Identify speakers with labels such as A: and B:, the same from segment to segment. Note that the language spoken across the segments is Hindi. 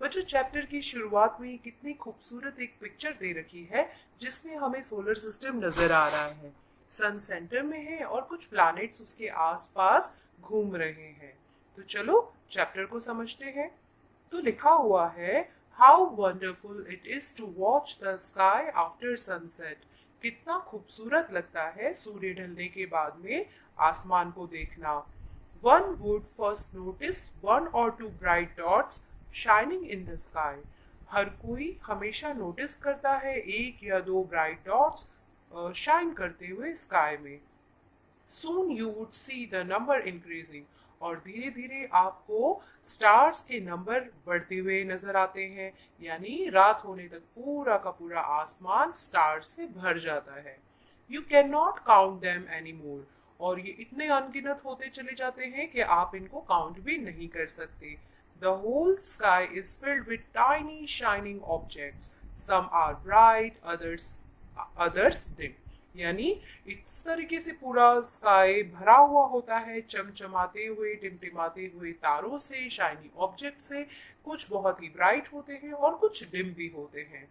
A: बच्चों चैप्टर की शुरुआत में कितनी खूबसूरत एक पिक्चर दे रखी है जिसमें हमें सोलर सिस्टम नजर आ रहा है। सन सेंटर में है और कुछ प्लैनेट्स उसके आसपास घूम रहे हैं। तो चलो चैप्टर को समझते हैं। तो लिखा हुआ है, how wonderful it is to watch the sky after sunset. कितना खूबसूरत लगता है सूर्य ढलने के बाद में आसमान को देखना। One would first notice one or two bright dots shining in the sky. हर कोई हमेशा नोटिस करता है एक या दो ब्राइट डॉट्स शाइन करते हुए स्काई में। Soon you would see the number increasing. और धीरे धीरे आपको स्टार्स के नंबर बढ़ते हुए नजर आते हैं, यानी रात होने तक पूरा का पूरा आसमान स्टार्स से भर जाता है। You cannot count them anymore. और ये इतने अनगिनत होते चले जाते हैं कि आप इनको काउंट भी नहीं कर सकते। The whole sky is filled with tiny shining objects. Some are bright, others dim. यानी इस तरीके से पूरा स्काई भरा हुआ होता है चमचमाते हुए टिमटिमाते हुए तारों से, शाइनी ऑब्जेक्ट से। कुछ बहुत ही ब्राइट होते हैं और कुछ डिम भी होते हैं।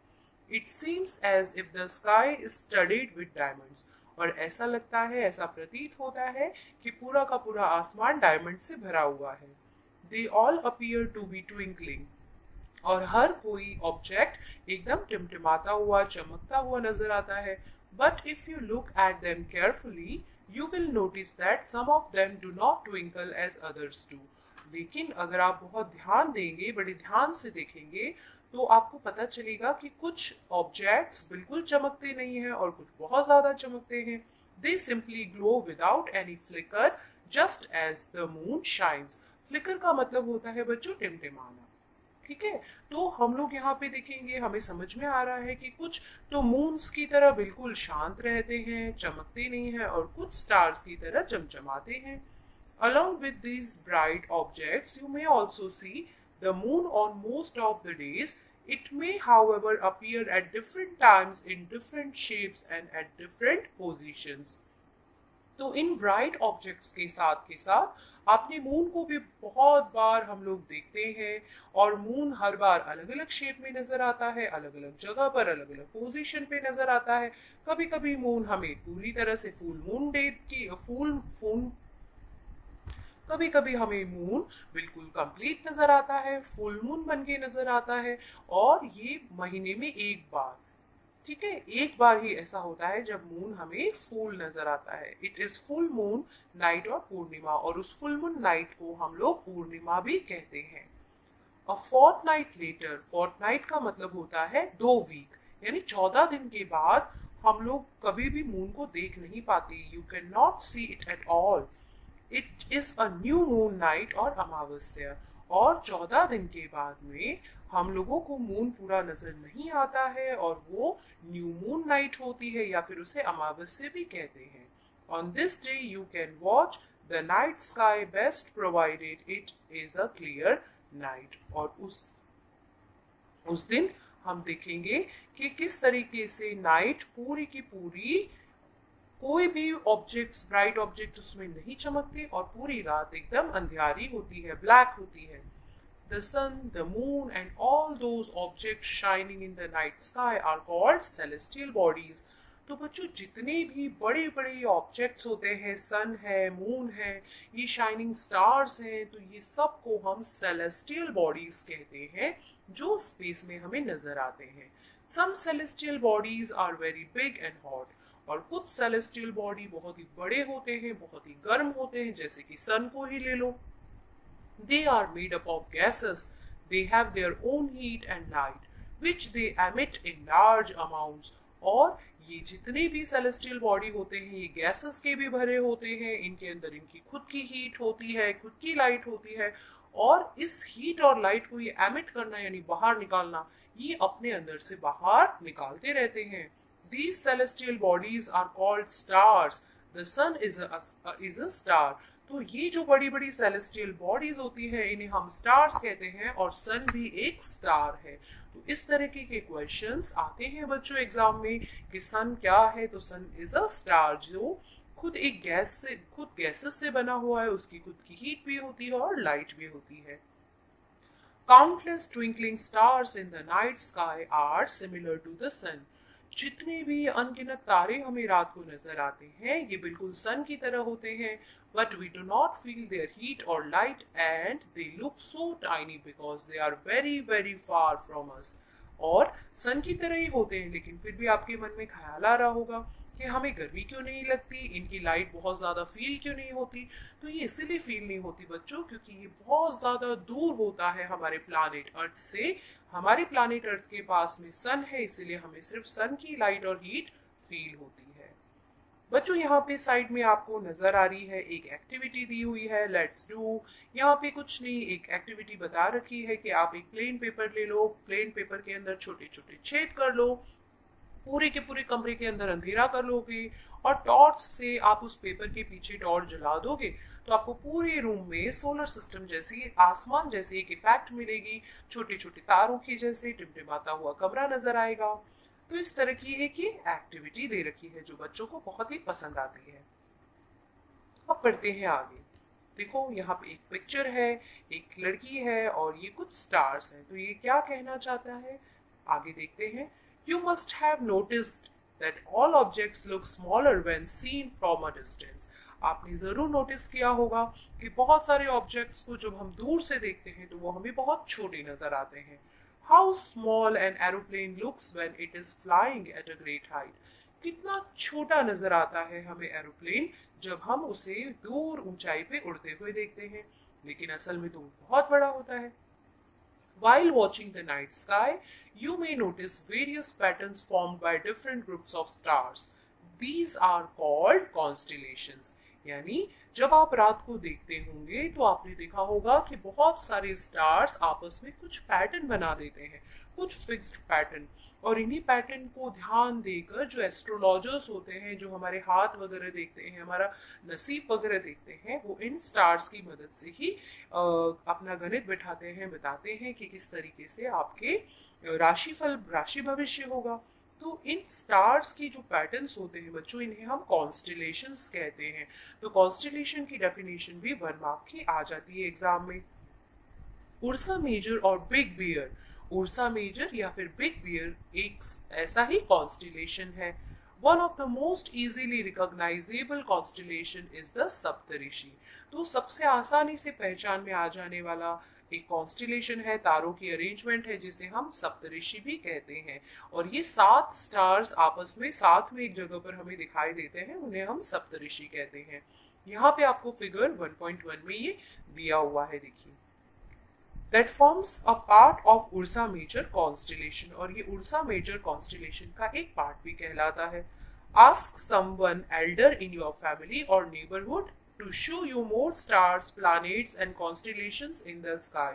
A: It seems as if the sky is studded with diamonds. और ऐसा लगता है, ऐसा प्रतीत होता है कि पूरा का पूरा आसमान डायमंड से भरा हुआ है। They all appear to be twinkling. और हर कोई ऑब्जेक्ट एकदम टिमटिमाता हुआ, चमकता हुआ नजर आता है। But if you look at them carefully, you will notice that some of them do not twinkle as others do. लेकिन अगर आप बहुत ध्यान देंगे, बड़े ध्यान से देखेंगे, तो आपको पता चलेगा कि कुछ ऑब्जेक्ट्स बिल्कुल चमकते नहीं हैं और कुछ बहुत ज्यादा चमकते हैं। They simply glow without any flicker, just as the moon shines. Flicker का मतलब होता है बच्चों टिमटिमाना। ठीक है, तो हम लोग यहाँ पे देखेंगे, हमें समझ में आ रहा है कि कुछ तो मून्स की तरह बिल्कुल शांत रहते हैं, चमकते नहीं हैं, और कुछ स्टार्स की तरह चमचमाते हैं। Along with these bright objects, you may also see the moon on most of the days. It may, however, appear at different times in different shapes and at different positions. तो इन ब्राइट ऑब्जेक्ट्स के साथ आपने मून को भी बहुत बार हम लोग देखते हैं, और मून हर बार अलग अलग शेप में नजर आता है, अलग अलग जगह पर, अलग अलग पोजीशन पे नजर आता है। कभी कभी मून हमें पूरी तरह से कभी कभी हमें मून बिल्कुल कंप्लीट नजर आता है, फुल मून बन के नजर आता है, और ये महीने में एक बार, ठीक है, एक बार ही ऐसा होता है जब मून हमें फुल नजर आता है। It is full moon night और पूर्णिमा, और उस फुल मून नाइट को हम लोग पूर्णिमा भी कहते हैं। अ फोर्टनाइट लेटर, फोर्टनाइट का मतलब होता है 2 वीक, यानी 14 दिन के बाद हम लोग कभी भी मून को देख नहीं पाते। You can not see it at all. It is a new moon night और अमावस्या, और 14 दिन के बाद में हम लोगों को मून पूरा नजर नहीं आता है, और वो न्यू मून नाइट होती है, या फिर उसे अमावस्या भी कहते हैं। On this day you can watch the night sky best provided it is a clear night. और उस दिन हम देखेंगे कि किस तरीके से नाइट पूरी की पूरी, कोई भी ऑब्जेक्ट्स, ब्राइट ऑब्जेक्ट उसमें नहीं चमकते, और पूरी रात एकदम अंधियारी होती है, ब्लैक होती है। The sun, the moon, and all those objects shining in the night sky are called celestial bodies. तो बच्चों जितने भी बड़े बड़े ऑब्जेक्ट्स होते हैं, सन है, मून है, ये शाइनिंग स्टार्स हैं, तो ये सब को हम सेलेस्टियल बॉडीज कहते हैं, जो स्पेस में हमें नजर आते हैं। Some celestial bodies are very big and hot. और कुछ सेलेस्टियल बॉडी बहुत ही बड़े होते हैं, बहुत ही गर्म होते हैं, जैसे कि सन को ही ले लो। They are made up of gases. They have their own heat and light, which they emit in large amounts. और ये जितने भी सेलेस्टियल बॉडी होते हैं, ये गैसेस के भी भरे होते हैं, इनके अंदर इनकी खुद की हीट होती है, खुद की लाइट होती है, और इस हीट और लाइट को ये एमिट करना यानी बाहर निकालना, ये अपने अंदर से बाहर निकालते रहते हैं। These celestial bodies are called stars. The sun is a star. तो ये जो बड़ी बड़ी सेलेस्टियल बॉडीज होती है, इन्हें हम स्टार्स कहते हैं, और सन भी एक स्टार है। तो इस तरीके के क्वेश्चंस आते हैं बच्चों एग्जाम में कि सन क्या है, तो सन इज अ स्टार, जो खुद एक गैसेस से बना हुआ है, उसकी खुद की हीट भी होती है और लाइट भी होती है। Countless twinkling stars in the night sky are similar to the sun. जितने भी अनगिनत तारे हमें रात को नजर आते हैं ये बिल्कुल सन की तरह होते हैं, but we do not feel their heat or light and they look so tiny because they are very very far from us. और सन की तरह ही होते हैं लेकिन फिर भी आपके मन में ख्याल आ रहा होगा कि हमें गर्मी क्यों नहीं लगती, इनकी लाइट बहुत ज्यादा फील क्यों नहीं होती। तो ये इसलिए फील नहीं होती बच्चों क्योंकि ये बहुत ज्यादा दूर होता है हमारे प्लानेट अर्थ से। हमारे प्लानेट अर्थ के पास में सन है इसीलिए हमें सिर्फ सन की लाइट और हीट फील होती है। बच्चों यहाँ पे साइड में आपको नजर आ रही है एक एक्टिविटी दी हुई है, लेट्स डू। यहाँ पे कुछ नहीं, एक एक्टिविटी बता रखी है कि आप एक प्लेन पेपर ले लो, प्लेन पेपर के अंदर छोटे छोटे छेद कर लो, पूरे के पूरे कमरे के अंदर अंधेरा कर लोगे और टॉर्च से आप उस पेपर के पीछे टॉर्च जला दोगे तो आपको पूरे रूम में सोलर सिस्टम जैसी, आसमान जैसी एक इफेक्ट मिलेगी, छोटे छोटे तारों की जैसे टिमटिमाता हुआ कमरा नजर आएगा। तो इस तरह की एक ये एक्टिविटी दे रखी है जो बच्चों को बहुत ही पसंद आती है। अब पढ़ते हैं आगे। देखो यहाँ पे एक पिक्चर है, एक लड़की है और ये कुछ स्टार्स हैं। तो ये क्या कहना चाहता है आगे देखते हैं। You must have noticed that all objects look smaller when seen from a distance. आपने जरूर नोटिस किया होगा कि बहुत सारे ऑब्जेक्ट्स को जब हम दूर से देखते हैं तो वो हमें बहुत छोटे नजर आते हैं। How small an aeroplane looks when it is flying at a great height. कितना छोटा नजर आता है हमें एरोप्लेन जब हम उसे दूर ऊंचाई पे उड़ते हुए देखते हैं, लेकिन असल में तो बहुत बड़ा होता है। While watching the night sky, you may notice various patterns formed by different groups of stars. These are called constellations. यानी जब आप रात को देखते होंगे तो आपने देखा होगा कि बहुत सारे स्टार्स आपस में कुछ पैटर्न बना देते हैं, कुछ फिक्स्ड पैटर्न। और इन्हीं पैटर्न को ध्यान देकर जो एस्ट्रोलॉजर्स होते हैं, जो हमारे हाथ वगैरह देखते हैं, हमारा नसीब वगैरह देखते हैं, वो इन स्टार्स की मदद से ही अपना गणित बिठाते हैं, बताते हैं कि किस तरीके से आपके राशिफल, राशि भविष्य होगा। तो इन स्टार्स की जो पैटर्न्स होते हैं बच्चों, इन्हें हम कॉन्स्टेलेशंस कहते हैं। तो कॉन्स्टेलेशन की डेफिनेशन भी 1 मार्क की आ जाती है एग्जाम में। उर्सा मेजर और बिग बियर, उर्सा मेजर या फिर बिग बियर एक ऐसा ही कॉन्स्टेलेशन है। One of the most easily recognizable constellation is the Saptarishi. तो सबसे आसानी से पहचान में आ जाने वाला एक कॉन्स्टेलेशन है, तारों की अरेंजमेंट है जिसे हम सप्तऋषि भी कहते हैं। और ये 7 स्टार्स आपस में साथ में एक जगह पर हमें दिखाई देते हैं, उन्हें हम सप्तऋषि कहते हैं। यहाँ पे आपको फिगर 1.1 में ये दिया हुआ है, देखिए। That forms a part of Ursa Major constellation, और ये Ursa Major constellation का एक पार्ट भी कहलाता है। Ask someone elder in your family or neighborhood to show you more stars, planets and constellations in the sky.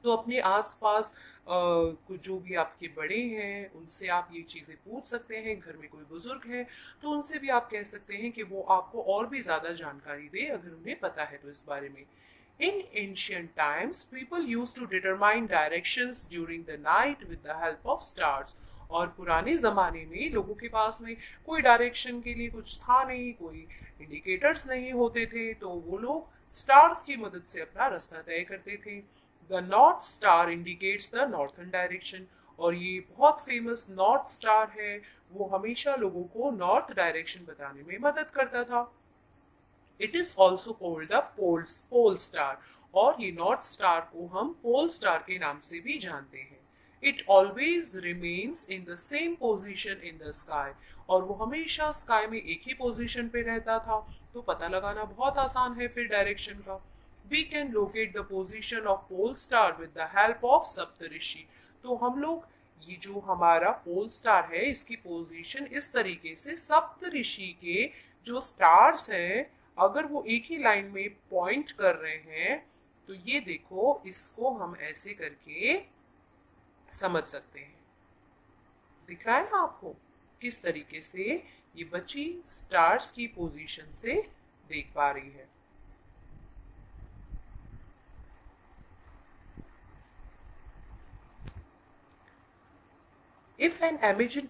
A: तो अपने आसपास जो भी आपके बड़े हैं उनसे आप ये चीजें पूछ सकते हैं। घर में कोई बुजुर्ग है तो उनसे भी आप कह सकते हैं कि वो आपको और भी ज्यादा जानकारी दे अगर उन्हें पता है तो इस बारे में। In ancient times, people used to determine directions during the night with the help of stars. और पुराने जमाने में लोगों के पास में कोई डायरेक्शन के लिए कुछ था नहीं, कोई इंडिकेटर्स नहीं होते थे, तो वो लोग स्टार्स की मदद से अपना रास्ता तय करते थे। The north star indicates the northern direction, और ये बहुत फेमस नॉर्थ स्टार है, वो हमेशा लोगों को नॉर्थ डायरेक्शन बताने में मदद करता था। It is also called the pole star, और ये नॉर्थ स्टार को हम पोल स्टार के नाम से भी जानते हैं। It always remains in the same position in the sky, और वो हमेशा स्काई में एक ही पोजिशन पे रहता था, तो पता लगाना बहुत आसान है फिर डायरेक्शन का। We can locate the position of pole star with the help of Saptarishi. तो हम लोग ये जो हमारा पोल स्टार है इसकी पोजीशन इस तरीके से सप्तऋषि के जो स्टार्स हैं अगर वो एक ही लाइन में पॉइंट कर रहे हैं तो ये देखो, इसको हम ऐसे करके समझ सकते हैं। दिख रहा है ना आपको किस तरीके से ये बच्ची स्टार्स की पोजीशन से देख पा रही है। If If an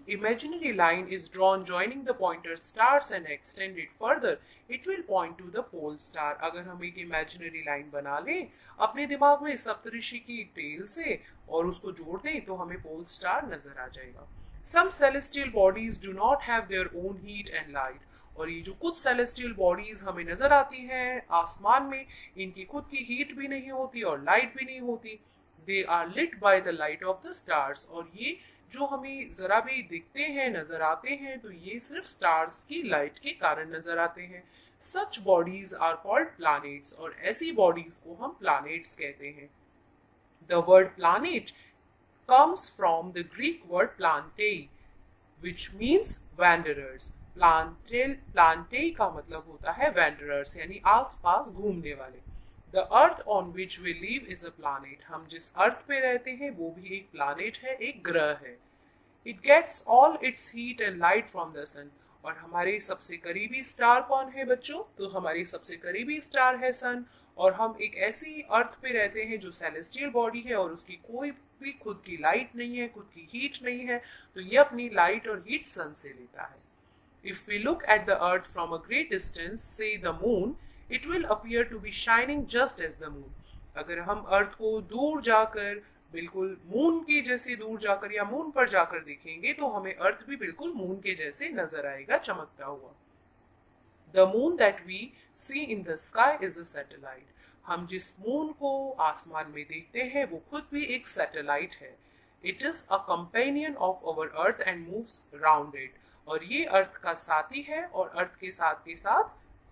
A: imaginary line is drawn joining the pointer stars and extended further, it will point to the pole star. अगर हम एक imaginary line बना लें अपने दिमाग में सप्तऋषि की टेल से और उसको जोड़ दें तो हमें pole star नजर आ जाएगा. Some celestial bodies do not have their own heat and light. और ये जो कुछ सेलेस्टियल बॉडीज हमें नजर आती हैं आसमान में, इनकी खुद की हीट भी नहीं होती और लाइट भी नहीं होती. They are lit by the light of the stars. और ये जो हमें जरा भी दिखते हैं नजर आते हैं तो ये सिर्फ स्टार्स की लाइट के कारण नजर आते हैं. सच बॉडीज आर कॉल्ड प्लैनेट्स. और ऐसी बॉडीज को हम प्लैनेट्स कहते हैं. The word planet comes from the Greek word plantei, which means wanderers. Plantei का मतलब होता है wanderers, यानी आसपास घूमने वाले. The earth on which we live is a planet. हम जिस अर्थ पे रहते हैं वो भी एक planet है, एक ग्रह है. It gets all its heat and light from the sun. और हमारे सबसे करीबी स्टार कौन है बच्चों? तो हमारी सबसे करीबी स्टार है सन. और हम एक ऐसी अर्थ पे रहते हैं जो सेलेस्टियल बॉडी है और उसकी कोई भी खुद की लाइट नहीं है, खुद की हीट नहीं है, तो ये अपनी लाइट और हीट सन से लेता है. If we look at the earth from a great distance, say the moon, it will appear to be shining just as the moon. अगर हम अर्थ को दूर जाकर बिल्कुल मून के जैसे दूर जाकर या मून पर जाकर देखेंगे तो हमें अर्थ भी बिल्कुल मून के जैसे नजर आएगा चमकता हुआ. The moon that we see in the sky is a satellite. हम जिस मून को आसमान में देखते हैं वो खुद भी एक सैटेलाइट है. It is a companion of our earth and moves round it. और ये अर्थ का साथी है और अर्थ के साथ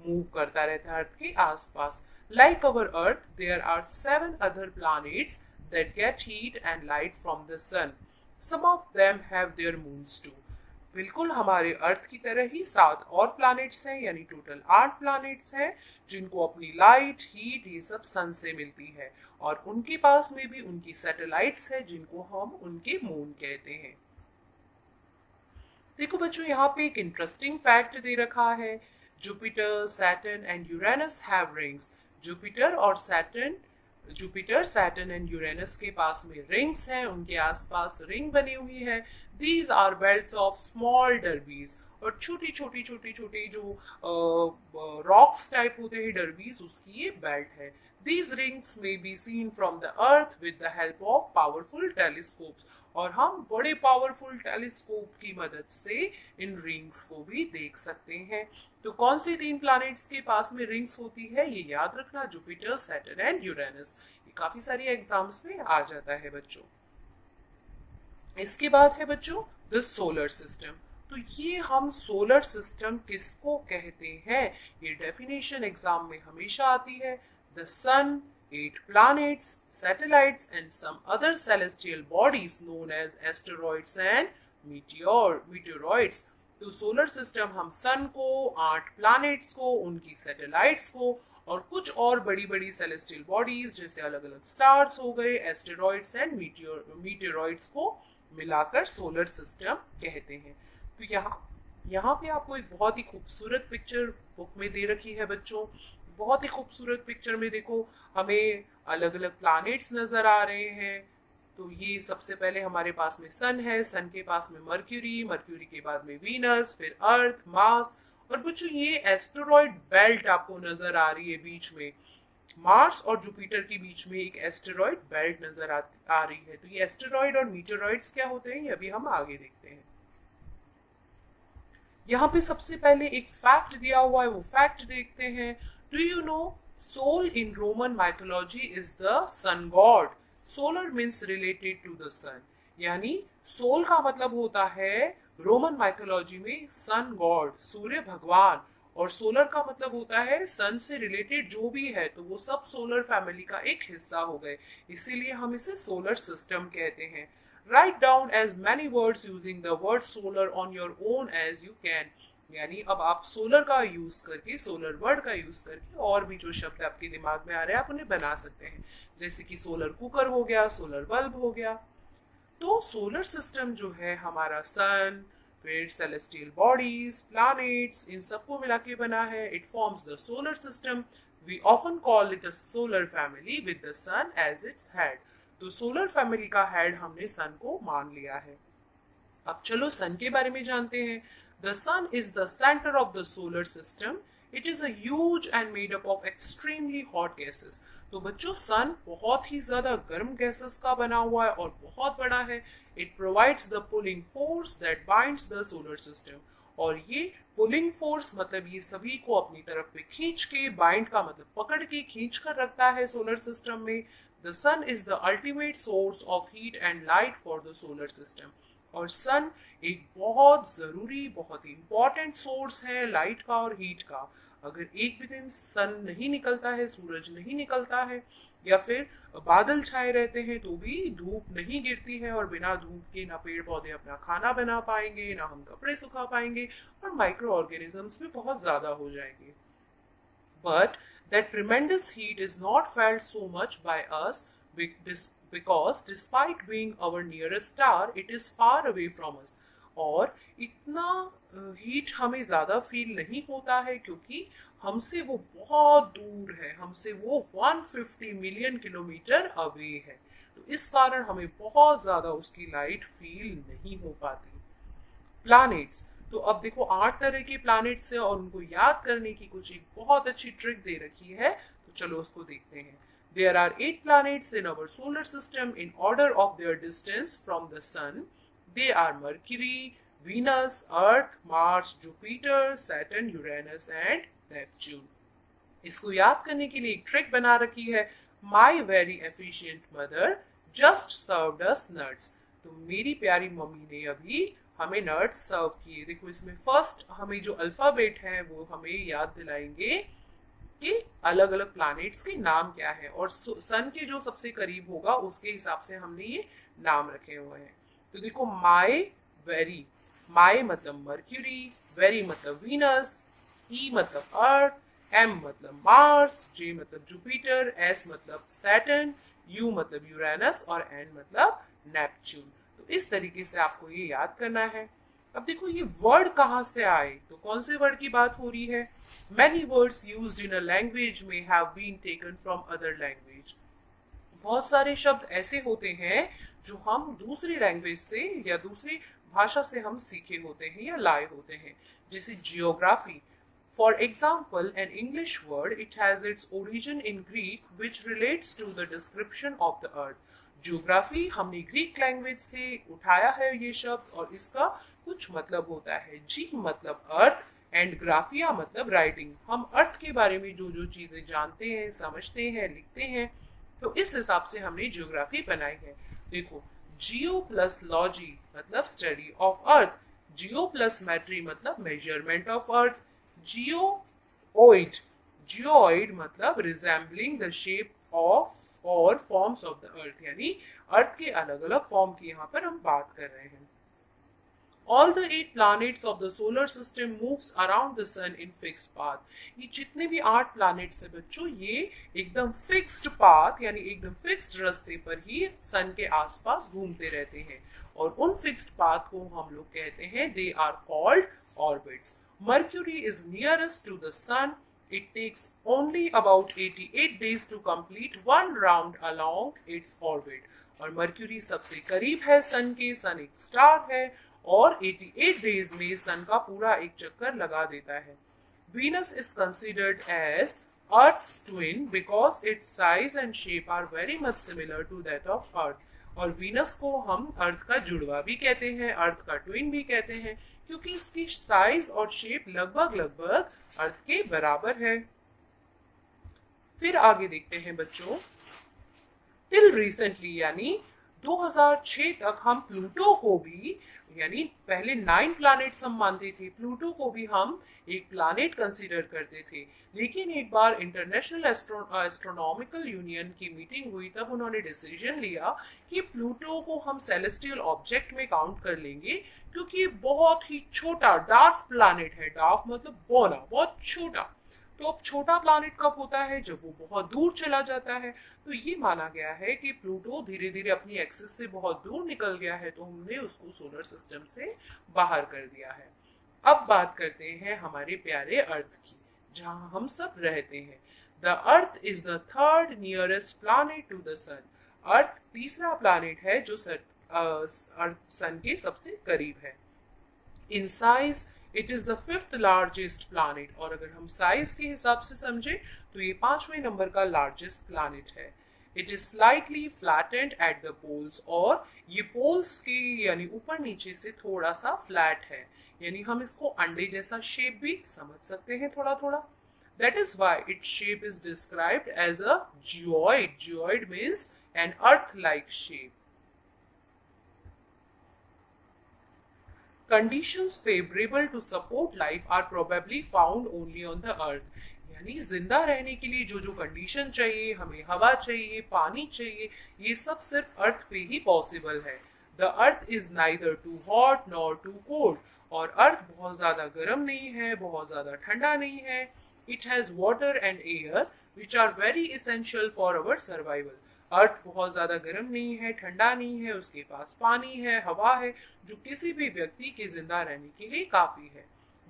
A: मूव करता रहता है अर्थ के आसपास. Like our earth, there are 7 other planets that get heat and light from the sun. Some of them have their moons too. बिल्कुल हमारे अर्थ की तरह ही 7 और प्लैनेट्स हैं, यानी टोटल 8 प्लैनेट्स हैं जिनको अपनी लाइट हीट ये सब सन से मिलती है. और उनके पास में भी उनकी सैटेलाइट्स है जिनको हम उनके मून कहते हैं. देखो बच्चों यहाँ पे एक इंटरेस्टिंग फैक्ट दे रखा है. Jupiter, Saturn and Uranus have rings. Jupiter, Saturn and Uranus के पास में रिंग्स हैं, उनके आसपास रिंग बनी हुई है. These are belts of small debris. और छोटी जो रॉक्स टाइप होते हैं डर्बीज, उसकी ये बेल्ट है. These rings may be seen from the earth with the help of powerful telescopes. और हम बड़े पावरफुल टेलीस्कोप की मदद से इन रिंग्स को भी देख सकते हैं. तो कौन से 3 प्लैनेट्स के पास में रिंग्स होती है ये याद रखना, जुपिटर, सैटर्न एंड यूरेनस. ये काफी सारी एग्जाम्स में आ जाता है बच्चों. इसके बाद है बच्चों द सोलर सिस्टम. तो ये हम सोलर सिस्टम किसको कहते हैं? ये डेफिनेशन एग्जाम में हमेशा आती है. The sun, 8 planets, satellites and some other celestial bodies known as asteroids and meteoroids. तो सोलर सिस्टम हम सन को, 8 प्लैनेट्स को, उनकी सैटेलाइट्स को और कुछ और बड़ी बड़ी सेलेस्टियल बॉडीज जैसे अलग अलग स्टार्स हो गए, एस्टेरॉइड्स एंड मीटेरॉइड्स को मिलाकर सोलर सिस्टम कहते हैं. तो यहाँ पे आपको एक बहुत ही खूबसूरत पिक्चर बुक में दे रखी है बच्चों. बहुत ही खूबसूरत पिक्चर में देखो हमें अलग अलग प्लैनेट्स नजर आ रहे हैं. तो ये सबसे पहले हमारे पास में सन है, सन के पास में मर्क्यूरी के बाद में वीनस, फिर अर्थ, मार्स. और बच्चों ये एस्टेरॉइड बेल्ट आपको नजर आ रही है बीच में. मार्स और जुपिटर के बीच में एक एस्टेरॉइड बेल्ट नजर आ रही है. तो ये एस्टेरॉइड और मीटेरॉइड्स क्या होते हैं ये अभी हम आगे देखते हैं. यहाँ पे सबसे पहले एक फैक्ट दिया हुआ है, वो फैक्ट देखते हैं. Do you know Sol in Roman mythology is the sun god. Solar means related to the sun. यानी सोल का मतलब होता है रोमन माइथोलॉजी में सन गॉड, सूर्य भगवान. और सोलर का मतलब होता है सन से रिलेटेड जो भी है, तो वो सब सोलर फैमिली का एक हिस्सा हो गए. इसीलिए हम इसे सोलर सिस्टम कहते हैं. Write down as many words using the word solar on your own as you can. यानी अब आप सोलर का यूज करके, सोलर वर्ड का यूज करके और भी जो शब्द आपके दिमाग में आ रहे हैं आप उन्हें बना सकते हैं. जैसे कि सोलर कुकर हो गया, सोलर बल्ब हो गया. तो सोलर सिस्टम जो है हमारा सन, फिर सेलेस्टियल बॉडीज, प्लैनेट्स, इन सबको मिला के बना है. It forms the solar system. We often call it a solar family with the sun as its head. तो सोलर फैमिली का हेड हमने सन को मान लिया है. अब चलो सन के बारे में जानते हैं। The sun is the centre of the solar system. It is a huge and made up of extremely hot gases. तो बच्चों सन बहुत ही ज्यादा गर्म गैसेस का बना हुआ है और बहुत बड़ा है। It provides the pulling force that binds the solar system. और ये पुलिंग फोर्स मतलब ये सभी को अपनी तरफ पे खींच के, बाइंड का मतलब पकड़ के खींच कर रखता है सोलर सिस्टम में। The sun is the ultimate source of heat and light for the solar system. और सन एक बहुत जरूरी, बहुत ही इंपॉर्टेंट सोर्स है लाइट का और हीट का। अगर एक भी दिन सन नहीं निकलता है, सूरज नहीं निकलता है, या फिर बादल छाए रहते हैं तो भी धूप नहीं गिरती है, और बिना धूप के ना पेड़ पौधे अपना खाना बना पाएंगे, ना हम कपड़े सुखा पाएंगे, और माइक्रो ऑर्गेनिजम्स भी बहुत ज्यादा हो जाएंगे। But that tremendous heat is not felt so much by us because despite being our nearest star, it is far away from us. और इतना हीट हमें ज्यादा फील नहीं होता है क्योंकि हमसे वो बहुत दूर है, हमसे वो 150 मिलियन किलोमीटर अवे है। तो इस कारण हमें बहुत ज्यादा उसकी लाइट फील नहीं हो पाती। प्लैनेट्स, तो अब देखो 8 तरह के प्लैनेट्स है और उनको याद करने की कुछ एक बहुत अच्छी ट्रिक दे रखी है, तो चलो उसको देखते हैं। There are 8 planets in our solar system in order of their distance from the sun. They are Mercury, Venus, Earth, Mars, Jupiter, Saturn, Uranus and Neptune. इसको याद करने के लिए एक ट्रिक बना रखी है। My very efficient mother just served us nuts. तो मेरी प्यारी मम्मी ने अभी हमें नट्स सर्व किए। देखो इसमें फर्स्ट हमें जो अल्फाबेट है वो हमें याद दिलाएंगे कि अलग अलग प्लैनेट्स के नाम क्या है, और सन के जो सबसे करीब होगा उसके हिसाब से हमने ये नाम रखे हुए हैं। तो देखो वेरी, माई मतलब मर्क्यूरी, वेरी मतलब वीनस, ई मतलब अर्थ, एम मतलब मार्स, जे मतलब जुपिटर, एस मतलब सैटर्न, यू मतलब यूरेनस और एन मतलब नेपच्यून। तो इस तरीके से आपको ये याद करना है। अब देखो ये वर्ड कहाँ से आए, तो कौन से वर्ड की बात हो रही है। Many words used in a language may have been taken from other language. बहुत सारे शब्द ऐसे होते हैं जो हम दूसरी लैंग्वेज से या दूसरी भाषा से हम सीखे होते हैं या लाए होते हैं। जैसे geography, for example, an English word, it has its origin in Greek, which relates to the description of the earth. Geography हमने ग्रीक लैंग्वेज से उठाया है ये शब्द, और इसका कुछ मतलब होता है। जी मतलब अर्थ एंड ग्राफिया मतलब राइटिंग। हम अर्थ के बारे में जो जो चीजें जानते हैं, समझते हैं, लिखते हैं, तो इस हिसाब से हमने ज्योग्राफी बनाई है। देखो जियो प्लस लॉजी मतलब study of earth, geo plus metry मतलब measurement of earth, geoid, geoid मतलब रिजेंबलिंग द शेप ऑफ और फॉर्म्स ऑफ द अर्थ, यानी अर्थ के अलग अलग फॉर्म की यहाँ पर हम बात कर रहे हैं। All the 8 planets of the solar system moves around the sun in fixed path. ये जितने भी 8 planets है बच्चों, ये एकदम फिक्स्ड पाथ यानी एकदम फिक्स्ड रास्ते पर ही सन के आसपास घूमते रहते हैं, और उन फिक्स्ड पाथ को हम लोग कहते हैं they are called orbits. Mercury is nearest to the sun. It takes only about 88 days to complete one round along its orbit. और मर्क्यूरी सबसे करीब है सन के, सन एक स्टार है और 88 डेज में सन का पूरा एक चक्कर लगा देता है। Venus is considered as Earth's twin because its size and shape are very much similar to that of Earth. और वीनस को हम अर्थ का जुड़वा भी कहते हैं, अर्थ का ट्विन भी कहते हैं, क्योंकि इसकी साइज और शेप लगभग लगभग अर्थ के बराबर है। फिर आगे देखते हैं बच्चों, टिल रिसेंटली यानी 2006 तक हम प्लूटो को भी, यानी पहले 9 प्लैनेट्स हम मानते थे, प्लूटो को भी हम एक प्लैनेट कंसीडर करते थे। लेकिन एक बार इंटरनेशनल एस्ट्रोनॉमिकल यूनियन की मीटिंग हुई, तब उन्होंने डिसीजन लिया कि प्लूटो को हम सेलेस्टियल ऑब्जेक्ट में काउंट कर लेंगे, क्योंकि बहुत ही छोटा डार्क प्लैनेट है। डार्क मतलब बौना, बहुत छोटा। तो अब छोटा प्लैनेट कब होता है, जब वो बहुत दूर चला जाता है। तो ये माना गया है कि प्लूटो धीरे धीरे अपनी एक्सिस से बहुत दूर निकल गया है, तो हमने उसको सोलर सिस्टम से बाहर कर दिया है। अब बात करते हैं हमारे प्यारे अर्थ की, जहां हम सब रहते हैं। The earth is the third nearest planet to the sun. Earth तीसरा प्लैनेट है जो सन के सबसे करीब है। In size it is the fifth largest planet, और अगर हम साइज के हिसाब से समझे तो ये 5वें नंबर का लार्जेस्ट प्लैनेट है। It is slightly flattened at the poles, और ये पोल्स के यानी ऊपर नीचे से थोड़ा सा फ्लैट है, यानी हम इसको अंडे जैसा शेप भी समझ सकते हैं थोड़ा थोड़ा। That is why its shape is described as a geoid. Geoid means an earth-like shape. Conditions favorable to support life are probably found only on the earth. यानी जिंदा रहने के लिए जो जो कंडीशन चाहिए, हमें हवा चाहिए, पानी चाहिए, ये सब सिर्फ अर्थ पे ही पॉसिबल है। The earth is neither too hot nor too cold. और अर्थ बहुत ज्यादा गर्म नहीं है, बहुत ज्यादा ठंडा नहीं है। It has water and air which are very essential for our survival. अर्थ बहुत ज्यादा गर्म नहीं है, ठंडा नहीं है, उसके पास पानी है, हवा है, जो किसी भी व्यक्ति के जिंदा रहने के लिए काफी है।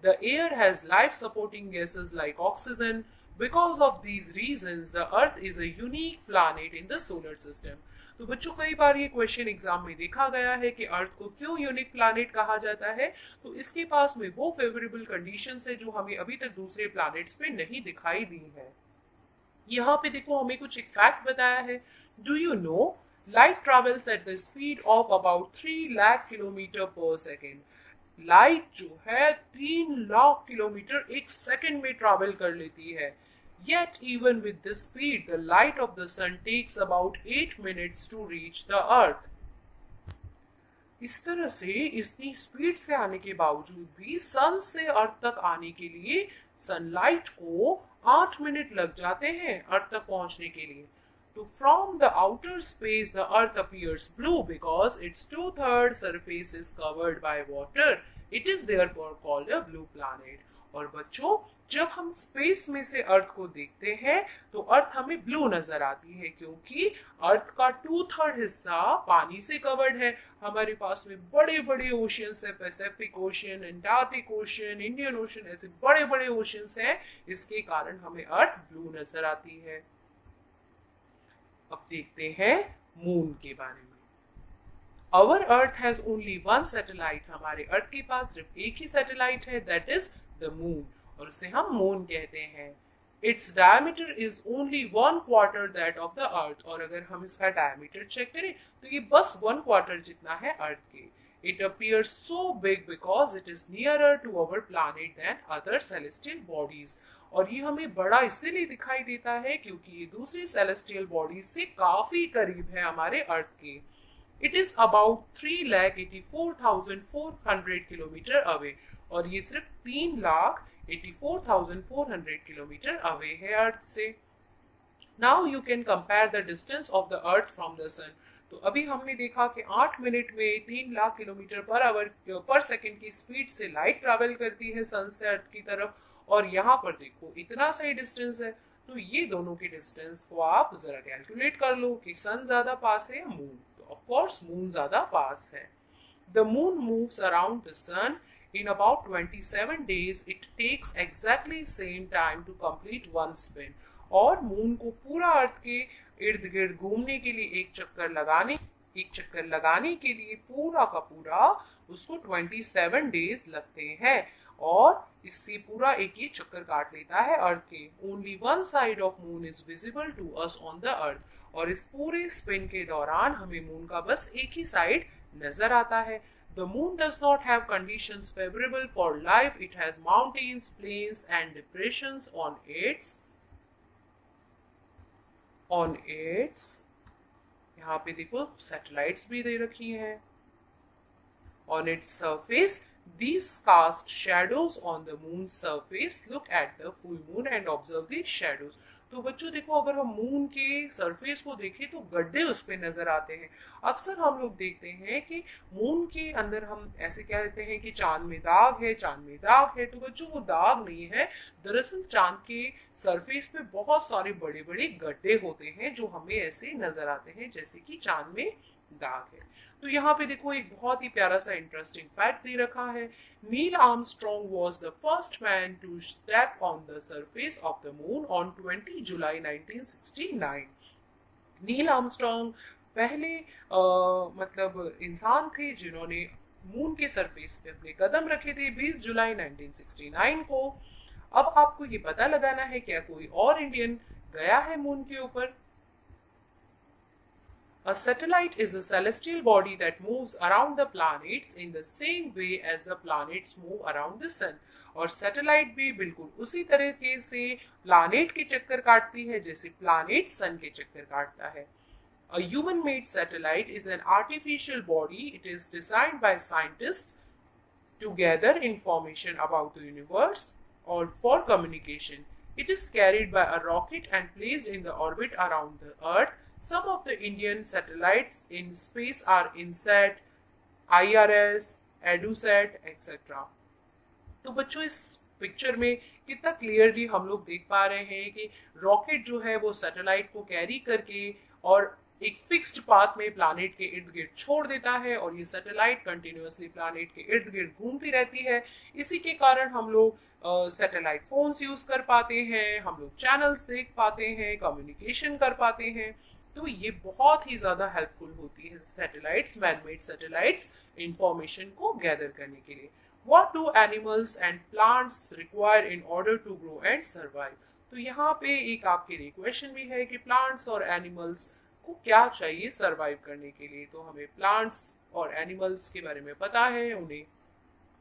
A: The air has life supporting gases like oxygen. Because of these reasons, the earth is a unique planet in the solar system. तो बच्चों कई बार ये क्वेश्चन एग्जाम में देखा गया है कि अर्थ को क्यों यूनिक प्लैनेट कहा जाता है, तो इसके पास में वो फेवरेबल कंडीशंस है जो हमें अभी तक दूसरे प्लैनेट्स पे नहीं दिखाई दी है। यहाँ पे देखो हमें कुछ एक फैक्ट बताया है। Do you no light travels at the speed of about 3 lakh kilometre पर सेकेंड। लाइट जो है 3 लाख किलोमीटर एक सेकेंड में ट्रेवल कर लेती है। Yet even with this speed, the light of the sun takes about 8 minutes to reach the earth. इस तरह से इतनी स्पीड से आने के बावजूद भी सन से अर्थ तक आने के लिए सनलाइट को 8 मिनट लग जाते हैं अर्थ तक पहुंचने के लिए। तो from the outer space the earth appears blue because its 2/3 surface is covered by water. It is therefore called a blue planet. और बच्चों जब हम स्पेस में से अर्थ को देखते हैं तो अर्थ हमें ब्लू नजर आती है, क्योंकि अर्थ का 2/3 हिस्सा पानी से कवर्ड है। हमारे पास में बड़े बड़े ओशियंस है, Pacific ocean, Antarctic ocean, Indian ocean, ऐसे बड़े बड़े ओशियंस हैं, इसके कारण हमें अर्थ ब्लू नजर आती है। अब देखते हैं मून के बारे में। Our Earth has only one satellite. हमारे अर्थ के पास सिर्फ एक ही सैटेलाइट है, that is the moon, और उसे हम मून कहते हैं। Its diameter is only 1/4 that of the Earth, और अगर हम इसका डायमीटर चेक करें तो ये बस 1/4 जितना है अर्थ के। It appears so big because it is nearer to our planet than other celestial bodies. और ये हमें बड़ा इसीलिए दिखाई देता है क्योंकि ये दूसरी celestial bodies से काफी करीब है हमारे अर्थ के। It is about 3,84,400 kilometre away, और ये सिर्फ 3,84,400 किलोमीटर अवे है अर्थ से। Now you can compare the distance of the Earth from the Sun. तो अभी हमने देखा कि 8 मिनट में 3 लाख किलोमीटर पर सेकंड की स्पीड से लाइट ट्रैवल करती है सन से अर्थ की तरफ, और यहाँ पर देखो इतना सही डिस्टेंस है। तो ये दोनों के डिस्टेंस को आप जरा कैलकुलेट कर लो कि सन ज्यादा पास है या मून। तो ऑफ कोर्स मून ज्यादा पास है। The moon moves around the sun in about 27 days. It takes exactly same time to complete one spin. और मून को पूरा अर्थ के इर्द गिर्द घूमने के लिए एक चक्कर लगाने के लिए पूरा का पूरा उसको 27 डेज लगते हैं, और इससे पूरा एक ही चक्कर काट लेता है अर्थ के। Only one side of moon is visible to us on the earth. और इस पूरे स्पिन के दौरान हमें मून का बस एक ही साइड नजर आता है। The moon does not have conditions favorable for life. It has mountains, plains, and depressions on its यहाँ पे देखो सैटेलाइट्स भी दे रखी हैं। On its surface, these cast shadows on the moon's surface. Look at the full moon and observe the shadows. तो बच्चों देखो अगर हम मून के सरफेस को देखें तो गड्ढे उस पे नजर आते हैं। अक्सर हम लोग देखते हैं कि मून के अंदर हम ऐसे कह देते हैं कि चांद में दाग है, चांद में दाग है। तो बच्चों वो दाग नहीं है, दरअसल चांद के सरफेस पे बहुत सारे बड़े बड़े गड्ढे होते हैं जो हमें ऐसे नजर आते हैं जैसे कि चांद में दाग है। तो यहाँ पे देखो एक बहुत ही प्यारा सा इंटरेस्टिंग फैक्ट दे रखा है। Neil Armstrong was the first man to step on the surface of the moon on 20 July 1969. Neil Armstrong पहले मतलब इंसान थे जिन्होंने मून के सरफेस पे अपने कदम रखे थे 20 जुलाई 1969 को। अब आपको ये पता लगाना है क्या कोई और इंडियन गया है मून के ऊपर। A satellite is a celestial body that moves around the planets in the same way as the planets move around the sun. और सैटेलाइट भी बिल्कुल उसी तरीके से प्लानेट के चक्कर काटती है जैसे प्लानेट सन के चक्कर काटता है। A human-made satellite is an artificial body. It is designed by scientists to gather information about the universe or for communication. It is carried by a rocket and placed in the orbit around the Earth. Some of the Indian satellites in space are INSAT, IRS, EDUSAT, etc. तो बच्चों इस पिक्चर में कितना क्लियरली हम लोग देख पा रहे हैं कि रॉकेट जो है वो सैटेलाइट को कैरी करके और एक फिक्स्ड पाथ में प्लानेट के इर्द गिर्द छोड़ देता है और ये सैटेलाइट कंटिन्यूअसली प्लानेट के इर्द गिर्द घूमती रहती है। इसी के कारण हम लोग सैटेलाइट फोन्स यूज कर पाते हैं, हम लोग चैनल्स देख पाते हैं, कम्युनिकेशन कर पाते हैं। तो ये बहुत ही ज्यादा हेल्पफुल होती है सैटेलाइट्स, मैनमेड सैटेलाइट्स इंफॉर्मेशन को गैदर करने के लिए। What do animals and plants require in order to grow and survive? तो यहाँ पे एक आपके लिए क्वेश्चन भी है कि प्लांट्स और एनिमल्स को क्या चाहिए सरवाइव करने के लिए। तो हमें प्लांट्स और एनिमल्स के बारे में पता है, उन्हें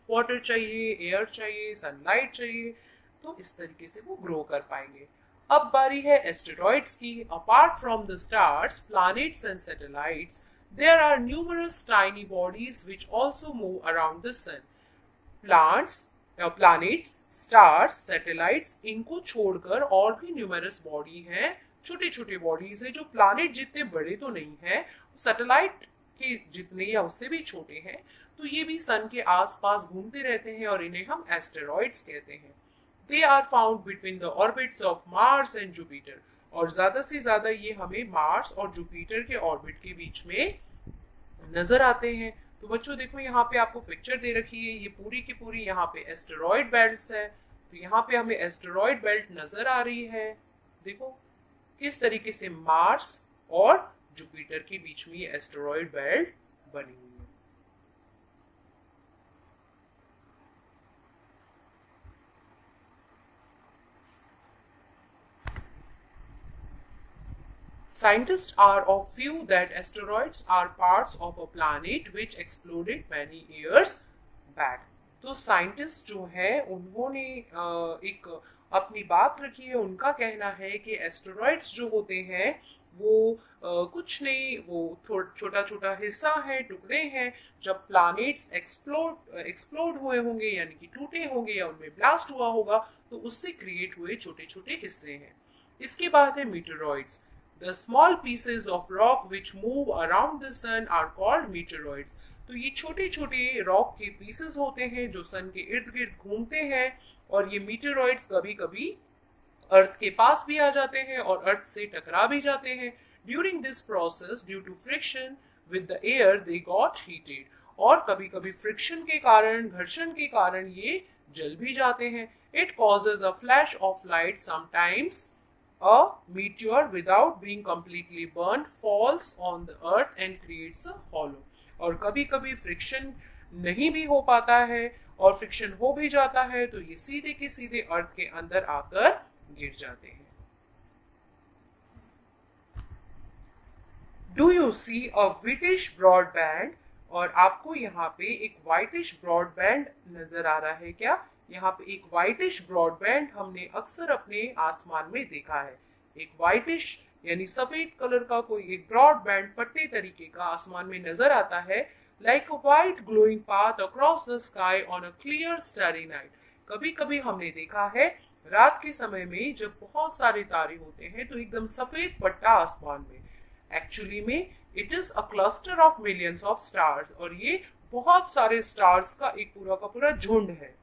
A: वाटर चाहिए, एयर चाहिए, सनलाइट चाहिए, तो इस तरीके से वो ग्रो कर पाएंगे। अब बारी है एस्टेरॉइड्स की। Apart from the stars, planets and satellites, there are numerous tiny bodies which also move around the sun. Planets, stars, satellites, इनको छोड़कर और भी न्यूमरस बॉडी हैं, छोटे छोटे बॉडीज है जो प्लैनेट जितने बड़े तो नहीं है, सैटेलाइट के जितने या उससे भी छोटे हैं। तो ये भी सन के आसपास घूमते रहते हैं और इन्हें हम एस्टेरॉइड्स कहते हैं। They are found between the orbits of Mars and Jupiter. और ज्यादा से ज्यादा ये हमें मार्स और जुपिटर के ऑर्बिट के बीच में नजर आते हैं। तो बच्चों देखो यहाँ पे आपको पिक्चर दे रखी है, ये पूरी की पूरी यहाँ पे एस्टेरॉइड बेल्ट्स है। तो यहाँ पे हमें एस्टेरॉइड बेल्ट नजर आ रही है। देखो किस तरीके से मार्स और जुपिटर के बीच में ये एस्टेरॉइड बेल्ट बनी हुई है। Scientists are of view that asteroids are parts of a planet which exploded many years back. तो साइंटिस्ट जो है उन्होंने एक अपनी बात रखी है। उनका कहना है कि एस्टेरॉइड्स जो होते हैं वो कुछ नहीं, वो छोटा छोटा हिस्सा है, टुकड़े हैं। जब प्लैनेट्स एक्सप्लोड हुए होंगे यानी कि टूटे होंगे या उनमें ब्लास्ट हुआ होगा तो उससे क्रिएट हुए छोटे छोटे हिस्से हैं। इसके बाद है meteoroids. The small pieces of rock which move around the sun are called meteoroids. तो ये छोटे छोटे रॉक के पीसेस होते हैं जो सन के इर्द गिर्द घूमते हैं और ये मीटेरोइड्स कभी कभी अर्थ के पास भी आ जाते हैं और अर्थ से टकरा भी जाते हैं। During this process due to friction with the air they got heated. और कभी कभी फ्रिक्शन के कारण, घर्षण के कारण ये जल भी जाते हैं। It causes a flash of light sometimes. A meteor without being completely burned falls on the earth and creates a hollow. और कभी कभी फ्रिक्शन नहीं भी हो पाता है और फ्रिक्शन हो भी जाता है तो ये सीधे के सीधे अर्थ के अंदर आकर गिर जाते हैं। Do you see a whitish broadband? और आपको यहाँ पे एक व्हाइटिश ब्रॉडबैंड नजर आ रहा है क्या? यहाँ पे एक व्हाइटिश ब्रॉडबैंड हमने अक्सर अपने आसमान में देखा है। एक व्हाइटिश यानी सफेद कलर का कोई एक ब्रॉडबैंड पट्टे तरीके का आसमान में नजर आता है। Like a white glowing path across the sky on a clear starry night. कभी कभी हमने देखा है रात के समय में जब बहुत सारे तारे होते हैं तो एकदम सफेद पट्टा आसमान में। एक्चुअली में it is a cluster of millions of stars और ये बहुत सारे स्टार्स का एक पूरा झुंड है।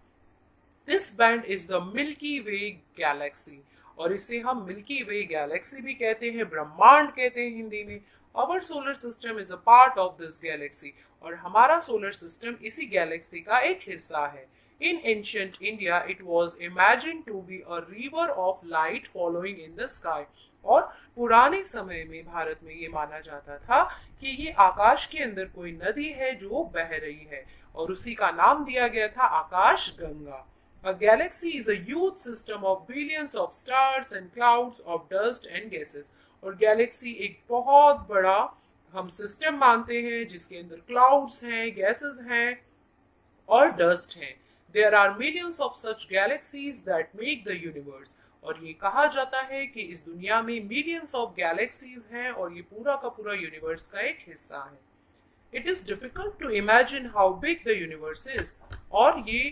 A: This band is the milky way Galaxy और इसे हम मिल्की वे गैलेक्सी भी कहते हैं, ब्रह्मांड कहते हैं हिंदी में। Our solar system is a part of this Galaxy और हमारा सोलर सिस्टम इसी गैलेक्सी का एक हिस्सा है। In ancient India, it was imagined to be a river of light following in the sky. और पुराने समय में भारत में ये माना जाता था कि ये आकाश के अंदर कोई नदी है जो बह रही है, और उसी का नाम दिया गया था आकाश Ganga. A galaxy is a huge system of billions of stars and clouds of dust and gases. और गैलेक्सी एक बहुत बड़ा हम सिस्टम मानते हैं जिसके अंदर क्लाउड्स हैं, गैसेस हैं और डस्ट हैं. There are millions of such galaxies that make the universe. और ये कहा जाता है कि इस दुनिया में millions of galaxies हैं और ये पूरा का पूरा यूनिवर्स का एक हिस्सा है. It is difficult to imagine how big the universe is. और ये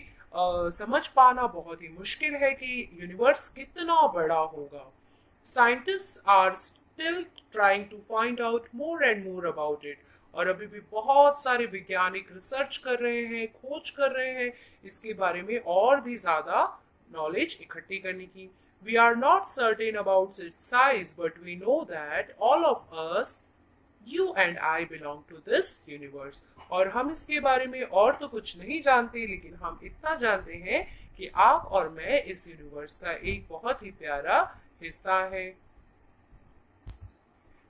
A: समझ पाना बहुत ही मुश्किल है कि यूनिवर्स कितना बड़ा होगा. Scientists are still trying to find out more and more about it. और अभी भी बहुत सारे वैज्ञानिक रिसर्च कर रहे हैं, खोज कर रहे हैं इसके बारे में और भी ज्यादा नॉलेज इकट्ठी करने की. We are not certain about its size, but we know that all of us, you and I, belong to this universe. और हम इसके बारे में और तो कुछ नहीं जानते, लेकिन हम इतना जानते हैं कि आप और मैं इस यूनिवर्स का एक बहुत ही प्यारा हिस्सा है.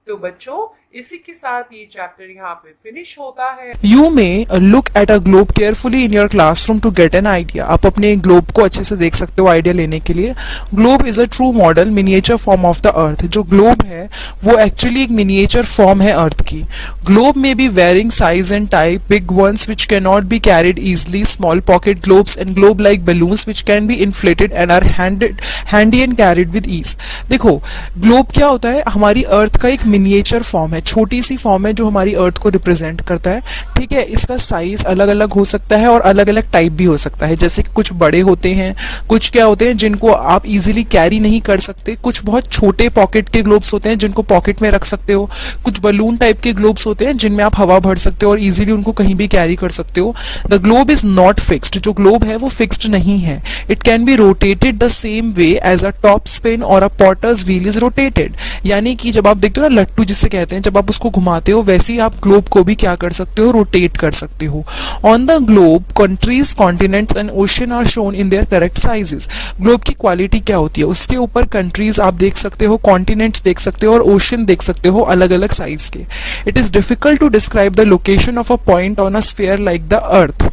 A: तो बच्चों, इसी के साथ ये चैप्टर यहाँ पे फिनिश होता है.
B: You may look at a globe carefully in your classroom to get an idea. आप अपने ग्लोब को अच्छे से देख सकते हो आइडिया लेने के लिए. Globe is a true model miniature form of the अर्थ. जो ग्लोब है वो एक्चुअली एक मिनिएचर फॉर्म है अर्थ की. ग्लोब में be varying size and type, big ones which cannot be carried easily, small pocket globes and globe like balloons which can be inflated and are handy and carried with ease. देखो, ग्लोब क्या होता है? हमारी अर्थ का एक मिनिएचर फॉर्म है, छोटी सी फॉर्म है जो हमारी अर्थ को रिप्रेजेंट करता है. ठीक है, इसका साइज अलग अलग हो सकता है और अलग अलग टाइप भी हो सकता है. जैसे कि कुछ बड़े होते हैं, कुछ क्या होते हैं जिनको आप इजीली कैरी नहीं कर सकते, कुछ बहुत छोटे पॉकेट के ग्लोब्स होते हैं जिनको पॉकेट में रख सकते हो, कुछ बलून टाइप के ग्लोब्स होते हैं जिनमें आप हवा भर सकते हो और इजीली उनको कहीं भी कैरी कर सकते हो. The globe is not fixed. जो ग्लोब है वो फिक्स्ड नहीं है. It can be rotated the same way as a top spin और a potter's wheel is rotated. यानी कि जब आप देखते हो ना लट्टू जिसे कहते हैं, जब आप उसको घुमाते हो वैसे ही आप ग्लोब को भी क्या कर सकते हो? रोटेट कर सकते हो. On the globe countries, continents and ocean are shown in their correct sizes. Globe की क्वालिटी क्या होती है? उसके ऊपर कंट्रीज आप देख सकते हो, कॉन्टिनेंट्स देख सकते हो और ओशन देख सकते हो अलग अलग साइज के. It is difficult to describe the location of a point on a sphere like the earth.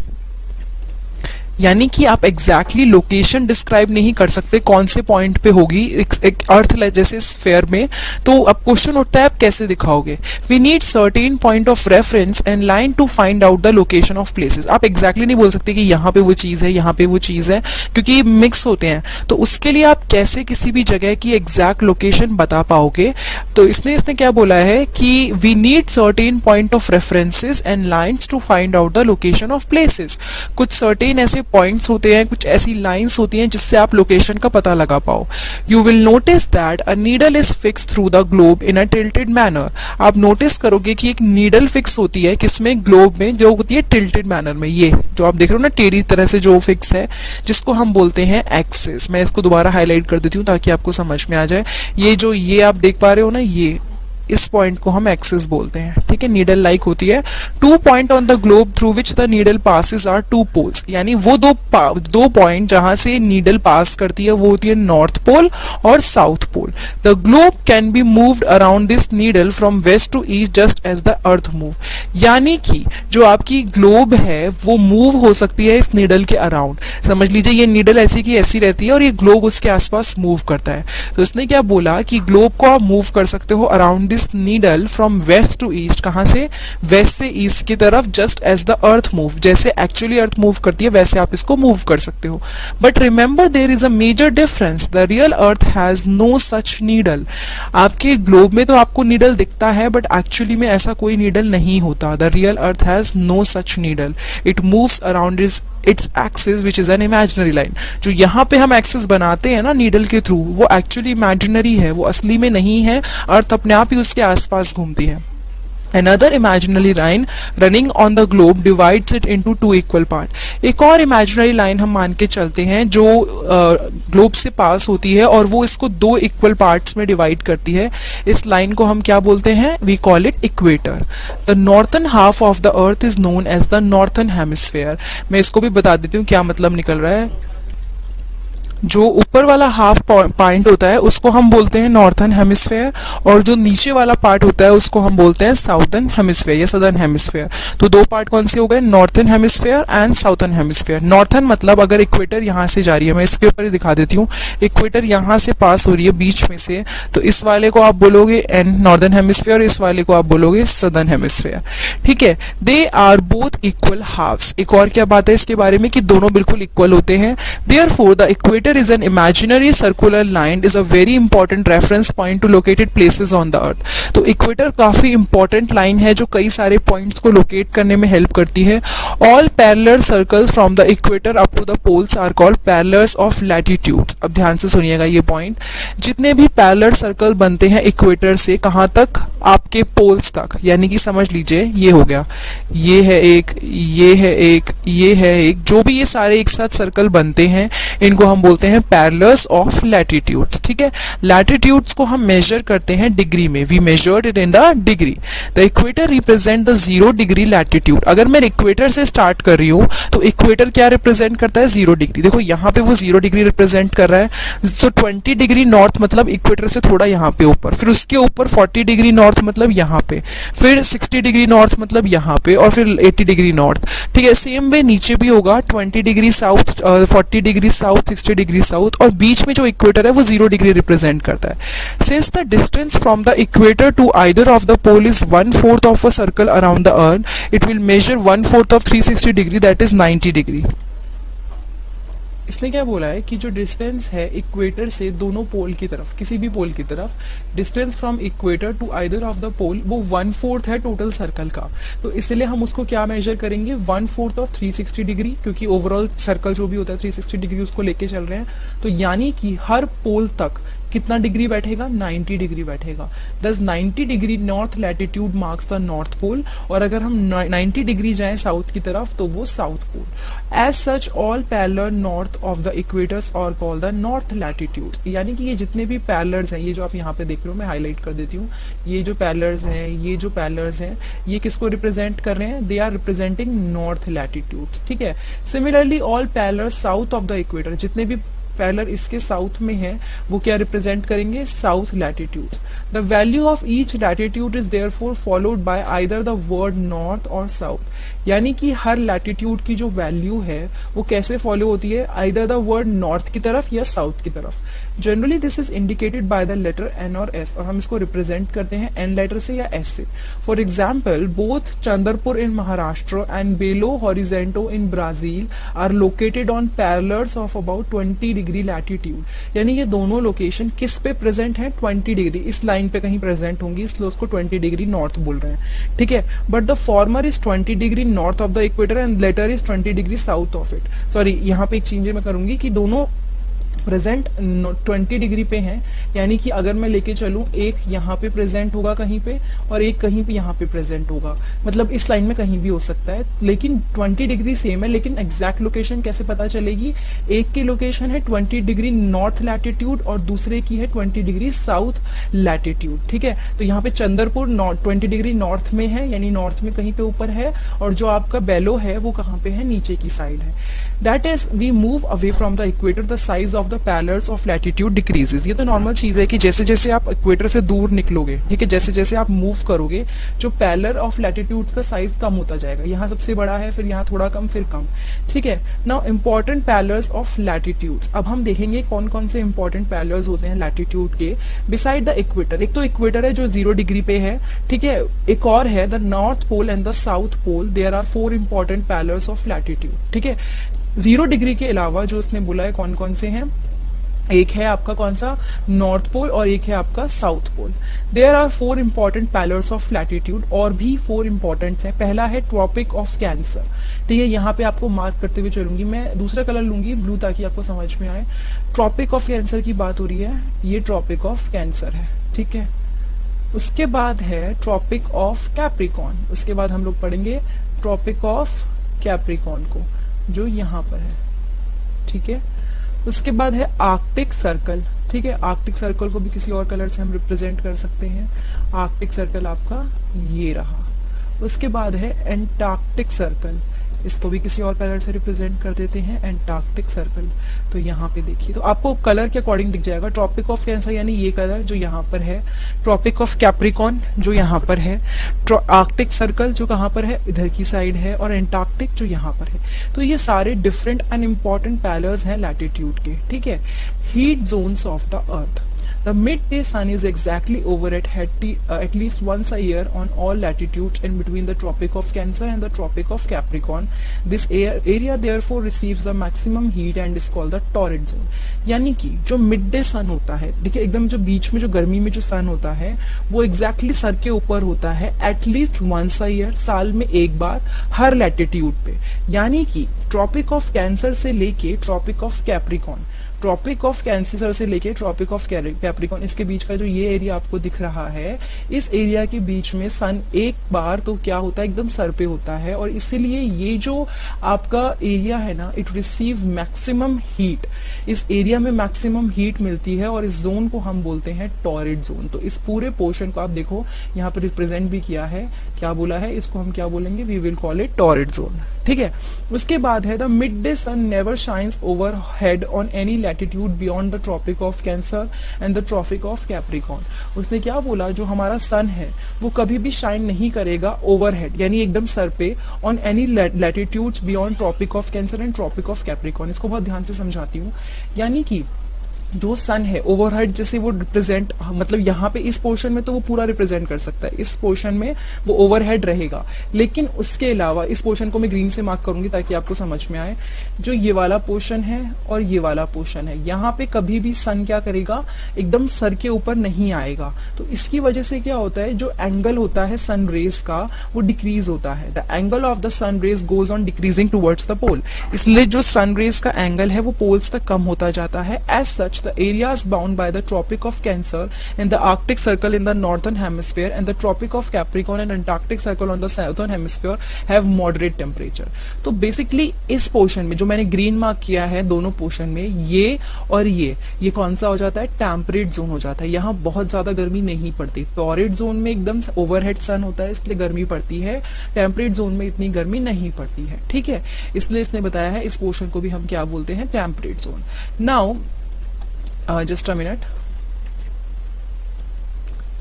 B: यानी कि आप एग्जैक्टली लोकेशन डिस्क्राइब नहीं कर सकते कौन से पॉइंट पे होगी एक अर्थ जैसे स्फेयर में. तो अब क्वेश्चन उठता है आप कैसे दिखाओगे? We need certain point of reference and line to find out the location of places. आप एग्जैक्टली नहीं बोल सकते कि यहाँ पे वो चीज़ है, यहाँ पे वो चीज़ है, क्योंकि ये मिक्स होते हैं. तो उसके लिए आप कैसे किसी भी जगह की एग्जैक्ट लोकेशन बता पाओगे? तो इसने क्या बोला है कि we need certain point of references and lines to find out the location of places. कुछ सर्टेन ऐसे पॉइंट्स होते हैं, कुछ ऐसी लाइंस होती हैं जिससे आप लोकेशन का पता लगा पाओ. You will notice that a needle is fix through the globe in a tilted manner. आप नोटिस करोगे कि एक नीडल फिक्स होती है किसमें? ग्लोब में, जो होती है टिल्टेड मैनर में. ये जो आप देख रहे हो ना टेढ़ी तरह से जो फिक्स है, जिसको हम बोलते हैं एक्सिस. मैं इसको दोबारा हाईलाइट कर देती हूँ ताकि आपको समझ में आ जाए. ये आप देख पा रहे हो ना, ये इस पॉइंट को हम एक्सिस बोलते हैं. ठीक है, नीडल लाइक होती है. 2 point on the globe through which the needle passes are 2 poles. यानी वो दो पॉइंट जहां से नीडल पास करती है वो होती है नॉर्थ पोल और south pole. The globe can be moved around this needle from west to east just as the earth move. यानी कि जो आपकी ग्लोब है वो मूव हो सकती है इस नीडल के अराउंड. समझ लीजिए ये नीडल ऐसी की ऐसी रहती है और ये ग्लोब उसके आसपास मूव करता है. तो इसने क्या बोला कि ग्लोब को आप मूव कर सकते हो around this needle from west to east. कहां से? वेस्ट से ईस्ट की तरफ. Just as the earth move, जैसे एक्चुअली अर्थ मूव करती है वैसे आप इसको मूव कर सकते हो. But remember there is a major difference. The real earth has no such needle. आपके ग्लोब में तो आपको नीडल दिखता है बट एक्चुअली में ऐसा कोई नीडल नहीं होता. The real earth has no such needle. It moves around its axis which is an imaginary line. जो यहाँ पे हम एक्सिस बनाते हैं ना नीडल के थ्रू, वो एक्चुअली इमेजिनरी है, वो असली में नहीं है. अर्थ अपने आप ही उसके आसपास घूमती है. Another imaginary line running on the globe divides it into two equal part। एक और imaginary line हम मान के चलते हैं जो ग्लोब से पास होती है और वो इसको दो इक्वल पार्ट्स में डिवाइड करती है। इस लाइन को हम क्या बोलते हैं? We call it equator. The northern half of the earth is known as the northern hemisphere. मैं इसको भी बता देती हूँ क्या मतलब निकल रहा है। जो ऊपर वाला हाफ पॉइंट होता है उसको हम बोलते हैं नॉर्थन हेमिस्फेयर और जो नीचे वाला पार्ट होता है उसको हम बोलते हैं साउथर्न हेमिस्फेयर या सदर्न हेमिस्फेयर। तो दो पार्ट कौन से हो गए? Northern hemisphere and southern hemisphere. Northern मतलब अगर इक्वेटर यहाँ से जा रही है, मैं इसके ऊपर ही दिखा देती हूँ, इक्वेटर यहाँ से पास हो रही है बीच में से, तो इस वाले को आप बोलोगे एन नॉर्थन हेमिस्फेयर, इस वाले को आप बोलोगे सदर्न हेमिस्फेयर। ठीक है, they are both equal halves. एक और क्या बात है इसके बारे में कि दोनों बिल्कुल इक्वल होते हैं। Therefore the equator is an imaginary circular line is a very important reference point to located places on the earth। तो इक्वेटर काफी इंपॉर्टेंट लाइन है जो कई सारे पॉइंट्स को लोकेट करने में हेल्प करती है। All parallel circles from the equator up to the poles are called parallels of latitude. अब ध्यान से सुनिएगा ये पॉइंट, जितने भी पैरेलल सर्कल बनते हैं इक्वेटर से कहां तक? आपके पोल्स तक। यानी कि समझ लीजिए ये हो गया, ये है एक, ये है एक, ये है एक, जो भी ये सारे एक साथ सर्कल बनते हैं इनको हम बोलते हैं पैरेलल्स ऑफ लैटिट्यूड्स। ठीक है, लैटिट्यूड्स को हम मेजर करते हैं डिग्री में। We measured it in the degree. The equator represent the 0 degree latitude. अगर मैं इक्वेटर से स्टार्ट कर रही हूँ तो इक्वेटर क्या रिप्रेजेंट करता है? 0 डिग्री। देखो यहाँ पे वो 0 डिग्री रिप्रेजेंट कर रहा है। सो 20 डिग्री नॉर्थ मतलब इक्वेटर से थोड़ा यहाँ पे ऊपर, फिर उसके ऊपर 40 डिग्री नॉर्थ मतलब यहाँ पे, फिर 60 डिग्री नॉर्थ मतलब यहाँ पे, और फिर 80 डिग्री नॉर्थ। ठीक है, सेम वे नीचे भी होगा 20 degree south, 40 degree south, 60 degree south, और बीच में जो इक्वेटर है वो 0 डिग्री रिप्रेजेंट करता है। Since the distance from the equator to either of the pole is 1/4 of a circle around the earth, it will measure 1/4 of 360 degree, that is 90 degree. इसने क्या बोला है कि जो डिस्टेंस है इक्वेटर से दोनों पोल की तरफ, किसी भी पोल की तरफ, distance from equator to either of the pole वो 1/4 है टोटल सर्कल का। तो इसलिए हम उसको क्या मेजर करेंगे? 1/4 ऑफ 360 डिग्री, क्योंकि ओवरऑल सर्कल जो भी होता है 360 डिग्री उसको लेके चल रहे हैं। तो यानी कि हर पोल तक कितना डिग्री बैठेगा? 90 डिग्री बैठेगा। Thus 90 degree north latitude marks the north pole, और अगर हम 90 डिग्री जाएं साउथ की तरफ तो वो south pole. As such all parallel north of the equators are called the north latitude. यानी कि ये जितने भी पैरेलल्स हैं, ये जो आप यहाँ पे देख रहे हो, मैं हाईलाइट कर देती हूँ, ये जो पैरेलल्स हैं, ये जो पैरेलल्स हैं, ये किसको रिप्रेजेंट कर रहे हैं? They are representing north latitudes. ठीक है, similarly all parallels south of the equator, जितने भी पैरेलल इसके साउथ में है वो क्या रिप्रेजेंट करेंगे? South latitudes. The value of each latitude is therefore followed by either the word north और साउथ। यानी कि हर लैटिट्यूड की जो वैल्यू है वो कैसे फॉलो होती है? आइदर द वर्ड नॉर्थ की तरफ या साउथ की तरफ। Generally this is indicated by the letter N और एस, और हम इसको रिप्रेजेंट करते हैं एन लेटर से या एस से। For example, both Chandrapur in Maharashtra and Belo Horizonte in Brazil are located on parallels of about 20 degree latitude. यानी ये दोनों लोकेशन किस पे प्रेजेंट है? 20 डिग्री, इस लाइन पे कहीं प्रेजेंट होंगी, इसलिए उसको 20 डिग्री नॉर्थ बोल रहे हैं। ठीक है, but the former is 20 degree north of the equator and later is 20 degree south of it. Sorry, यहाँ पे एक चेंज मैं करूंगी कि दोनों प्रेजेंट 20 डिग्री पे हैं। यानी कि अगर मैं लेके चलूं, एक यहाँ पे प्रेजेंट होगा कहीं पे और एक कहीं पे यहाँ पे प्रेजेंट होगा, मतलब इस लाइन में कहीं भी हो सकता है, लेकिन 20 डिग्री सेम है। लेकिन एग्जैक्ट लोकेशन कैसे पता चलेगी? एक की लोकेशन है 20 डिग्री नॉर्थ लैटिट्यूड और दूसरे की है 20 डिग्री साउथ लैटिट्यूड। ठीक है, तो यहाँ पे चंद्रपुर 20 डिग्री नॉर्थ में है, यानी नॉर्थ में कहीं पे ऊपर है, और जो आपका बेलो है वो कहाँ पे है? नीचे की साइड है। That is we move away from the equator, the size of parallels of latitude decreases. ये तो नॉर्मल चीज है कि जैसे जैसे आप इक्वेटर से दूर निकलोगे, ठीक है, जैसे जैसे आप मूव करोगे, जो पैरेलल ऑफ लैटिट्यूड्स का साइज कम होता जाएगा। यहाँ सबसे बड़ा है, फिर यहाँ थोड़ा कम, फिर कम। ठीक है, now important parallels of latitudes. अब हम देखेंगे कौन कौन से इंपॉर्टेंट पैरेलल्स होते हैं लैटिट्यूड के बिसाइड द इक्वेटर। एक तो इक्वेटर है जो 0 डिग्री पे है। ठीक है, एक और है the north pole and the south pole. There are 4 important parallels of latitude. ठीक है, 0 डिग्री के अलावा जो उसने बोला है कौन कौन से हैं, एक है आपका कौन सा? नॉर्थ पोल, और एक है आपका south pole. There are 4 important parallels of latitude, और भी 4 इंपॉर्टेंट है। पहला है ट्रॉपिक ऑफ कैंसर। ठीक है, यहाँ पे आपको मार्क करते हुए चलूंगी, मैं दूसरा कलर लूंगी ब्लू ताकि आपको समझ में आए। ट्रॉपिक ऑफ कैंसर की बात हो रही है, ये ट्रॉपिक ऑफ कैंसर है। ठीक है, उसके बाद है ट्रॉपिक ऑफ कैप्रिकॉर्न, उसके बाद हम लोग पढ़ेंगे ट्रॉपिक ऑफ कैप्रिकॉर्न को जो यहाँ पर है, ठीक है। उसके बाद है आर्कटिक सर्कल, ठीक है। आर्कटिक सर्कल को भी किसी और कलर से हम रिप्रेजेंट कर सकते हैं। आर्कटिक सर्कल आपका ये रहा। उसके बाद है एंटार्क्टिक सर्कल, इसको भी किसी और कलर से रिप्रेजेंट कर देते हैं, एंटार्क्टिक सर्कल। तो यहाँ पे देखिए, तो आपको कलर के अकॉर्डिंग दिख जाएगा। ट्रॉपिक ऑफ कैंसर यानी ये कलर जो यहाँ पर है, ट्रॉपिक ऑफ कैप्रिकॉर्न जो यहाँ पर है, आर्कटिक सर्कल जो कहाँ पर है, इधर की साइड है, और एंटार्क्टिक जो यहाँ पर है। तो ये सारे डिफरेंट एंड इम्पॉर्टेंट पैलर्स हैं लैटिट्यूड के, ठीक है। Heat zones of the earth, the midday sun is exactly overhead at least once a year on all latitudes in between the Tropic of Cancer and the Tropic of Capricorn. This area therefore receives the maximum heat and is called the torrid zone. यानी कि जो मिड डे सन होता है, देखिए एकदम जो बीच में जो गर्मी में जो सन होता है वो एग्जैक्टली सर के ऊपर होता है एटलीस्ट वंस अ ईयर, साल में एक बार, हर लैटिट्यूड पे। यानी कि ट्रॉपिक ऑफ कैंसर से लेके tropic of Capricorn, tropic of Cancer से लेके ट्रॉपिक ऑफ कैप्रिकॉर्न, इसके बीच का जो ये एरिया आपको दिख रहा है, इस एरिया के बीच में सन एक बार तो क्या होता है, एकदम सर पे होता है, और इसीलिए ये जो आपका एरिया है ना, इट रिसीव मैक्सिमम हीट, इस एरिया में मैक्सिमम हीट मिलती है, और इस जोन को हम बोलते हैं टॉरिड जोन। तो इस पूरे पोर्शन को आप देखो यहाँ पर रिप्रेजेंट भी किया है, क्या बोला है, इसको हम क्या बोलेंगे, we will call it torrid zone, ठीक है। उसके बाद है the midday sun never shines overhead on any latitude beyond the tropic of Cancer and the tropic of Capricorn. उसने क्या बोला, जो हमारा सन है वो कभी भी शाइन नहीं करेगा ओवरहेड यानी एकदम सर पे, on any latitudes beyond tropic of Cancer and tropic of Capricorn. इसको बहुत ध्यान से समझाती हूँ। यानी कि जो सन है ओवरहेड, जैसे वो रिप्रेजेंट, मतलब यहाँ पे इस पोर्शन में तो वो पूरा रिप्रेजेंट कर सकता है, इस पोर्शन में वो ओवरहेड रहेगा, लेकिन उसके अलावा इस पोर्शन को मैं ग्रीन से मार्क करूंगी ताकि आपको समझ में आए। जो ये वाला पोर्शन है और ये वाला पोर्शन है, यहाँ पे कभी भी सन क्या करेगा, एकदम सर के ऊपर नहीं आएगा। तो इसकी वजह से क्या होता है, जो एंगल होता है सन रेज का वो डिक्रीज होता है। The angle of the sun rays goes on decreasing towards the pole, इसलिए जो सन रेज का एंगल है वो पोल्स तक कम होता जाता है। As such the areas bound by the Tropic of Cancer and the Arctic Circle in the northern hemisphere and the Tropic of Capricorn and Antarctic Circle on the southern hemisphere have moderate temperature. तो बेसिकली इस पोर्शन में जो मैंने ग्रीन मार्क किया है, दोनों पोर्शन में ये और ये कौन सा हो जाता है, टेम्परेट जोन हो जाता है। यहाँ बहुत ज्यादा गर्मी नहीं पड़ती। टॉरिड जोन में एकदम ओवरहेड सन होता है इसलिए गर्मी पड़ती है, टेम्परेट जोन में इतनी गर्मी नहीं पड़ती है, ठीक है। इसलिए इसने बताया है इस पोर्शन को भी हम क्या बोलते हैं, temperate zone. Now just a minute.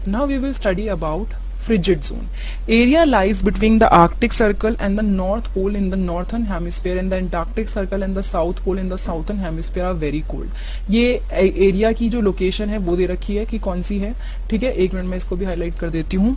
B: Now we will study about frigid zone. Area lies between the Arctic Circle and the North Pole in the northern hemisphere and the Antarctic Circle and the South Pole in the southern hemisphere are very cold. ये एरिया की जो लोकेशन है वो दे रखी है कि कौन सी है, ठीक है। एक मिनट में इसको भी हाईलाइट कर देती हूँ।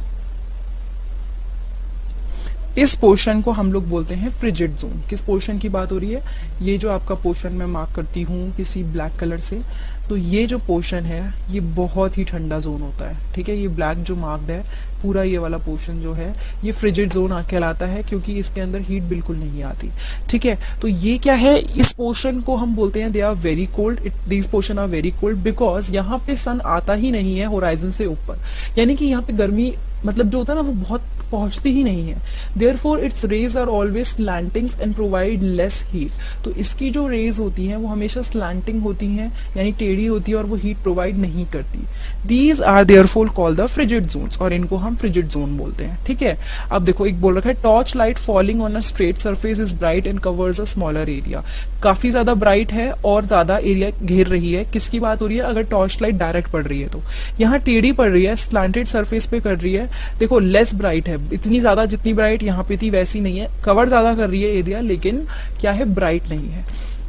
B: इस पोर्शन को हम लोग बोलते हैं फ्रिजिड जोन। किस पोर्शन की बात हो रही है, ये जो आपका पोर्शन मैं मार्क करती हूँ किसी ब्लैक कलर से, तो ये जो पोर्शन है ये बहुत ही ठंडा जोन होता है, ठीक है। ये ब्लैक जो मार्क्ड है पूरा ये वाला पोर्शन जो है ये फ्रिजिड जोन कहलाता है, क्योंकि इसके अंदर हीट बिल्कुल नहीं आती, ठीक है। तो ये क्या है, इस पोर्शन को हम बोलते हैं they are very cold, these portion are very cold because यहाँ पे सन आता ही नहीं है होराइजन से ऊपर, यानी कि यहाँ पे गर्मी मतलब जो होता है ना वो बहुत पहुंचती ही नहीं है। Therefore its rays are always slanting and provide less heat. तो इसकी जो रेज होती हैं वो हमेशा स्लैंटिंग होती हैं यानी टेढ़ी होती है और वो हीट प्रोवाइड नहीं करती। These are therefore called the frigid zones और इनको हम फ्रिजिड जोन बोलते हैं, ठीक है। अब देखो एक बोल रखा है torch light falling on a straight surface is bright and covers a smaller area. काफी ज्यादा ब्राइट है और ज्यादा एरिया घेर रही है। किसकी बात हो रही है, अगर टॉर्च लाइट डायरेक्ट पड़ रही है तो। यहाँ टेढ़ी पड़ रही है, स्लैंटेड सरफेस पे कर रही है, देखो लेस ब्राइट है, इतनी ज्यादा जितनी ब्राइट यहाँ पे थी वैसी नहीं है, कवर ज्यादा कर रही है एरिया लेकिन क्या है, ब्राइट नहीं है।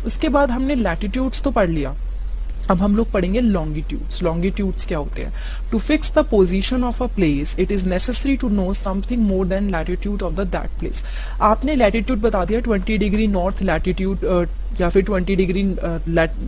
B: उसके बाद हमने लैटिट्यूड्स तो पढ़ लिया, अब हम लोग पढ़ेंगे लॉन्गिट्यूड्स। लॉन्गिट्यूड्स क्या होते हैं, to fix the position of a place it is necessary to know something more than latitude of the that place. आपने लैटिट्यूड बता दिया 20 डिग्री नॉर्थ लैटिट्यूड या फिर 20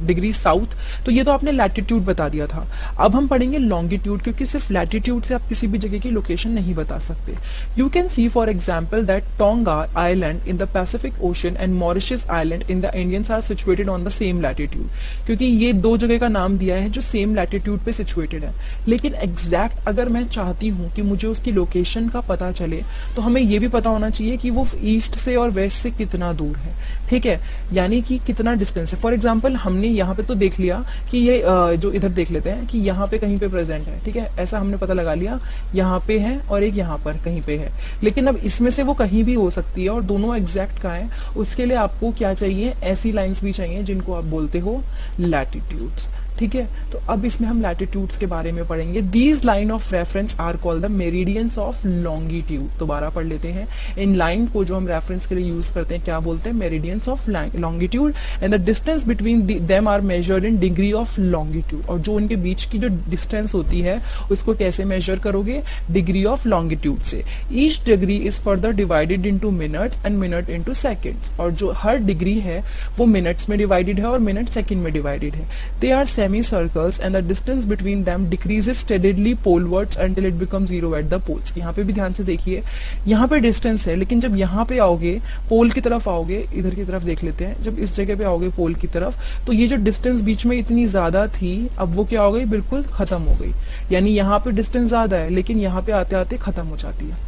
B: डिग्री साउथ, तो ये तो आपने लैटिट्यूड बता दिया था। अब हम पढ़ेंगे लॉन्गिट्यूड, क्योंकि सिर्फ लैटिट्यूड से आप किसी भी जगह की लोकेशन नहीं बता सकते। You can see for example that Tonga island in the Pacific Ocean and Mauritius island in the Indians are situated on the same latitude, क्योंकि ये दो जगह का नाम दिया है जो सेम लैटिट्यूड पे सिचुएटेड है। लेकिन एग्जैक्ट अगर मैं चाहती हूँ कि मुझे उसकी लोकेशन का पता चले, तो हमें ये भी पता होना चाहिए कि वो ईस्ट से और वेस्ट से कितना दूर है, ठीक है, यानी कि कितना डिस्टेंस है। फॉर एग्जाम्पल हमने यहाँ पे तो देख लिया कि ये जो इधर देख लेते हैं कि यहाँ पे कहीं पे प्रेजेंट है, ठीक है, ऐसा हमने पता लगा लिया, यहाँ पे है और एक यहाँ पर कहीं पे है। लेकिन अब इसमें से वो कहीं भी हो सकती है और दोनों एग्जैक्ट कहाँ है, उसके लिए आपको क्या चाहिए, ऐसी लाइंस भी चाहिए जिनको आप बोलते हो लैटिट्यूड्स, ठीक है। तो अब इसमें हम लैटिट्यूड्स के बारे में पढ़ेंगे। These line of reference are called the meridians of longitude. दोबारा पढ़ लेते हैं, इन लाइन को जो हम रेफरेंस के लिए यूज करते हैं क्या बोलते हैं, meridians of longitude, and the distance between them are measured in degree of longitude. और जो उनके बीच की जो डिस्टेंस होती है उसको कैसे मेजर करोगे, डिग्री ऑफ लॉन्गिट्यूड से। Each degree is further divided into minutes and minute into seconds, और जो हर डिग्री है वो मिनट्स में डिवाइडेड है और मिनट सेकंड में डिवाइडेड है। They are semicircles and the distance between them decreases steadily polewards until it becomes zero at the poles। यहाँ पे भी ध्यान से देखिए, यहाँ पे डिस्टेंस है, लेकिन जब यहाँ पे आओगे पोल की तरफ आओगे, इधर की तरफ देख लेते हैं, जब इस जगह पे आओगे पोल की तरफ, तो ये जो डिस्टेंस बीच में इतनी ज्यादा थी अब वो क्या हो गई, बिल्कुल खत्म हो गई। यानी यहाँ पे डिस्टेंस ज्यादा है लेकिन यहाँ पे आते आते खत्म हो जाती है।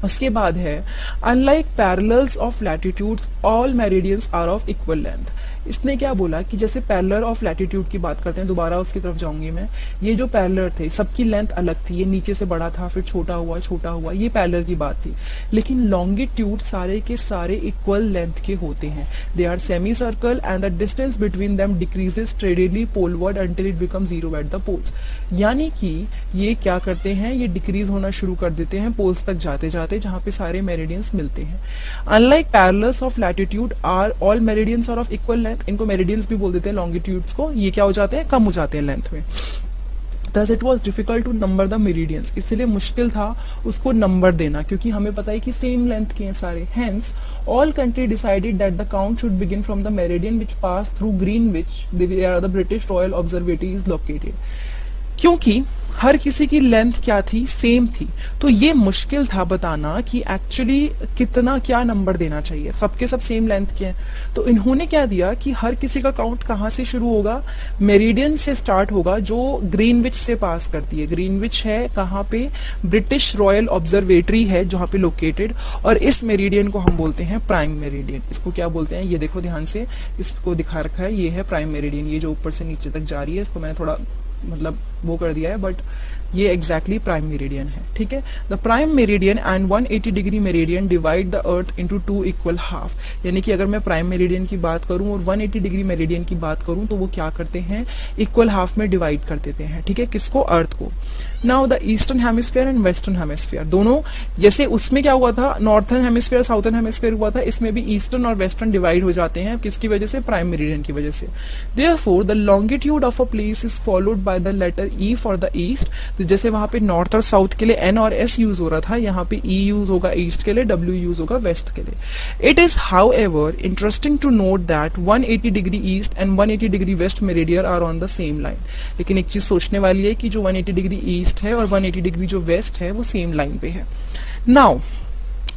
B: उसके बाद है unlike parallels of latitudes all meridians are of equal length. इसने क्या बोला कि जैसे पैरेलल ऑफ लैटिट्यूड की बात करते हैं, दोबारा उसकी तरफ जाऊंगी मैं, ये जो पैरेलल थे सबकी लेंथ अलग थी, ये नीचे से बड़ा था फिर छोटा हुआ, ये पैरेलल की बात थी। लेकिन लॉन्गिट्यूड सारे के सारे इक्वल लेंथ के होते हैं। They are semi circle and the distance between them decreases steadily poleward until it become zero at the poles. यानी कि ये क्या करते हैं, ये डिक्रीज होना शुरू कर देते हैं पोल्स तक जाते जाते, जहां पे सारे मेरिडियंस मिलते हैं। Unlike parallels of latitude are all meridians are of equal length. इनको मेरिडियंस भी बोल देते हैं लॉन्गिट्यूड्स को, ये क्या हो जाते हैं, कम हो जाते हैं लेंथ में। Thus it was difficult to number the meridians, इसलिए मुश्किल था उसको नंबर देना, क्योंकि हमें पता है कि सेम लेंथ के हैं सारे। Hence all country decided that the count should begin from the meridian which passed through Greenwich, where the British Royal Observatory is located। क्योंकि हर किसी की लेंथ क्या थी, सेम थी, तो ये मुश्किल था बताना कि एक्चुअली कितना क्या नंबर देना चाहिए, सबके सब सेम लेंथ के हैं। तो इन्होंने क्या दिया कि हर किसी का काउंट कहाँ से शुरू होगा, मेरिडियन से स्टार्ट होगा जो ग्रीनविच से पास करती है। ग्रीनविच है कहाँ पे, ब्रिटिश रॉयल ऑब्जर्वेटरी है जहाँ पे लोकेटेड, और इस मेरिडियन को हम बोलते हैं प्राइम मेरिडियन। इसको क्या बोलते हैं, ये देखो ध्यान से, इसको दिखा रखा है, ये है प्राइम मेरिडियन। ये जो ऊपर से नीचे तक जा रही है, इसको मैंने थोड़ा मतलब वो कर दिया है, बट ये एग्जैक्टली प्राइम मेरिडियन है, ठीक है। The prime meridian and 180 degree meridian divide the earth into two equal half. यानी कि अगर मैं प्राइम मेरिडियन की बात करूं और 180 डिग्री मेरिडियन की बात करूं तो वो क्या करते हैं, इक्वल हाफ में डिवाइड कर देते हैं, ठीक है, किसको, अर्थ को। Now the eastern hemisphere and western hemisphere दोनों, जैसे उसमें क्या हुआ था, नॉर्थर्न हेमिस्फीयर साउथर्न हेमिस्फीयर हुआ था, इसमें भी ईस्टर्न और वेस्टर्न डिवाइड हो जाते हैं, किसकी वजह से, प्राइम मेरिडियन की वजह से। Therefore the longitude of a place is followed by the letter E for the east. तो जैसे वहां पे नॉर्थ और साउथ के लिए एन और एस यूज हो रहा था, यहाँ पे ई यूज होगा ईस्ट के लिए, डब्ल्यू यूज होगा वेस्ट के लिए। It is however interesting to note that 180 degree east and 180 degree west meridian are on the same line. लेकिन एक चीज सोचने वाली है कि जो 180 डिग्री ईस्ट है और 180 डिग्री जो वेस्ट है वो सेम लाइन पे है। नाउ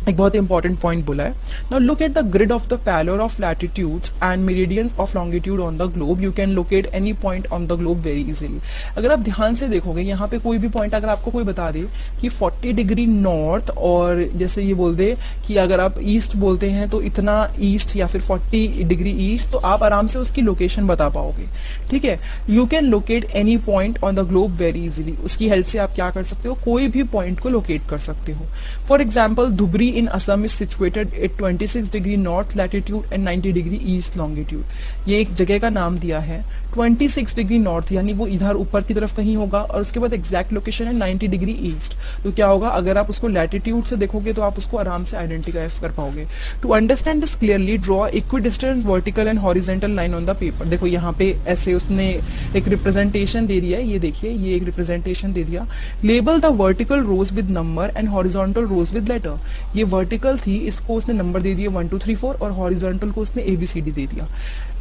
B: एक बहुत इंपॉर्टेंट पॉइंट बोला है, now look at the grid of the parallel of latitudes and meridians of longitude on the globe. You can locate any point on the globe very easily. अगर आप ध्यान से देखोगे यहाँ पे कोई भी पॉइंट अगर आपको कोई बता दे कि 40 डिग्री नॉर्थ, और जैसे ये बोल दे कि अगर आप ईस्ट बोलते हैं तो इतना ईस्ट या फिर 40 डिग्री ईस्ट, तो आप आराम से उसकी लोकेशन बता पाओगे, ठीक है। You can locate any point on the globe very easily. उसकी हेल्प से आप क्या कर सकते हो, कोई भी पॉइंट को लोकेट कर सकते हो। For example Dhubri in Assam is situated at 26 degree north latitude and 90 degree east longitude। ये एक जगह का नाम दिया है। 26 डिग्री नॉर्थ यानी वो इधर ऊपर की तरफ कहीं होगा, और उसके बाद एग्जैक्ट लोकेशन है 90 डिग्री ईस्ट। तो क्या होगा, अगर आप उसको लैटिट्यूड से देखोगे तो आप उसको आराम से आइडेंटिफाई कर पाओगे। To understand this clearly draw equidistant vertical and horizontal line on the paper. देखो यहाँ पे ऐसे उसने एक रिप्रेजेंटेशन दे दिया है, ये देखिए ये एक रिप्रेजेंटेशन दे दिया। Label the vertical rows with number and horizontal rows with letter. ये वर्टिकल थी, इसको उसने नंबर दे दिया 1 2 3 4 और हॉरिजॉन्टल को उसने ABCD दे दिया।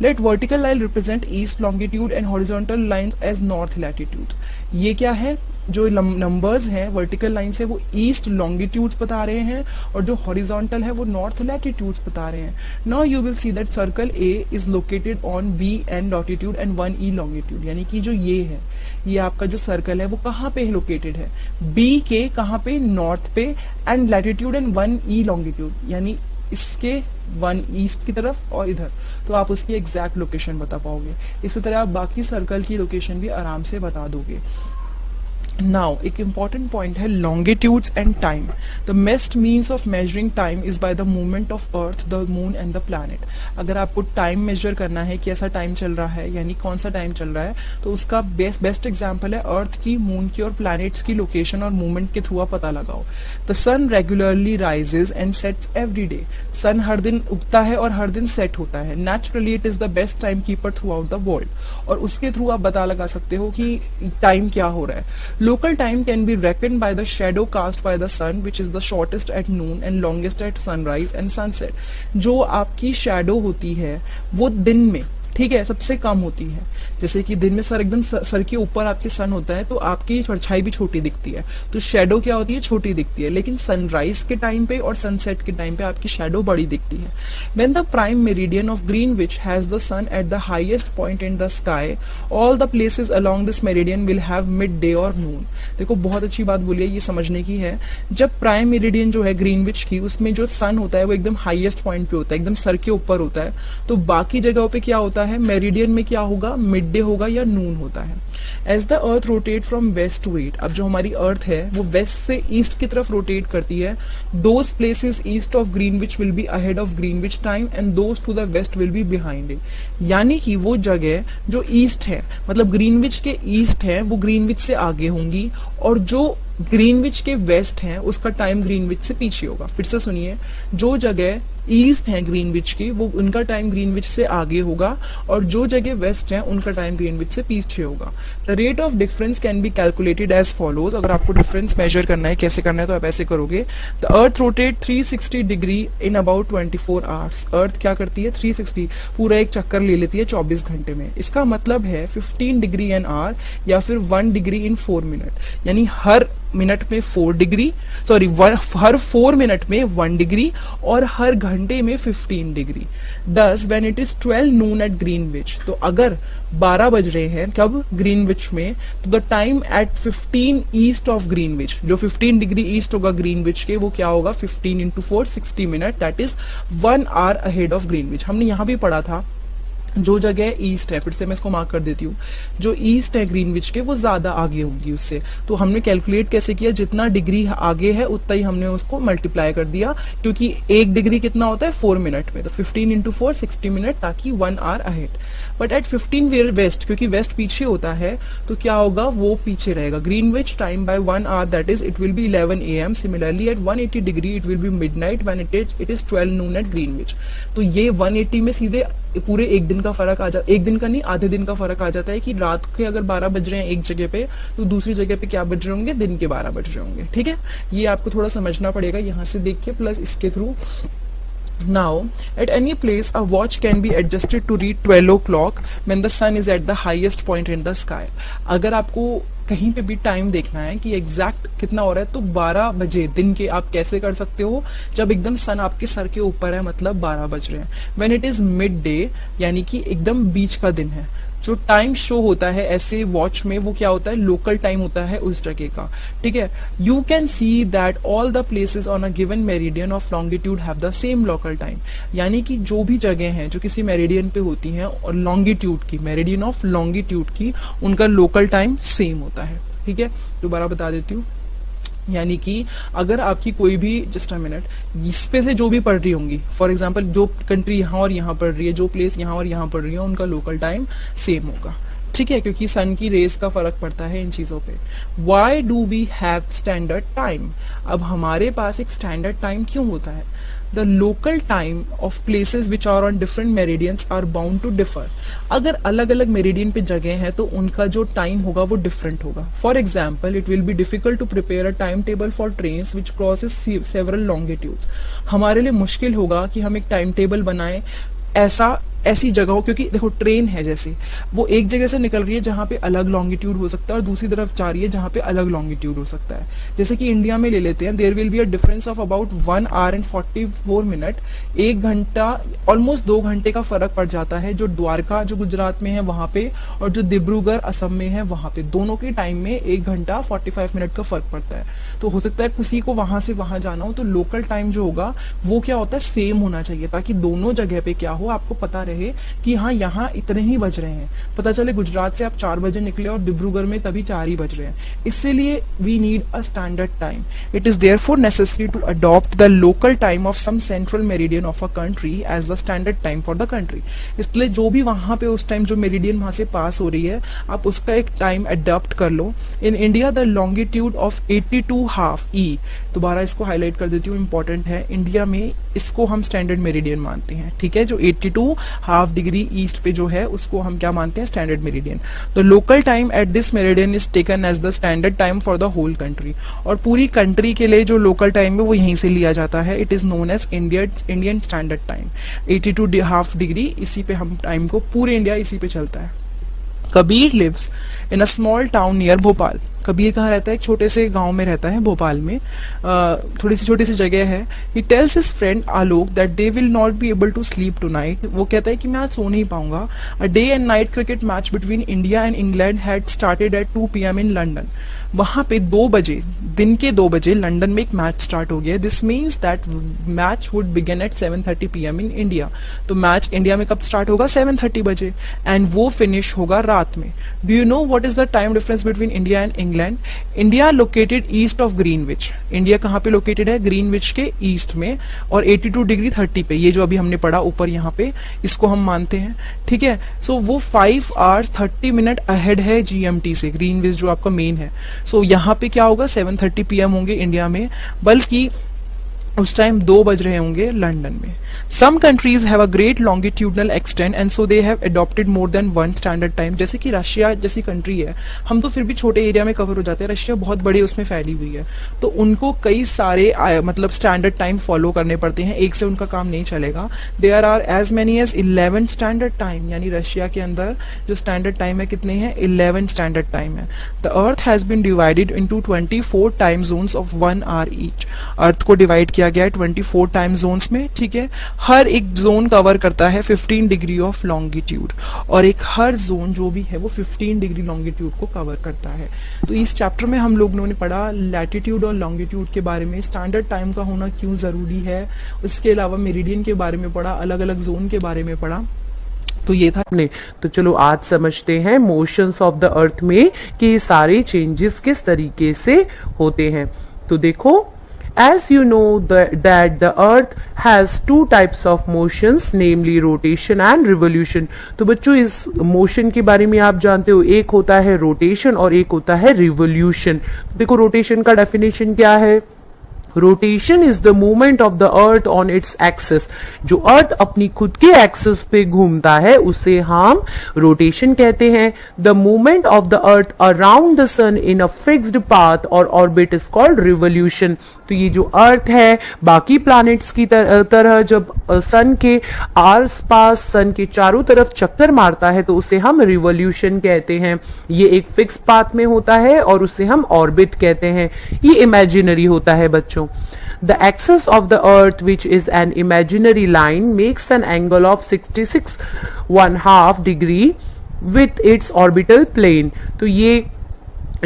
B: Let vertical line represent east longitude and horizontal line as north latitude. ये क्या है, जो नंबर्स हैं वर्टिकल लाइन से वो ईस्ट लॉन्गिट्यूड्स बता रहे हैं और जो हॉरिजॉन्टल है वो नॉर्थ लैटिट्यूड्स बता रहे हैं। Now you will see that circle A is located on BN latitude and 1E longitude, यानी कि जो ये है, ये आपका जो सर्कल है वो कहाँ पे लोकेटेड है, B के कहाँ पे, नॉर्थ पे, and latitude and 1E longitude, यानी इसके 1 ईस्ट की तरफ और इधर, तो आप उसकी एग्जैक्ट लोकेशन बता पाओगे। इसी तरह आप बाकी सर्कल की लोकेशन भी आराम से बता दोगे। नाउ एक important point है longitudes and time. The best means of measuring time is by the movement of Earth, the Moon and the planet. अगर आपको टाइम मेजर करना है कि ऐसा टाइम चल रहा है, यानी कौन सा टाइम चल रहा है, तो उसका बेस्ट एग्जाम्पल है अर्थ की, मून की और प्लैनेट्स की लोकेशन और मूवमेंट के थ्रू आप पता लगाओ। The sun regularly rises and sets every day. Sun हर दिन उगता है और हर दिन सेट होता है। Naturally it is the best time keeper throughout the world, और उसके थ्रू आप पता लगा सकते हो कि टाइम क्या हो रहा है। Local time can be reckoned by the shadow cast by the sun, which is the shortest at noon and longest at sunrise and sunset. जो आपकी शैडो होती है वो दिन में, ठीक है, सबसे कम होती है। जैसे कि दिन में सर एकदम सर के ऊपर आपके सन होता है तो आपकी परछाई भी छोटी दिखती है, तो शेडो क्या होती है, छोटी दिखती है। लेकिन सनराइज के टाइम पे और सनसेट के टाइम पे आपकी शेडो बड़ी दिखती है। When the prime meridian of Greenwich has the sun at the highest point in the sky, all the places along this meridian will have midday और नून। देखो बहुत अच्छी बात बोली है, ये समझने की है। जब प्राइम मेरिडियन जो है ग्रीनविच की, उसमें जो सन होता है वो एकदम हाईएस्ट पॉइंट पे होता है, एकदम सर के ऊपर होता है, तो बाकी जगहों पे क्या होता है, मेरिडियन में क्या होगा, मिड डे होगा या नून होता है। As the earth rotate from west to east, अब जो हमारी अर्थ है वो वेस्ट से ईस्ट की तरफ रोटेट करती है। Those places east of Greenwich will be ahead of Greenwich time and those to the west will be behind it. यानी कि वो जगह जो ईस्ट है, मतलब ग्रीनविच के ईस्ट है, वो ग्रीनविच से आगे होंगी, और जो ग्रीनविच के वेस्ट हैं उसका टाइम ग्रीनविच से पीछे होगा। फिर से सुनिए, जो जगह ईस्ट है ग्रीनविच की वो उनका टाइम ग्रीनविच से आगे होगा, और जो जगह वेस्ट है उनका टाइम ग्रीनविच से पीछे होगा। The rate of difference can be calculated as follows. अगर आपको डिफरेंस मेजर करना है, कैसे करना है, तो आप ऐसे करोगे। The earth rotate 360 degree in about 24 hours. Earth क्या करती है, 360 पूरा एक चक्कर ले लेती है 24 घंटे में। इसका मतलब है 15 डिग्री एन आवर या फिर 1 डिग्री इन 4 मिनट, यानी हर मिनट में 4 डिग्री, सॉरी हर 4 मिनट में 1 डिग्री और हर घंटे में 15 degree. Thus when it is 12 noon at Greenwich, तो अगर 12 बज रहे हैं कब, ग्रीनविच में, तो the time at 15 east of Greenwich, जो 15 डिग्री ईस्ट होगा ग्रीनविच के, वो क्या होगा, 15 into 4 60 minute, that is 1 hour ahead of Greenwich. हमने यहाँ भी पढ़ा था जो जगह ईस्ट है, फिर से मैं इसको मार्क कर देती हूँ, जो ईस्ट है ग्रीनविच के वो ज्यादा आगे होगी उससे। तो हमने कैलकुलेट कैसे किया, जितना डिग्री आगे है उतना ही हमने उसको मल्टीप्लाई कर दिया, क्योंकि 1 डिग्री कितना होता है 4 मिनट में, तो 15 इंटू 4 60 मिनट, ताकि 1 hour ahead. But at 15 west, क्योंकि वेस्ट पीछे होता है, तो क्या होगा, वो पीछे रहेगा। Greenwich time by 1 hour, that is it will be 11 AM। Similarly at 180 degree it will be midnight when it is 12 noon at Greenwich. तो ये 180 में सीधे पूरे एक दिन का फर्क आ जाता, एक दिन का नहीं, आधे दिन का फर्क आ जाता है कि रात के अगर 12 बज रहे हैं एक जगह पे, तो दूसरी जगह पे क्या बज रहे होंगे, दिन के 12 बज रहे होंगे। ठीक है, ये आपको थोड़ा समझना पड़ेगा यहाँ से देख के प्लस इसके through. Now, at any place, a watch can be adjusted to read 12 o'clock when the sun is at the highest point in the sky. अगर आपको कहीं पे भी टाइम देखना है कि एग्जैक्ट कितना हो रहा है, तो 12 बजे दिन के आप कैसे कर सकते हो, जब एकदम सन आपके सर के ऊपर है, मतलब 12 बज रहे हैं। When it is midday, यानी कि एकदम बीच का दिन है, जो टाइम शो होता है ऐसे वॉच में वो क्या होता है, लोकल टाइम होता है उस जगह का। ठीक है, you can see that all the places on a given meridian of longitude have the same local time. यानी कि जो भी जगह हैं जो किसी मेरिडियन पे होती हैं और लॉन्गिट्यूड की, मेरिडियन ऑफ लॉन्गिट्यूड की, उनका लोकल टाइम सेम होता है। ठीक है, दोबारा बता देती हूँ, यानी कि अगर आपकी कोई भी, जस्ट अ मिनट, इस पे से जो भी पढ़ रही होंगी, फॉर एग्जांपल जो कंट्री यहाँ और यहाँ पढ़ रही है, जो प्लेस यहाँ और यहाँ पढ़ रही है, उनका लोकल टाइम सेम होगा। ठीक है, क्योंकि सन की रेस का फर्क पड़ता है इन चीज़ों पे। Why do we have standard time, अब हमारे पास एक स्टैंडर्ड टाइम क्यों होता है। the local time of places which are on different meridians are bound to differ. अगर अलग अलग मेरिडियन पे जगह है तो उनका जो टाइम होगा वो डिफरेंट होगा. For example, it will be difficult to prepare a time table for trains which crosses several longitudes. हमारे लिए मुश्किल होगा कि हम एक टाइम टेबल बनाएं ऐसी जगहों, क्योंकि देखो ट्रेन है जैसे वो एक जगह से निकल रही है जहाँ पे अलग लॉन्गिट्यूड हो सकता है और दूसरी तरफ जा रही है जहाँ पे अलग लॉन्गिट्यूड हो सकता है. जैसे कि इंडिया में ले लेते हैं, there will be a difference of about 1 hour and 44 minutes. 1 घंटा ऑलमोस्ट 2 घंटे का फर्क पड़ जाता है जो द्वारका जो गुजरात में है वहाँ पे और जो डिब्रूगढ़ असम में है वहाँ पे. दोनों के टाइम में 1 घंटा 45 मिनट का फर्क पड़ता है. तो हो सकता है किसी को वहां से वहां जाना हो तो लोकल टाइम जो होगा वो क्या होता है, सेम होना चाहिए, ताकि दोनों जगह पे क्या हो आपको पता रहे कि हाँ यहाँ इतने ही बज रहे हैं. पता चले गुजरात से आप 4 बजे निकले और डिब्रूगढ़ में तभी 4 ही बज रहे हैं. इसीलिए we need a standard time. It is therefore necessary to adopt the local time of some central meridian of a country as the standard time for the country. इसलिए जो भी वहां पे उस टाइम जो मेरिडियन वहां से पास हो रही है आप उसका एक टाइम अडॉप्ट कर लो. In India the longitude of 82.5 E, दोबारा इसको हाईलाइट कर देती हूँ, इंपॉर्टेंट है. इंडिया में इसको हम स्टैंडर्ड मेरिडियन मानते हैं, ठीक है. जो 82.5 डिग्री ईस्ट पे जो है उसको हम क्या मानते हैं, स्टैंडर्ड मेरिडियन. तो local time at this meridian is taken as the standard time for the whole country. और पूरी कंट्री के लिए जो लोकल टाइम है वो यहीं से लिया जाता है. It is known as Indian standard time. 82.5 degree, इसी पे हम टाइम को, पूरे इंडिया इसी पे चलता है. Kabir lives in a small town near Bhopal. Kabir कहाँ रहता है, एक छोटे से गांव में रहता है भोपाल में. थोड़ी सी छोटी सी जगह है. He tells his friend Alok that they will not be able to sleep tonight. वो कहता है कि मैं आज सो नहीं पाऊंगा. A day and night cricket match between India and England had started at 2 PM in London. वहां पे 2 बजे, दिन के 2 बजे लंदन में एक मैच स्टार्ट हो गया. This means that match would begin eight 7:30 PM in India. तो मैच इंडिया में कब स्टार्ट होगा, 7:30 बजे, एंड वो फिनिश होगा रात में. Do you know what is the time difference between India and England? India located east of Greenwich. India कहाँ पे लोकेटेड है, ग्रीनविच के ईस्ट में, और 82 डिग्री 30 पे, ये जो अभी हमने पढ़ा ऊपर यहाँ पे, इसको हम मानते हैं, ठीक है. सो वो 5 hours 30 minutes अहेड है GMT से, ग्रीनविच जो आपका मेन है. सो यहाँ पे क्या होगा, 7:30 PM होंगे इंडिया में, बल्कि उस टाइम 2 बज रहे होंगे लंदन में. Some countries have a great longitudinal extent and so they have adopted more than one standard time. जैसे कि रशिया जैसी कंट्री है, हम तो फिर भी छोटे एरिया में कवर हो जाते हैं, रशिया बहुत बड़ी उसमें फैली हुई है, तो उनको कई सारे मतलब स्टैंडर्ड टाइम फॉलो करने पड़ते हैं, एक से उनका काम नहीं चलेगा. There are as many as 11 standard time, यानी रशिया के अंदर जो स्टैंडर्ड टाइम है कितने हैं, 11 स्टैंडर्ड टाइम है. The earth has been divided into 24 time zones of 1 hour each. अर्थ को डिवाइड किया गया है 24 टाइम जोन्स में, ठीक है. हर एक जोन कवर करता है 15 डिग्री ऑफ लॉन्गिट्यूड, और एक हर जोन जो भी है वो 15 डिग्री लॉन्गिट्यूड को कवर करता है. तो इस चैप्टर में हम लोगों ने पढ़ा लैटिट्यूड और लॉन्गिट्यूड के बारे में, स्टैंडर्ड टाइम का होना क्यों ज़रूरी है, उसके अलावा मेरिडियन के बारे में पढ़ा, अलग अलग जोन के बारे में पढ़ा. तो ये था हमने. तो चलो आज समझते हैं मोशंस ऑफ द अर्थ में कि सारे चेंजेस किस तरीके से होते हैं. तो देखो, as you know that the earth has 2 types of motions, namely rotation and revolution. तो बच्चों इस मोशन के बारे में आप जानते हो, एक होता है रोटेशन और एक होता है रिवोल्यूशन. देखो रोटेशन का डेफिनेशन क्या है, rotation is the movement of the earth on its axis. जो अर्थ अपनी खुद के एक्सिस पे घूमता है उसे हम रोटेशन कहते हैं. The movement of the earth around the sun in a fixed path और ऑर्बिट इज कॉल्ड रिवोल्यूशन. तो ये जो अर्थ है बाकी प्लैनेट्स की तरह जब सन के आसपास, सन के चारों तरफ चक्कर मारता है तो उसे हम रिवोल्यूशन कहते हैं. ये एक फिक्स पाथ में होता है और उसे हम ऑर्बिट कहते हैं. ये इमेजिनरी होता है बच्चों. The axis of the earth, which is an imaginary line, makes an angle of 66.5 degree with its orbital plane. तो ये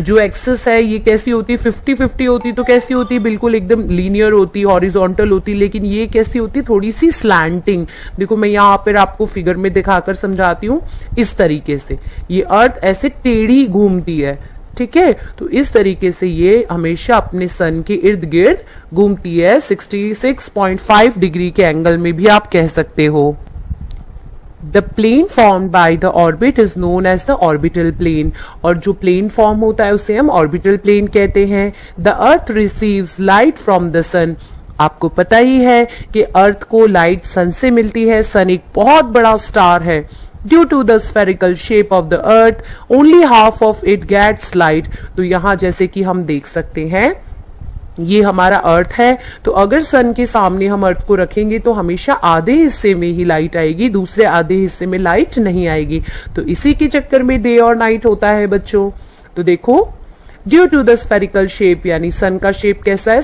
B: जो एक्सिस है ये कैसी होती है, 50-50 होती. तो कैसी होती है, बिल्कुल एकदम लीनियर होती, हॉरिजॉन्टल होती, लेकिन ये कैसी होती, थोड़ी सी स्लैंटिंग. देखो मैं यहाँ पर आपको फिगर में दिखाकर समझाती हूँ. इस तरीके से ये अर्थ ऐसे टेढ़ी घूमती है, ठीक है. तो इस तरीके से ये हमेशा अपने सन के इर्द गिर्द घूमती है. 66.5 डिग्री के एंगल में भी आप कह सकते हो. The plane formed by the orbit is known as the orbital plane. और जो प्लेन फॉर्म होता है उसे हम ऑर्बिटल प्लेन कहते हैं. The earth receives light from the sun.
C: आपको पता ही है कि अर्थ को लाइट सन से मिलती है। सन एक बहुत बड़ा स्टार है। Due to the spherical shape of the earth only half of it gets light. तो यहां जैसे कि हम देख सकते हैं ये हमारा अर्थ है, तो अगर सन के सामने हम अर्थ को रखेंगे तो हमेशा आधे हिस्से में ही लाइट आएगी, दूसरे आधे हिस्से में लाइट नहीं आएगी। तो इसी के चक्कर में डे और नाइट होता है बच्चों। तो देखो due to the spherical shape, यानी सन का शेप कैसा है,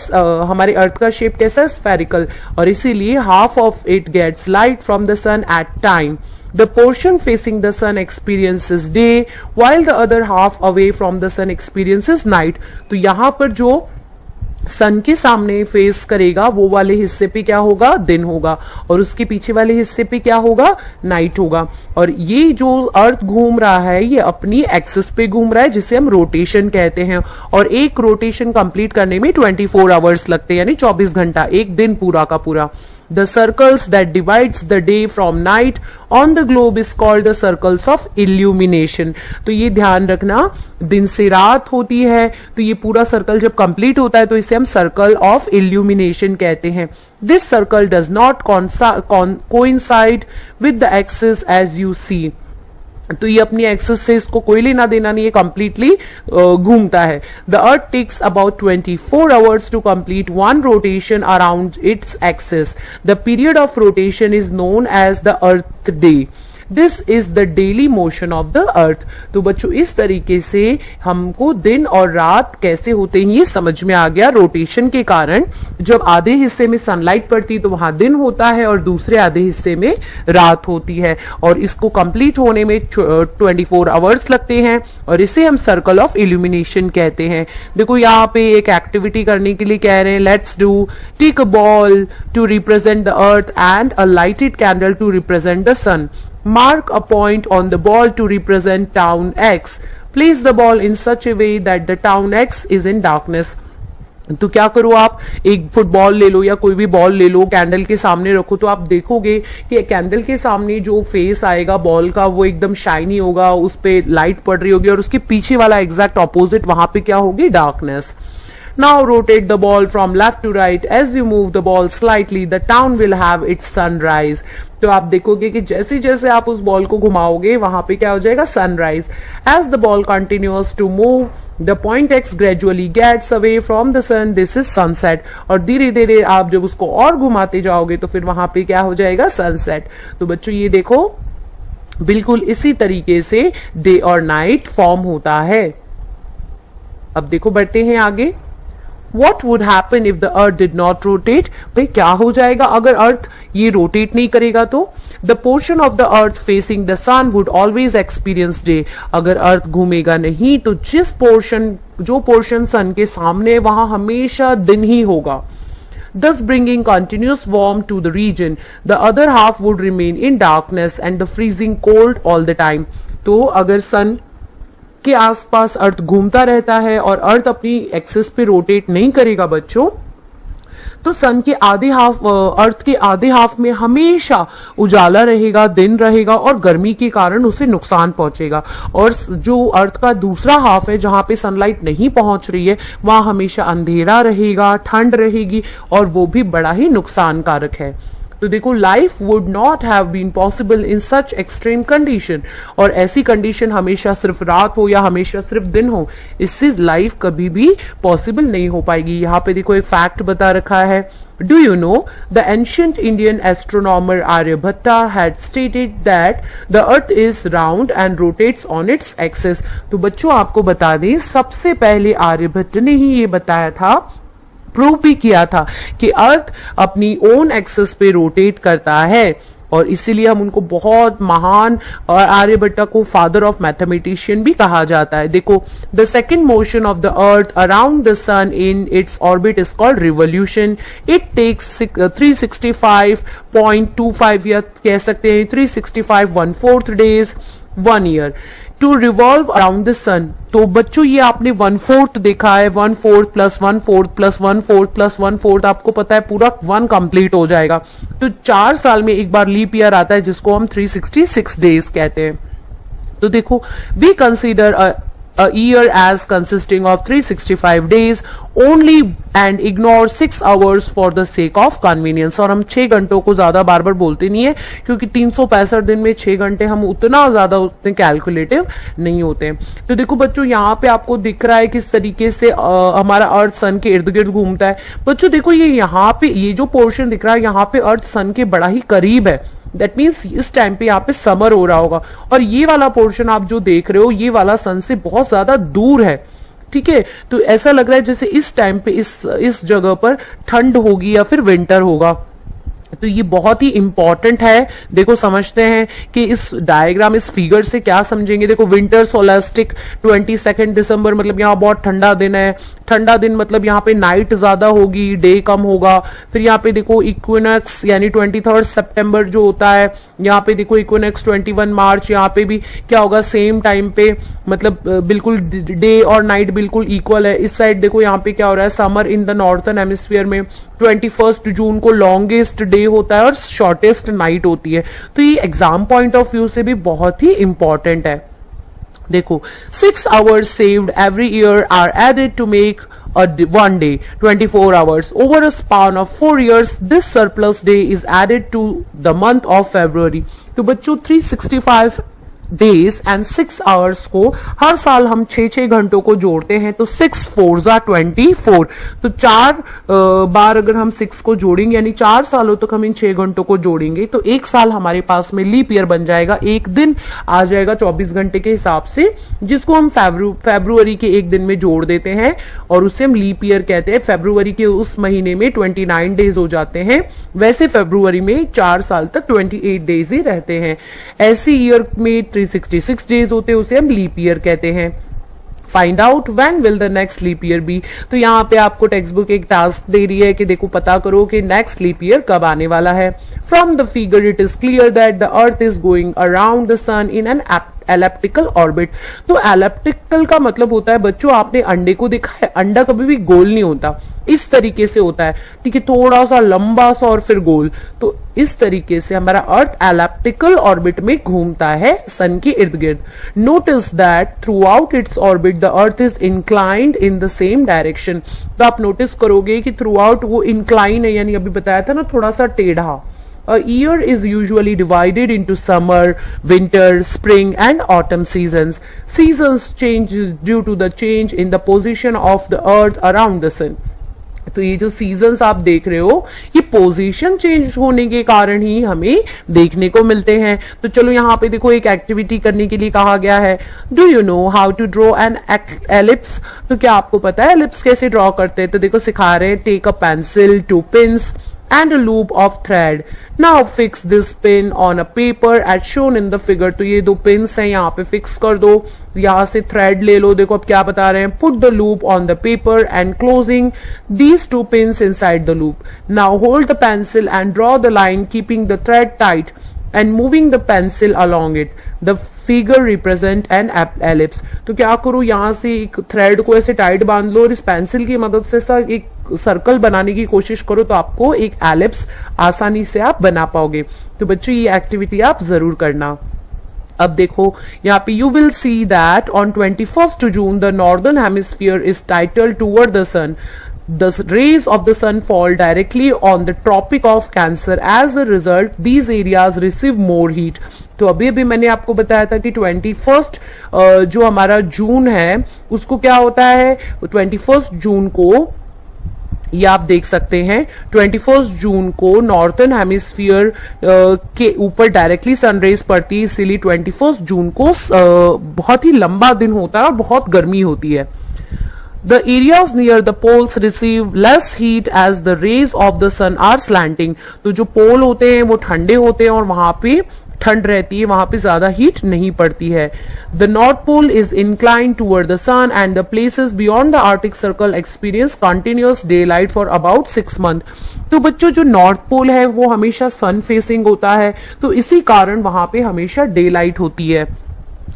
C: हमारे अर्थ का शेप कैसा है, स्फेरिकल, और इसीलिए half of it gets light from the sun at time. The portion facing the sun experiences day while the other half away from the sun experiences night। तो यहां पर जो सन के सामने फेस करेगा वो वाले हिस्से पे क्या होगा, दिन होगा, और उसके पीछे वाले हिस्से पे क्या होगा, नाइट होगा। और ये जो अर्थ घूम रहा है ये अपनी एक्सिस पे घूम रहा है, जिसे हम रोटेशन कहते हैं। और एक रोटेशन कंप्लीट करने में 24 आवर्स लगते हैं, यानी 24 घंटा, एक दिन पूरा का पूरा। The circles that divides the day from night on the globe is called the circles of illumination। तो ये ध्यान रखना, दिन से रात होती है तो ये पूरा सर्कल जब कंप्लीट होता है तो इसे हम सर्कल ऑफ इल्यूमिनेशन कहते हैं। This circle does not coincide with the axis as you see। तो ये अपनी एक्सिस से इसको कोई लेना देना नहीं है, कंप्लीटली घूमता है। The earth takes about 24 hours to complete one rotation around its axis. The period of rotation is known as the earth day. This is the daily motion of the earth. तो बच्चों इस तरीके से हमको दिन और रात कैसे होते हैं ये समझ में आ गया। रोटेशन के कारण जब आधे हिस्से में सनलाइट पड़ती तो वहां दिन होता है और दूसरे आधे हिस्से में रात होती है, और इसको कंप्लीट होने में 24 आवर्स लगते हैं, और इसे हम सर्कल ऑफ इल्यूमिनेशन कहते हैं। देखो यहाँ पे एक एक्टिविटी करने के लिए कह रहे हैं, let's do take a ball to represent the earth and a lighted candle to represent the sun. Mark a point on the ball to represent town X. Place the ball in such a way that the town X is in darkness. तो क्या करो आप, एक फुटबॉल ले लो या कोई भी बॉल ले लो, कैंडल के सामने रखो, तो आप देखोगे कि कैंडल के सामने जो फेस आएगा बॉल का वो एकदम शाइनी होगा, उस पे लाइट पड़ रही होगी, और उसके पीछे वाला एग्जैक्ट ऑपोजिट वहां पे क्या होगी, darkness. Now rotate the ball from left to right. As you move the ball slightly, the town will have its sunrise. तो आप देखोगे कि जैसे जैसे आप उस बॉल को घुमाओगे वहां पे क्या हो जाएगा, sunrise. As the ball continues to move, the point X gradually gets away from the sun. This is sunset. और धीरे धीरे आप जब उसको और घुमाते जाओगे तो फिर वहां पे क्या हो जाएगा, सनसेट। तो बच्चों ये देखो बिल्कुल इसी तरीके से डे और नाइट फॉर्म होता है। अब देखो बढ़ते हैं आगे। What would happen if the earth did not rotate? भाई क्या हो जाएगा अगर अर्थ ये रोटेट नहीं करेगा तो? The portion of the earth facing the sun would always experience day। अगर अर्थ घूमेगा नहीं तो जो पोर्शन सन के सामने वहां हमेशा दिन ही होगा। Thus bringing continuous warmth to the region. The other half would remain in darkness and the freezing cold all the time। तो अगर सन के आसपास अर्थ घूमता रहता है और अर्थ अपनी एक्सिस पे रोटेट नहीं करेगा बच्चों, तो सन के अर्थ के आधे हाफ में हमेशा उजाला रहेगा, दिन रहेगा, और गर्मी के कारण उसे नुकसान पहुंचेगा। और जो अर्थ का दूसरा हाफ है जहां पे सनलाइट नहीं पहुंच रही है वहां हमेशा अंधेरा रहेगा, ठंड रहेगी, और वो भी बड़ा ही नुकसानकारक है। तो देखो life would not have been possible in such extreme condition. और ऐसी कंडीशन हमेशा सिर्फ रात हो या हमेशा सिर्फ दिन हो, इससे लाइफ कभी भी पॉसिबल नहीं हो पाएगी। यहाँ पे देखो एक फैक्ट बता रखा है। Do you know the ancient Indian astronomer Aryabhatta had stated that the earth is round and rotates on its axis। तो बच्चों आपको बता दें सबसे पहले आर्यभट्ट ने ही ये बताया था, प्रूव भी किया था कि अर्थ अपनी ओन एक्सिस पे रोटेट करता है, और इसीलिए हम उनको बहुत महान और आर्यभट्ट को फादर ऑफ मैथमेटिशियन भी कहा जाता है। देखो the second motion of the earth around the sun in its orbit is called revolution. It takes 365.25 या कह सकते हैं 365 days 1 year to revolve around the sun. तो बच्चों ये आपने 1/4 देखा है, 1/4 + 1/4 + 1/4 + 1/4 आपको पता है पूरा 1 कंप्लीट हो जाएगा। तो 4 साल में एक बार लीप ईयर आता है जिसको हम 366 डेज कहते हैं। तो देखो we consider a year as consisting of 365 days only and ignore 6 hours for the sake of convenience। और हम 6 घंटों को ज्यादा बार बार बोलते नहीं है क्योंकि 365 दिन में 6 घंटे हम उतना ज्यादा उतने कैलकुलेटिव नहीं होते। तो देखो बच्चों यहाँ पे आपको दिख रहा है किस तरीके से हमारा अर्थ सन के इर्द गिर्द घूमता है। बच्चों देखो ये यहाँ पे ये जो पोर्शन दिख रहा है यहाँ पे अर्थ सन के बड़ा ही करीब है। दैट मीन्स इस टाइम पे यहाँ पे समर हो रहा होगा और ये वाला पोर्शन आप जो देख रहे हो ये वाला सन से बहुत ज्यादा दूर है। ठीक है, तो ऐसा लग रहा है जैसे इस टाइम पे इस जगह पर ठंड होगी या फिर विंटर होगा। तो ये बहुत ही इंपॉर्टेंट है। देखो समझते हैं कि इस डायग्राम इस फिगर से क्या समझेंगे। देखो विंटर सोलेस्टिक 22 दिसंबर मतलब यहाँ बहुत ठंडा दिन है। ठंडा दिन मतलब यहाँ पे नाइट ज्यादा होगी, डे कम होगा। फिर यहाँ पे देखो इक्विनॉक्स यानी 23 सितंबर जो होता है, यहाँ पे देखो इक्विनॉक्स 21 मार्च, यहाँ पे भी क्या होगा सेम टाइम पे, मतलब बिल्कुल डे और नाइट बिल्कुल इक्वल है। इस साइड देखो यहाँ पे क्या हो रहा है, summer in the northern hemisphere में 21 जून को लॉन्गेस्ट डे होता है और शॉर्टेस्ट नाइट होती है। तो ये एग्जाम पॉइंट ऑफ व्यू से भी बहुत ही इंपॉर्टेंट है। देखो 6 hours saved every year are added to make a one day 24 hours over a span of 4 years। This surplus day is added to the month of February। तो बच्चों 365 डेज एंड 6 आवर्स को हर साल हम 6 घंटों को जोड़ते हैं तो 6 4 24। तो 4 बार अगर हम 6 को जोड़ेंगे यानी 4 सालों तक हम इन 6 घंटों को जोड़ेंगे तो एक साल हमारे पास में लीप ईयर बन जाएगा। एक दिन आ जाएगा 24 घंटे के हिसाब से, जिसको हम फरवरी के एक दिन में जोड़ देते हैं और उसे हम लीप ईयर कहते हैं। फरवरी के उस महीने में 29 डेज हो जाते हैं। वैसे फरवरी में 4 साल तक 28 डेज ही रहते हैं। ऐसे ईयर में 366 डेज होते हैं, उसे हम लीप ईयर कहते हैं। Find out when will the next leap year be. तो यहाँ पे आपको टेक्स्ट बुक एक टास्क दे रही है कि देखो पता करो कि नेक्स्ट लीप ईयर कब आने वाला है। From the figure it is clear that the earth is going around the sun in an elliptical orbit. तो एलिप्टिकल का मतलब होता है बच्चों, आपने अंडे को देखा है, अंडा कभी भी गोल नहीं होता, इस तरीके से होता है। ठीक है, थोड़ा सा लंबा सा और फिर गोल। तो इस तरीके से हमारा अर्थ एलिप्टिकल ऑर्बिट में घूमता है सन के इर्द गिर्द। Notice that through out its orbit the earth is inclined in the same direction. तो आप नोटिस करोगे कि थ्रू आउट वो इंक्लाइन है, यानी अभी बताया था ना थोड़ा सा टेढ़ा। A year is usually divided into summer, winter, spring and autumn seasons. Seasons change due to the change in the position of the earth around the sun. तो ये जो सीजन्स आप देख रहे हो ये पोजीशन चेंज होने के कारण ही हमें देखने को मिलते हैं। तो चलो यहाँ पे देखो एक एक्टिविटी करने के लिए कहा गया है। Do you know how to draw an ellipse. तो क्या आपको पता है एलिप्स कैसे ड्रॉ करते हैं। तो देखो सिखा रहे हैं, take a pencil, 2 pins and a loop of thread। Now fix this pin on a paper as shown in the figure। तो ये 2 pins हैं, यहाँ पे फिक्स कर दो। यहाँ से thread ले लो। देखो अब क्या बता रहे हैं, put the loop on the paper and closing these 2 pins inside the loop। Now hold the pencil and draw the line keeping the thread tight and moving the pencil along it। The figure represent an ellipse। तो क्या करो, यहाँ से एक थ्रेड को ऐसे टाइट बांध लो और इस पेंसिल की मदद से एक सर्कल बनाने की कोशिश करो तो आपको एक एलिप्स आसानी से आप बना पाओगे। तो बच्चों ये एक्टिविटी आप जरूर करना। अब देखो यहाँ पे you will see that on 21 June the northern hemisphere is tilted toward the sun. The rays of the sun fall directly on the Tropic of Cancer. As a result, these areas receive more heat। तो अभी मैंने आपको बताया था कि 21 जो हमारा जून है उसको क्या होता है, 21 जून को ये आप देख सकते हैं 21 जून को नॉर्थर्न हेमिस्फीयर के ऊपर डायरेक्टली सनरेज पड़ती है, इसीलिए 21 जून को बहुत ही लंबा दिन होता है और बहुत गर्मी होती है। The areas near the poles receive less heat as the rays of the sun are slanting। तो जो पोल होते हैं वो ठंडे होते हैं और वहां पे ठंड रहती है, वहां पे ज्यादा हीट नहीं पड़ती है। The North Pole is inclined toward the sun and the places beyond the Arctic Circle experience continuous daylight for about 6 months। तो बच्चों जो नॉर्थ पोल है वो हमेशा सन फेसिंग होता है, तो इसी कारण वहां पे हमेशा डे लाइट होती है।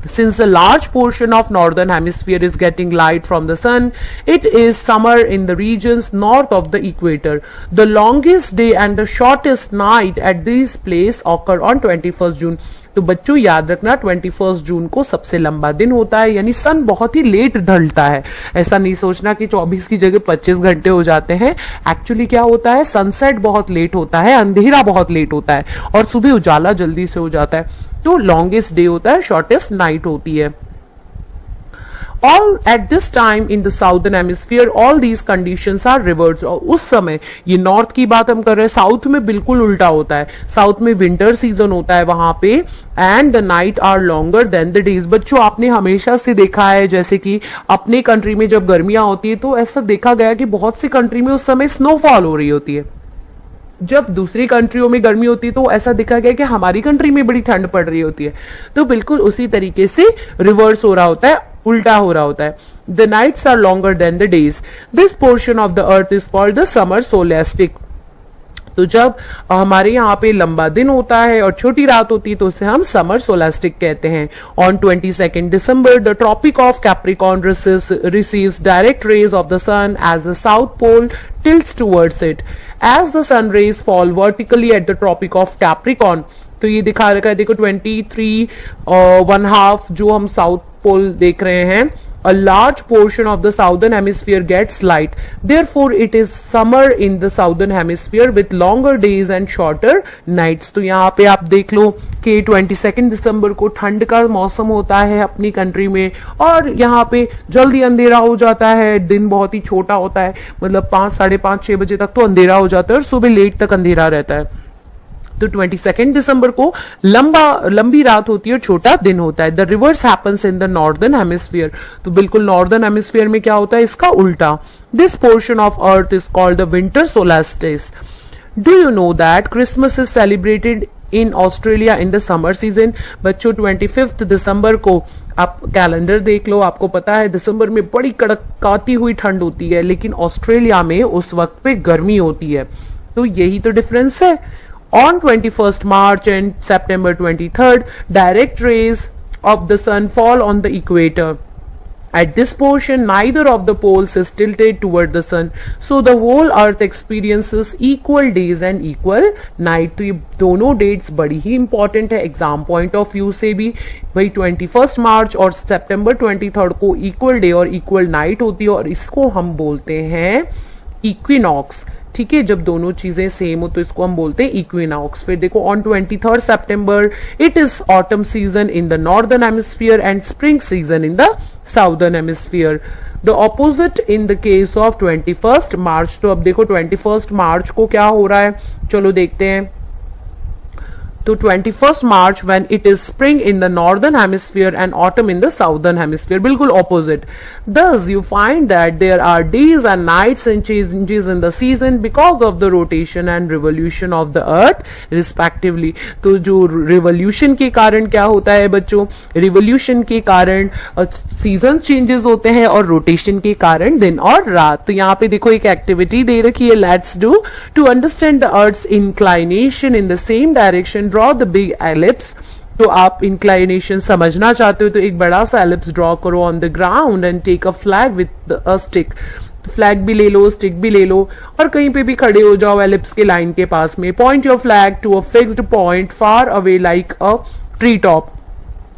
C: Since a large portion of northern hemisphere is getting light from the sun, it is summer in the regions north of the equator. The longest day and the shortest night at these places occur on 21st June. तो बच्चों याद रखना 21 जून को सबसे लंबा दिन होता है, यानी सन बहुत ही लेट ढलता है। ऐसा नहीं सोचना कि 24 की जगह 25 घंटे हो जाते हैं। एक्चुअली क्या होता है, सनसेट बहुत लेट होता है, अंधेरा बहुत लेट होता है और सुबह उजाला जल्दी से हो जाता है। तो लॉन्गेस्ट डे होता है, शॉर्टेस्ट नाइट होती है। All at this time in the southern hemisphere, all these conditions are reversed. और उस समय, ये नॉर्थ की बात हम कर रहे हैं, साउथ में बिल्कुल उल्टा होता है। साउथ में विंटर सीजन होता है वहां पे, and the night are longer than the days. बच्चों आपने हमेशा से देखा है, जैसे कि अपने कंट्री में जब गर्मियां होती है तो ऐसा देखा गया कि बहुत सी कंट्री में उस समय स्नोफॉल हो रही होती है। जब दूसरी कंट्रियों में गर्मी होती है तो ऐसा देखा गया कि हमारी कंट्री में बड़ी ठंड पड़ रही होती है। तो बिल्कुल उसी तरीके से रिवर्स हो रहा होता है, उल्टा हो रहा होता है। The nights are longer than the days. This portion of the earth is called the summer solstice. तो जब हमारे यहाँ पे लंबा दिन होता है और छोटी रात होती है तो उसे हम समर सोलास्टिक कहते हैं। On 22 December the tropic of Capricorn receives direct rays of the sun as the south pole tilts towards it. As the sun rays fall vertically at the tropic of Capricorn, तो ये दिखा रखा है, देखो 23.5 जो हम साउथ पोल देख रहे हैं, a large portion of the southern hemisphere gets light. Therefore, it is summer in the southern hemisphere with longer days and shorter nights. तो यहाँ पे आप देख लो कि 22 दिसंबर को ठंड का मौसम होता है अपनी कंट्री में, और यहाँ पे जल्दी अंधेरा हो जाता है, दिन बहुत ही छोटा होता है, मतलब 5, 5:30, 6 बजे तक तो अंधेरा हो जाता है और सुबह लेट तक अंधेरा रहता है। तो 22 दिसंबर को लंबी रात होती है और छोटा दिन होता है। The reverse happens in the northern hemisphere. तो बिल्कुल नॉर्दर्न हेमिस्फीयर में क्या होता है, इसका उल्टा। This portion of earth is called the winter solstice. Do you know that Christmas is celebrated in Australia in the summer season. बच्चों 25 दिसंबर को आप कैलेंडर देख लो, आपको पता है दिसंबर में बड़ी कड़काती हुई ठंड होती है, लेकिन ऑस्ट्रेलिया में उस वक्त पे गर्मी होती है। तो यही तो डिफरेंस है। On 21st March and September 23rd, direct rays of the sun fall on the equator. At this portion, neither of the poles is tilted toward the sun, so the whole earth experiences equal days and equal night. तो ये दोनों dates बड़ी ही important है एग्जाम पॉइंट ऑफ व्यू से भी। भाई 21 मार्च और September 23rd को equal day और equal night होती है, और इसको हम बोलते हैं इक्विनॉक्स। ठीक है, जब दोनों चीजें सेम हो तो इसको हम बोलते हैं इक्विनॉक्स। फिर देखो on 23 September it is autumn season in the northern hemisphere and spring season in the southern hemisphere. The opposite in the case of 21 मार्च। तो अब देखो 21 मार्च को क्या हो रहा है, चलो देखते हैं। तो 21 मार्च when it is spring in the northern hemisphere and autumn in the southern hemisphere, बिल्कुल opposite. Thus you find that there are days and nights and changes in the season because of the rotation and revolution of the earth respectively. तो जो revolution के कारण क्या होता है बच्चों, revolution के कारण season changes होते हैं और rotation के कारण दिन और रात। तो यहाँ पे देखो एक activity दे रखी है, let's do to understand the earth's inclination in the same direction. Draw the big ellipse. तो आप इंक्लाइनेशन समझना चाहते हो तो एक बड़ा सा एलिप्स ड्रॉ करो on the ground and take a flag with a stick. Flag भी ले लो, स्टिक भी ले लो, और कहीं पे भी खड़े हो जाओ एलिप्स के लाइन के पास में। Point your flag to a fixed point far away like a tree top.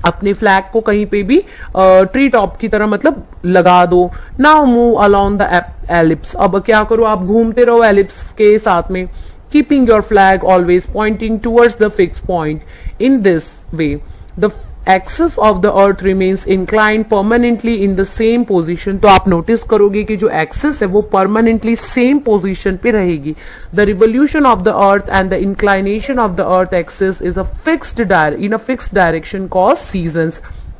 C: अपने फ्लैग को कहीं पे भी ट्री टॉप की तरह मतलब लगा दो। Now move along the ellipse. अब क्या करो, आप घूमते रहो एलिप्स के साथ में, keeping your flag always pointing towards the fixed point. In this way, the axis of the earth remains inclined permanently in the same position. तो आप नोटिस करोगे कि जो एक्सिस है वो परमानेंटली सेम पोजीशन पे रहेगी। The revolution of the earth and the inclination of the earth axis is a fixed direction called seasons.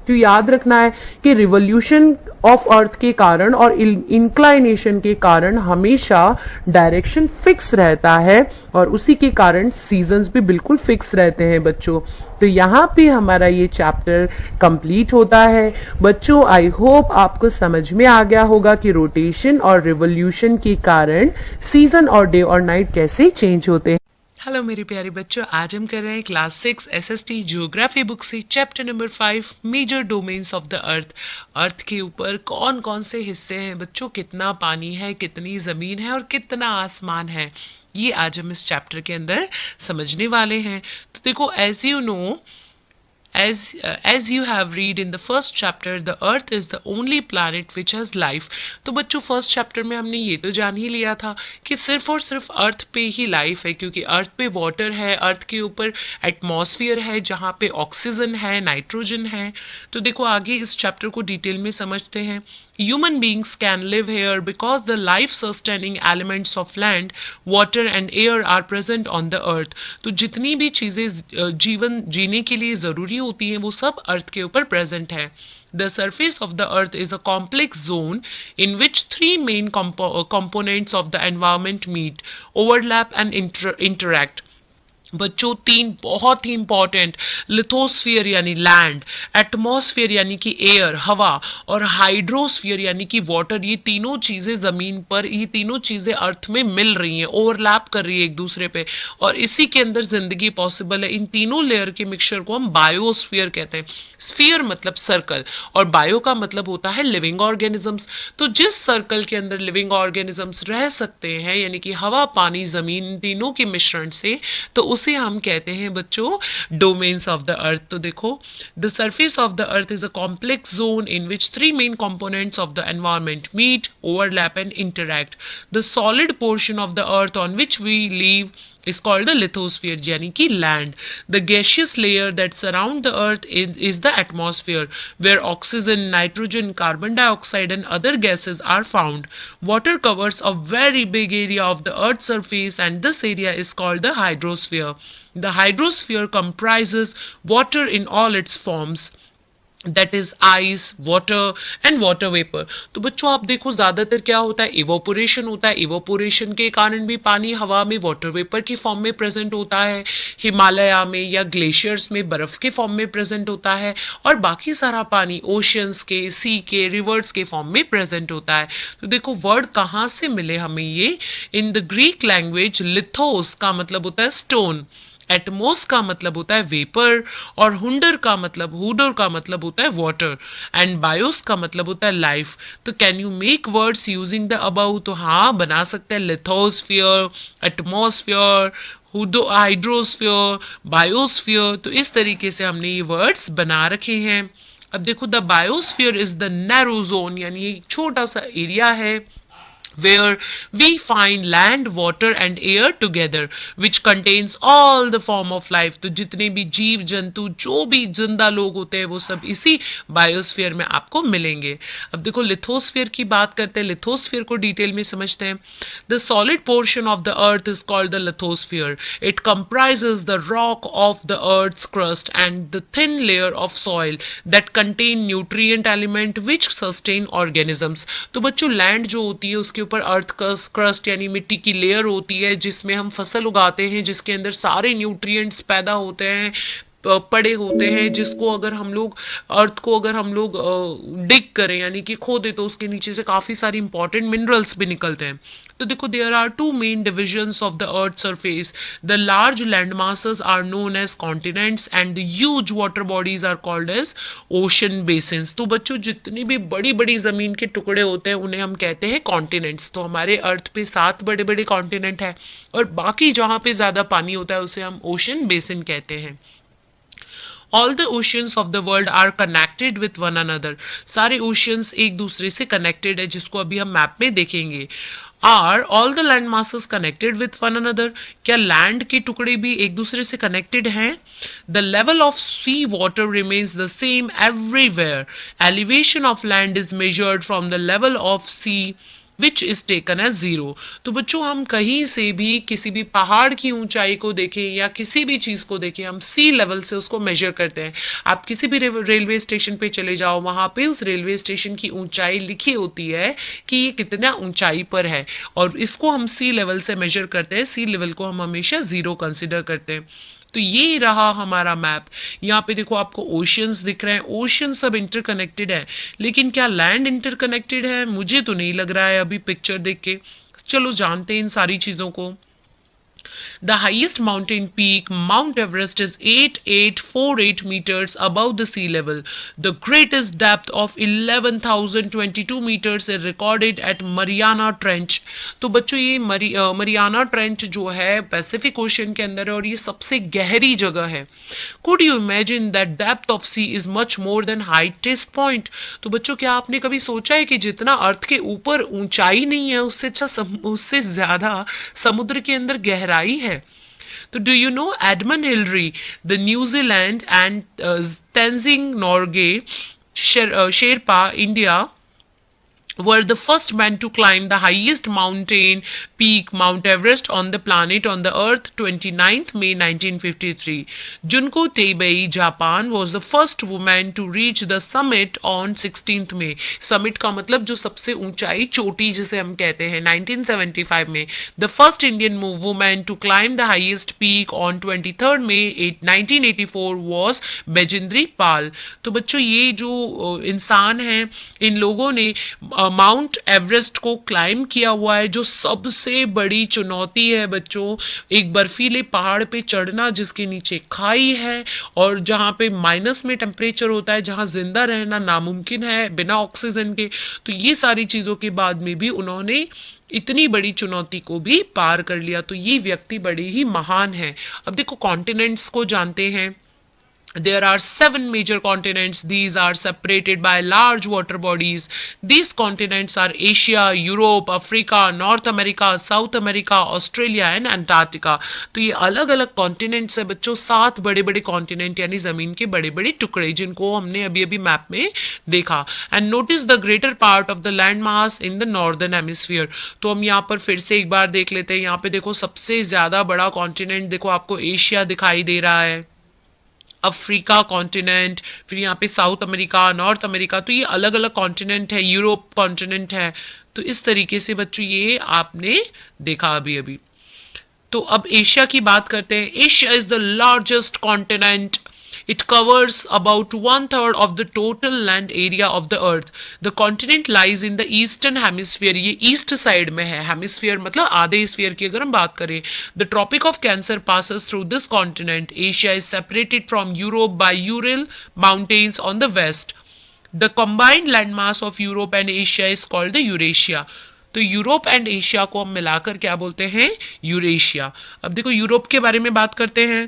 C: तो याद रखना है कि रिवोल्यूशन ऑफ अर्थ के कारण और इंक्लाइनेशन के कारण हमेशा डायरेक्शन फिक्स रहता है, और उसी के कारण सीजन्स भी बिल्कुल फिक्स रहते हैं बच्चों। तो यहाँ पे हमारा ये चैप्टर कंप्लीट होता है बच्चों। आई होप आपको समझ में आ गया होगा कि रोटेशन और रिवोल्यूशन के कारण सीजन और डे और नाइट कैसे चेंज होते हैं।
A: हेलो मेरे प्यारे बच्चों, आज हम कर रहे हैं क्लास 6 एसएसटी ज्योग्राफी बुक से chapter number 5 major domains of the earth. Earth के ऊपर कौन कौन से हिस्से हैं बच्चों, कितना पानी है, कितनी ज़मीन है और कितना आसमान है, ये आज हम इस चैप्टर के अंदर समझने वाले हैं। तो देखो, as you know, as you have read in the first chapter, the earth is the only planet which has life। तो बच्चों, फर्स्ट चैप्टर में हमने ये तो जान ही लिया था कि सिर्फ और सिर्फ अर्थ पे ही लाइफ है, क्योंकि अर्थ पे वाटर है, अर्थ के ऊपर एटमॉस्फेयर है जहाँ पे ऑक्सीजन है, नाइट्रोजन है। तो देखो, आगे इस चैप्टर को डिटेल में समझते हैं। Human beings can live here because the life-sustaining elements of land, water and air are present on the earth। तो जितनी भी चीज़ें जीवन जीने के लिए ज़रूरी होती हैं वो सब अर्थ के ऊपर प्रेजेंट है। The surface of the earth is a complex zone in which three main components of the environment meet, overlap and interact। बच्चों, तीन बहुत ही इंपॉर्टेंट, लिथोस्फीयर यानी लैंड, एटमॉस्फेयर यानी कि एयर हवा, और हाइड्रोस्फीयर यानी कि वाटर, ये तीनों चीजें जमीन पर, ये तीनों चीजें अर्थ में मिल रही हैं, ओवरलैप कर रही है एक दूसरे पे, और इसी के अंदर जिंदगी पॉसिबल है। इन तीनों लेयर के मिक्सचर को हम बायोस्फीयर कहते हैं। स्फीयर मतलब सर्कल और बायो का मतलब होता है लिविंग ऑर्गेनिजम्स। तो जिस सर्कल के अंदर लिविंग ऑर्गेनिजम्स रह सकते हैं, यानी कि हवा, पानी, जमीन, तीनों के मिश्रण से, तो उसे हम कहते हैं बच्चों डोमेन्स ऑफ द अर्थ। तो देखो, the surface of the earth is a complex zone in which three main components of the environment meet, overlap and interact. The solid portion of the earth on which we live is called the lithosphere, यानी कि land। The gaseous layer that surround the earth is the atmosphere, where oxygen, nitrogen, carbon dioxide and other gases are found। Water covers a very big area of the earth's surface and this area is called the hydrosphere। The hydrosphere comprises water in all its forms, that is ice, water and water vapour. तो बच्चों, आप देखो, ज्यादातर क्या होता है, इवोपोरेशन होता है। इवोपोरेशन के कारण भी पानी हवा में वाटर वेपर की फॉर्म में प्रेजेंट होता है, हिमालय में या ग्लेशियर्स में बर्फ के फॉर्म में प्रेजेंट होता है, और बाकी सारा पानी ओशियंस के, सी के, रिवर्स के फॉर्म में प्रेजेंट होता है। तो देखो, वर्ड कहाँ से मिले हमें ये, इन द ग्रीक लैंग्वेज लिथोस का मतलब होता है स्टोन, एटमोस का मतलब होता है वेपर, और हुडर का मतलब होता है वाटर, एंड बायोस का मतलब होता है लाइफ। तो can you make words using the above? तो हाँ, बना सकते हैं। Lithosphere, atmosphere, hydrosphere, biosphere. तो इस तरीके से हमने ये वर्ड्स बना रखे हैं। अब देखो, the biosphere is the narrow zone, यानी एक छोटा सा एरिया है where we find land, water and air together, which contains all the form of life। तो जितने भी जीव जंतु, जो भी जिंदा लोग होते हैं, वो सब इसी बायोस्फीयर में आपको मिलेंगे। अब देखो, लिथोस्फीयर की बात करते हैं। लिथोस्फीयर को डिटेल में समझते हैं। The solid portion of the earth is called the lithosphere. It comprises the rock of the earth's crust and the thin layer of soil that contain nutrient element which sustain organisms। तो बच्चों, लैंड जो होती है उसके ऊपर अर्थ क्रस्ट यानी मिट्टी की लेयर होती है, जिसमें हम फसल उगाते हैं, जिसके अंदर सारे न्यूट्रिएंट्स पैदा होते हैं, पड़े होते हैं, जिसको अगर हम लोग, अर्थ को अगर हम लोग डिग करें यानी कि खोदे, तो उसके नीचे से काफी सारी इंपॉर्टेंट मिनरल्स भी निकलते हैं। तो देखो, there are two main divisions of the earth surface. The large land masses are known as continents and the huge water bodies are called as ocean basins. तो बच्चों, जितनी भी बड़ी बड़ी जमीन के टुकड़े होते हैं उन्हें हम कहते हैं कॉन्टिनेंट्स। तो हमारे अर्थ पे 7 बड़े बड़े कॉन्टिनेंट है, और बाकी जहां पे ज्यादा पानी होता है उसे हम ओशन बेसिन कहते हैं। All the oceans of the world are connected with one another। सारे oceans एक दूसरे से connected है, जिसको अभी हम मैप में देखेंगे। Are all the land masses connected with one another? क्या लैंड के टुकड़े भी एक दूसरे से कनेक्टेड हैं? The level of sea water remains the same everywhere। Elevation of land is measured from the level of sea which is taken as 0। तो बच्चों, हम कहीं से भी किसी भी पहाड़ की ऊंचाई को देखें या किसी भी चीज को देखें, हम सी लेवल से उसको मेजर करते हैं। आप किसी भी रेलवे स्टेशन पे चले जाओ, वहां पे उस रेलवे स्टेशन की ऊंचाई लिखी होती है कि ये कितना ऊंचाई पर है, और इसको हम सी लेवल से मेजर करते हैं। सी लेवल को हम हमेशा 0 कंसिडर करते हैं। तो ये रहा हमारा मैप। यहाँ पे देखो, आपको ओशियंस दिख रहे हैं। ओशियन सब इंटरकनेक्टेड है, लेकिन क्या लैंड इंटरकनेक्टेड है? मुझे तो नहीं लग रहा है अभी पिक्चर देख के। चलो जानते हैं इन सारी चीजों को।
C: The highest mountain peak, Mount Everest, is 8848 meters above the sea level. The greatest depth of 11,022 meters is recorded at Mariana Trench. तो बच्चों ये मरियाना ट्रेंच जो है पैसिफिक ओशन के अंदर है और ये सबसे गहरी जगह है. Could you imagine that depth of sea is much more than highest point? तो बच्चों क्या आपने कभी सोचा है कि जितना अर्थ के ऊपर ऊंचाई नहीं है उससे ज्यादा समुद्र के अंदर गहराई है. तो do you no Edmund Hillary, the New Zealand and Tenzing Norgay Sherpa India were the first men to climb the highest mountain peak Mount Everest on the planet on the earth 29th May 1953. Junko Teibei, Japan was the first woman to reach the summit on 16th May. Summit का मतलब जो सबसे ऊंचाई चोटी जिसे हम कहते हैं 1975 में. The first Indian woman to climb the highest peak on 23rd May 1984 was Bajendri Pal. तो बच्चों ये जो इंसान हैं इन लोगों ने माउंट एवरेस्ट को क्लाइंब किया हुआ है जो सबसे बड़ी चुनौती है बच्चों. एक बर्फीले पहाड़ पे चढ़ना जिसके नीचे खाई है और जहाँ पे माइनस में टेम्परेचर होता है, जहाँ जिंदा रहना नामुमकिन है बिना ऑक्सीजन के. तो ये सारी चीजों के बाद में भी उन्होंने इतनी बड़ी चुनौती को भी पार कर लिया. तो ये व्यक्ति बड़े ही महान है. अब देखो कॉन्टिनेंट्स को जानते हैं. There are 7 major continents. These are separated by large water bodies. These continents are Asia, Europe, Africa, North America, South America, Australia and Antarctica. तो ये अलग अलग कॉन्टिनेंट्स है बच्चों. 7 बड़े बड़े कॉन्टिनेंट यानी जमीन के बड़े बड़े टुकड़े जिनको हमने अभी अभी मैप में देखा. And notice the greater part of the land mass in the northern hemisphere. तो हम यहाँ पर फिर से एक बार देख लेते हैं. यहाँ पे देखो सबसे ज्यादा बड़ा कॉन्टिनेंट देखो आपको एशिया दिखाई दे रहा है, अफ्रीका कॉन्टिनेंट, फिर यहाँ पे साउथ अमेरिका, नॉर्थ अमेरिका. तो ये अलग अलग कॉन्टिनेंट है. यूरोप कॉन्टिनेंट है. तो इस तरीके से बच्चों ये आपने देखा अभी अभी. तो अब एशिया की बात करते हैं. Asia is the largest continent. It covers about 1/3 of the total land area of the earth. The continent lies in the eastern hemisphere. ये ईस्ट साइड में है. हेमिस्फीयर मतलब आधे स्फीयर की अगर हम बात करें. The Tropic of Cancer passes through this continent. Asia is separated from Europe by Ural Mountains on the west. The combined landmass of Europe and Asia is called the Eurasia. तो यूरोप एंड एशिया को हम मिलाकर क्या बोलते हैं? यूरेशिया. अब देखो यूरोप के बारे में बात करते हैं.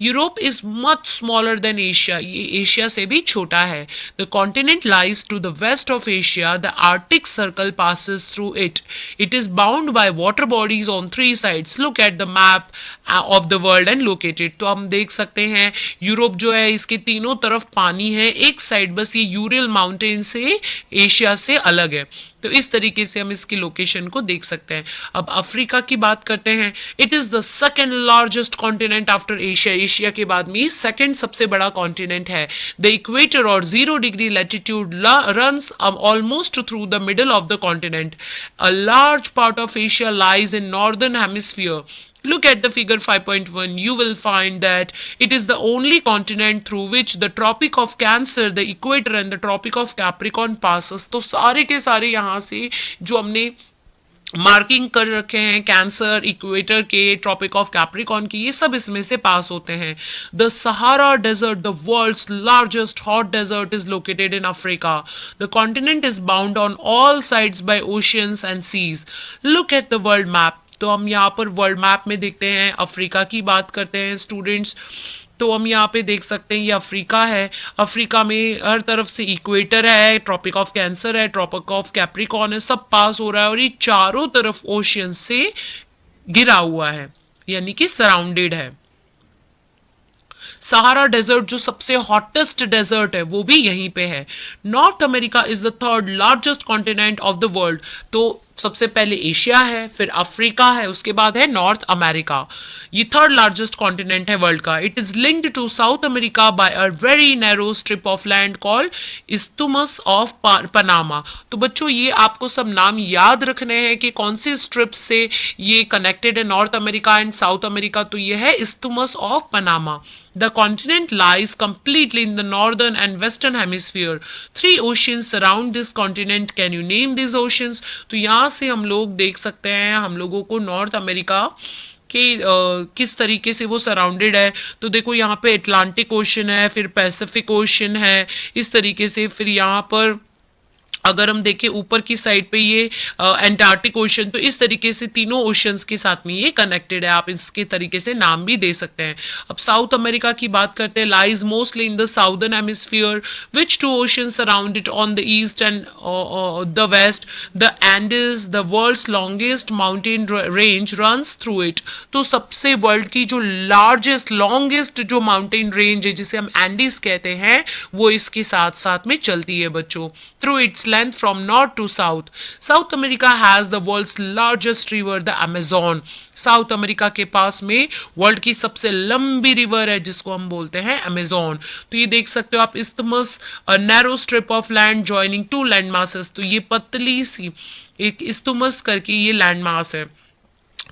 C: Europe is much smaller than Asia. ये एशिया से भी छोटा है. The continent lies to the west of Asia. The Arctic circle passes through it. It is bound by water bodies on 3 sides. Look at the map of the world and located. तो हम देख सकते हैं यूरोप जो है इसके तीनों तरफ पानी है. एक साइड बस ये यूरल माउंटेन से एशिया से अलग है. तो इस तरीके से हम इसकी लोकेशन को देख सकते हैं. अब अफ्रीका की बात करते हैं. It is the second largest continent after Asia. Asia के बाद में सेकेंड सबसे बड़ा कॉन्टिनेंट है. द इक्वेटर और 0 degree latitude runs almost through the middle of the continent. A large part of Asia lies in northern hemisphere. Look at the figure 5.1. You will find that it is the only continent through which the Tropic of Cancer, the Equator and the Tropic of Capricorn passes. तो सारे के सारे यहाँ से जो हमने मार्किंग कर रखे हैं कैंसर, इक्वेटर के, ट्रॉपिक ऑफ कैप्रिकॉन की, ये सब इसमें से पास होते हैं. The Sahara desert, the world's largest hot desert, is located in Africa. The continent is bound on all sides by oceans and seas. Look at the world map. तो हम यहाँ पर वर्ल्ड मैप में देखते हैं. अफ्रीका की बात करते हैं स्टूडेंट्स. तो हम यहाँ पे देख सकते हैं ये अफ्रीका है. अफ्रीका में हर तरफ से इक्वेटर है, ट्रॉपिक ऑफ कैंसर है, ट्रॉपिक ऑफ कैप्रिकॉन है, सब पास हो रहा है और ये चारों तरफ ओशियन से घिरा हुआ है यानी कि सराउंडेड है. सहारा डेजर्ट जो सबसे हॉटेस्ट डेजर्ट है वो भी यहीं पे है. North America is the third largest continent of the world. तो सबसे पहले एशिया है, फिर अफ्रीका है, उसके बाद है नॉर्थ अमेरिका. ये थर्ड लार्जेस्ट कॉन्टिनेंट है वर्ल्ड का. It is linked to South America by a very narrow strip of land called isthmus of Panama. तो बच्चों ये आपको सब नाम याद रखने हैं कि कौन सी स्ट्रिप से ये कनेक्टेड है North America and South America. तो ये है isthmus of Panama. The continent lies completely in the northern and western hemisphere. 3 oceans surround this continent. Can you name these oceans? तो यहाँ से हम लोग देख सकते हैं हम लोगों को नॉर्थ अमेरिका कि किस तरीके से वो सराउंडेड है। तो देखो यहाँ पे अटलांटिक ओशन है, फिर पैसिफिक ओशन है, इस तरीके से। फिर यहाँ पर अगर हम देखें ऊपर की साइड पे ये एंटार्क्टिक ओशन, तो इस तरीके से तीनों ओशंस के साथ में ये कनेक्टेड है। आप इसके तरीके से नाम भी दे सकते हैं। अब साउथ अमेरिका की बात करते हैं। Lies mostly in the southern hemisphere, which two ocean surround it on the east and the west. The Andes, the world's longest mountain range runs through it. तो सबसे वर्ल्ड की जो लार्जेस्ट लॉन्गेस्ट जो माउंटेन रेंज है, जिसे हम एंडीज कहते हैं, वो इसके साथ साथ में चलती है बच्चों, through it's length from north to south. South America has the world's largest river, the Amazon. South America के पास में वर्ल्ड की सबसे लंबी रिवर है जिसको हम बोलते हैं अमेजोन। तो ये देख सकते हो आप, isthmus, a narrow strip of land joining two land masses. तो ये पतली सी एक इस्थमस करके ये लैंड मास है।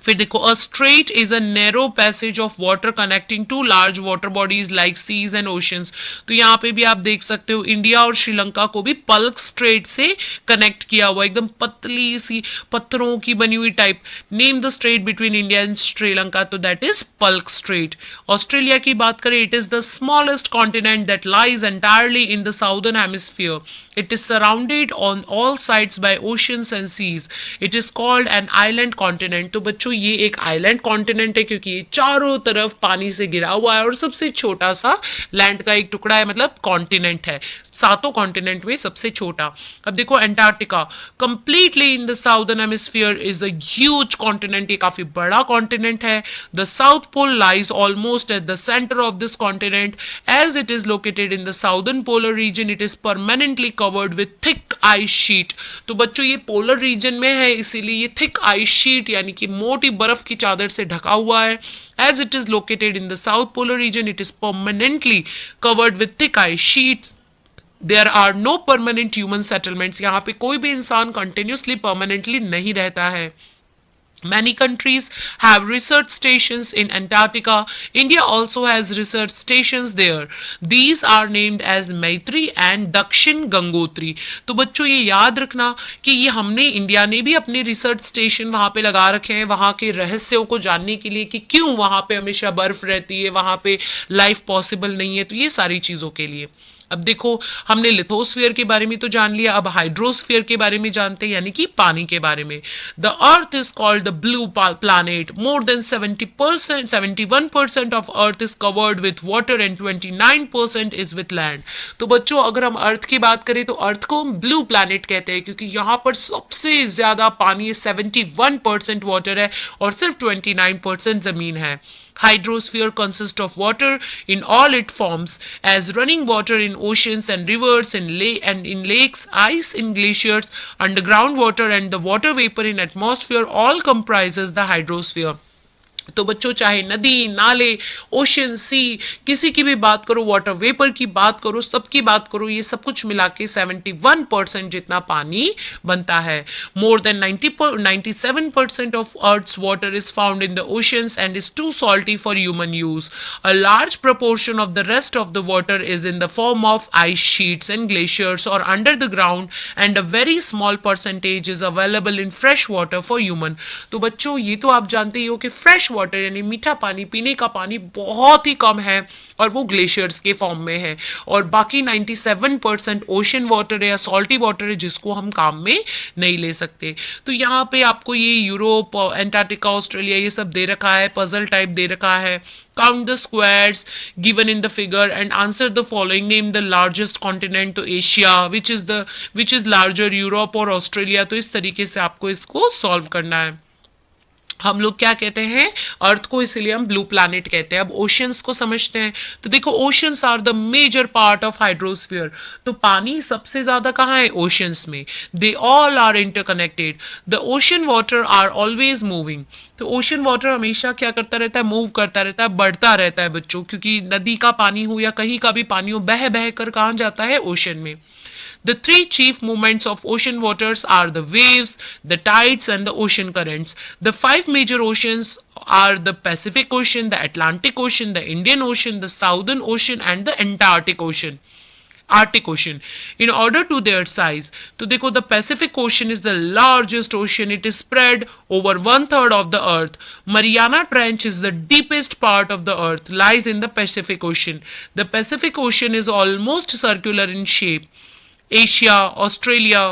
C: फिर देखो, a strait is a narrow passage of water connecting two large water bodies like seas and oceans. तो यहाँ पे भी आप देख सकते हो इंडिया और श्रीलंका को भी पल्क स्ट्रेट से कनेक्ट किया हुआ, एकदम पतली सी पत्थरों की बनी हुई type. Name the straight between India and Sri Lanka, तो दैट इज पल्क स्ट्रेट। ऑस्ट्रेलिया की बात करें, it is the smallest continent that lies entirely in the southern hemisphere. It is surrounded on all sides by oceans and seas. It is called an island continent. तो बच्चों ये एक आइलैंड कॉन्टिनेंट है क्योंकि ये चारों तरफ पानी से घिरा हुआ है और सबसे छोटा सा लैंड का एक टुकड़ा है, मतलब कॉन्टिनेंट है, सातों कॉन्टिनेंट में सबसे छोटा। अब देखो Antarctica, completely in the southern hemisphere, is a huge continent. ये काफी बड़ा कॉन्टिनेंट है। The south pole lies almost at the centre of this continent. As it is located in the southern polar region, it is permanently covered with thick ice sheet। तो बच्चों ये पोलर रीजन में है, इसीलिए ये thick ice sheet यानी कि मोटी बर्फ की चादर से ढका हुआ है। As it is located in the south polar region, it is permanently covered with thick ice sheets. There are no permanent human settlements। यहाँ पे कोई भी इंसान continuously permanently नहीं रहता है। Many countries have research stations in Antarctica. India also has research stations there. These are named as Maitri and Dakshin Gangotri। तो बच्चों ये याद रखना कि ये हमने इंडिया ने भी अपने रिसर्च स्टेशन वहां पे लगा रखे हैं, वहां के रहस्यों को जानने के लिए कि क्यों वहां पे हमेशा बर्फ रहती है, वहां पे लाइफ पॉसिबल नहीं है। तो ये सारी चीजों के लिए। अब देखो, हमने लिथोस्फीयर के बारे में तो जान लिया, अब हाइड्रोस्फीयर के बारे में जानते हैं, यानी कि पानी के बारे में। The earth is called the blue planet. More than 71% of earth is covered with water and 29% is with land. तो बच्चों अगर हम अर्थ की बात करें तो अर्थ को हम ब्लू प्लैनेट कहते हैं क्योंकि यहाँ पर सबसे ज्यादा पानी है, 71% वाटर है और सिर्फ 29% जमीन है। Hydrosphere consists of water in all its forms, as running water in oceans and rivers and in lakes, ice in glaciers, underground water and the water vapor in atmosphere all comprises the hydrosphere। तो बच्चों चाहे नदी, नाले, ओशन, सी, किसी की भी बात करो, वाटर वेपर की बात करो, सबकी बात करो, ये सब कुछ मिला के 71% जितना पानी बनता है। More than 97% of earth's water is found in the oceans and is too salty for human use. A large proportion of the rest of the water is in the form of ice sheets and glaciers or under the ground and a very small percentage is available in fresh water for human. तो बच्चों ये तो आप जानते ही हो कि फ्रेश वाटर यानी मीठा पानी, पीने का पानी बहुत ही कम है और वो ग्लेशियर्स के फॉर्म में है, और बाकी 97% ओशन वाटर है या सॉल्टी वाटर है जिसको हम काम में नहीं ले सकते। तो यहाँ पे आपको ये यूरोप, एंटार्क्टिका, ऑस्ट्रेलिया ये सब दे रखा है, पजल टाइप दे रखा है। Count the squares given in the figure and answer the following. Name the largest continent, तो Asia, which is larger, Europe or Australia. तो इस तरीके से आपको इसको सॉल्व करना है। हम लोग क्या कहते हैं, अर्थ को इसीलिए हम ब्लू प्लैनेट कहते हैं। अब ओशंस को समझते हैं। तो देखो, oceans are the major part of hydrosphere. तो पानी सबसे ज्यादा कहाँ है, ओशंस में। They all are interconnected. The ocean water are always moving. तो ओशन वाटर हमेशा क्या करता रहता है, मूव करता रहता है, बढ़ता रहता है बच्चों, क्योंकि नदी का पानी हो या कहीं का भी पानी हो, बह बह कर कहाँ जाता है, ओशन में। The three chief movements of ocean waters are the waves, the tides and the ocean currents. The five major oceans are the Pacific Ocean, the Atlantic Ocean, the Indian Ocean, the Southern Ocean and the Antarctic Ocean. Arctic Ocean. In order to their size, तो देखो the Pacific Ocean is the largest ocean. It is spread over 1/3 of the Earth. Mariana Trench is the deepest part of the Earth, lies in the Pacific Ocean. The Pacific Ocean is almost circular in shape. Asia, Australia,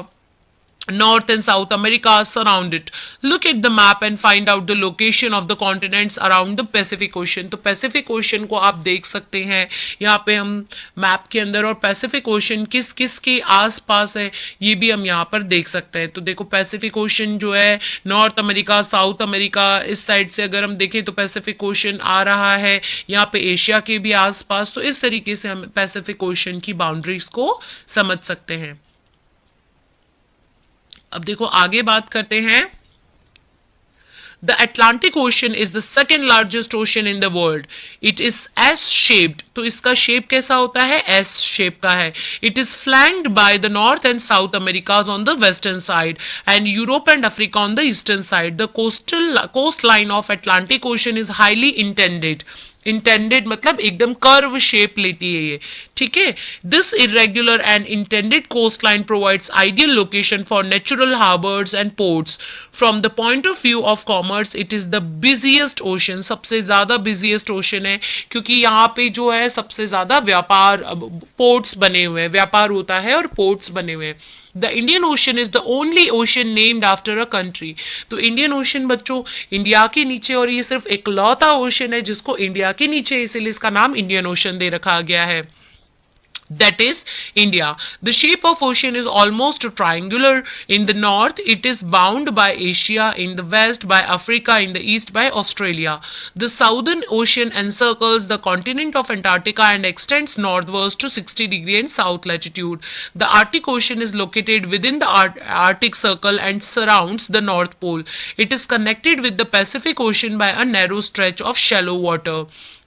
C: North and South America surround it. Look at the map and find out the location of the continents around the Pacific Ocean. तो Pacific Ocean को आप देख सकते हैं यहाँ पे हम मैप के अंदर, और Pacific Ocean किस किस के आस पास है ये भी हम यहाँ पर देख सकते हैं. तो देखो Pacific Ocean जो है नॉर्थ अमेरिका, साउथ अमेरिका, इस साइड से अगर हम देखें तो Pacific Ocean आ रहा है यहाँ पे एशिया के भी आस पास. तो इस तरीके से हम Pacific Ocean की बाउंड्रीज को समझ सकते हैं. अब देखो आगे बात करते हैं. The Atlantic Ocean is the second largest ocean in the world. It is S-shaped. तो इसका शेप कैसा होता है? S शेप का है. It is flanked by the North and South Americas on the western side and Europe and Africa on the eastern side. The coastline of Atlantic Ocean is highly indented मतलब एकदम कर्व शेप लेती है ये. ठीक है. This irregular and indented coast line provides ideal location for natural harbours and ports. From the point of view of commerce it is the busiest ocean. सबसे ज्यादा बिजिएस्ट ओशन है क्योंकि यहाँ पे जो है सबसे ज्यादा व्यापार पोर्ट्स बने हुए हैं, व्यापार होता है और पोर्ट्स बने हुए हैं. The Indian Ocean is the only ocean named after a country. तो इंडियन ओशन बच्चों इंडिया के नीचे, और ये सिर्फ इकलौता ओशन है जिसको इंडिया के नीचे, इसीलिए इसका नाम इंडियन ओशन दे रखा गया है. That is India. The shape of ocean is almost triangular. In the north, it is bound by Asia. In the west, by Africa. In the east, by Australia. The southern ocean encircles the continent of Antarctica and extends northwards to 60 degrees in south latitude. The Arctic Ocean is located within the Arctic Circle and surrounds the North Pole. It is connected with the Pacific Ocean by a narrow stretch of shallow water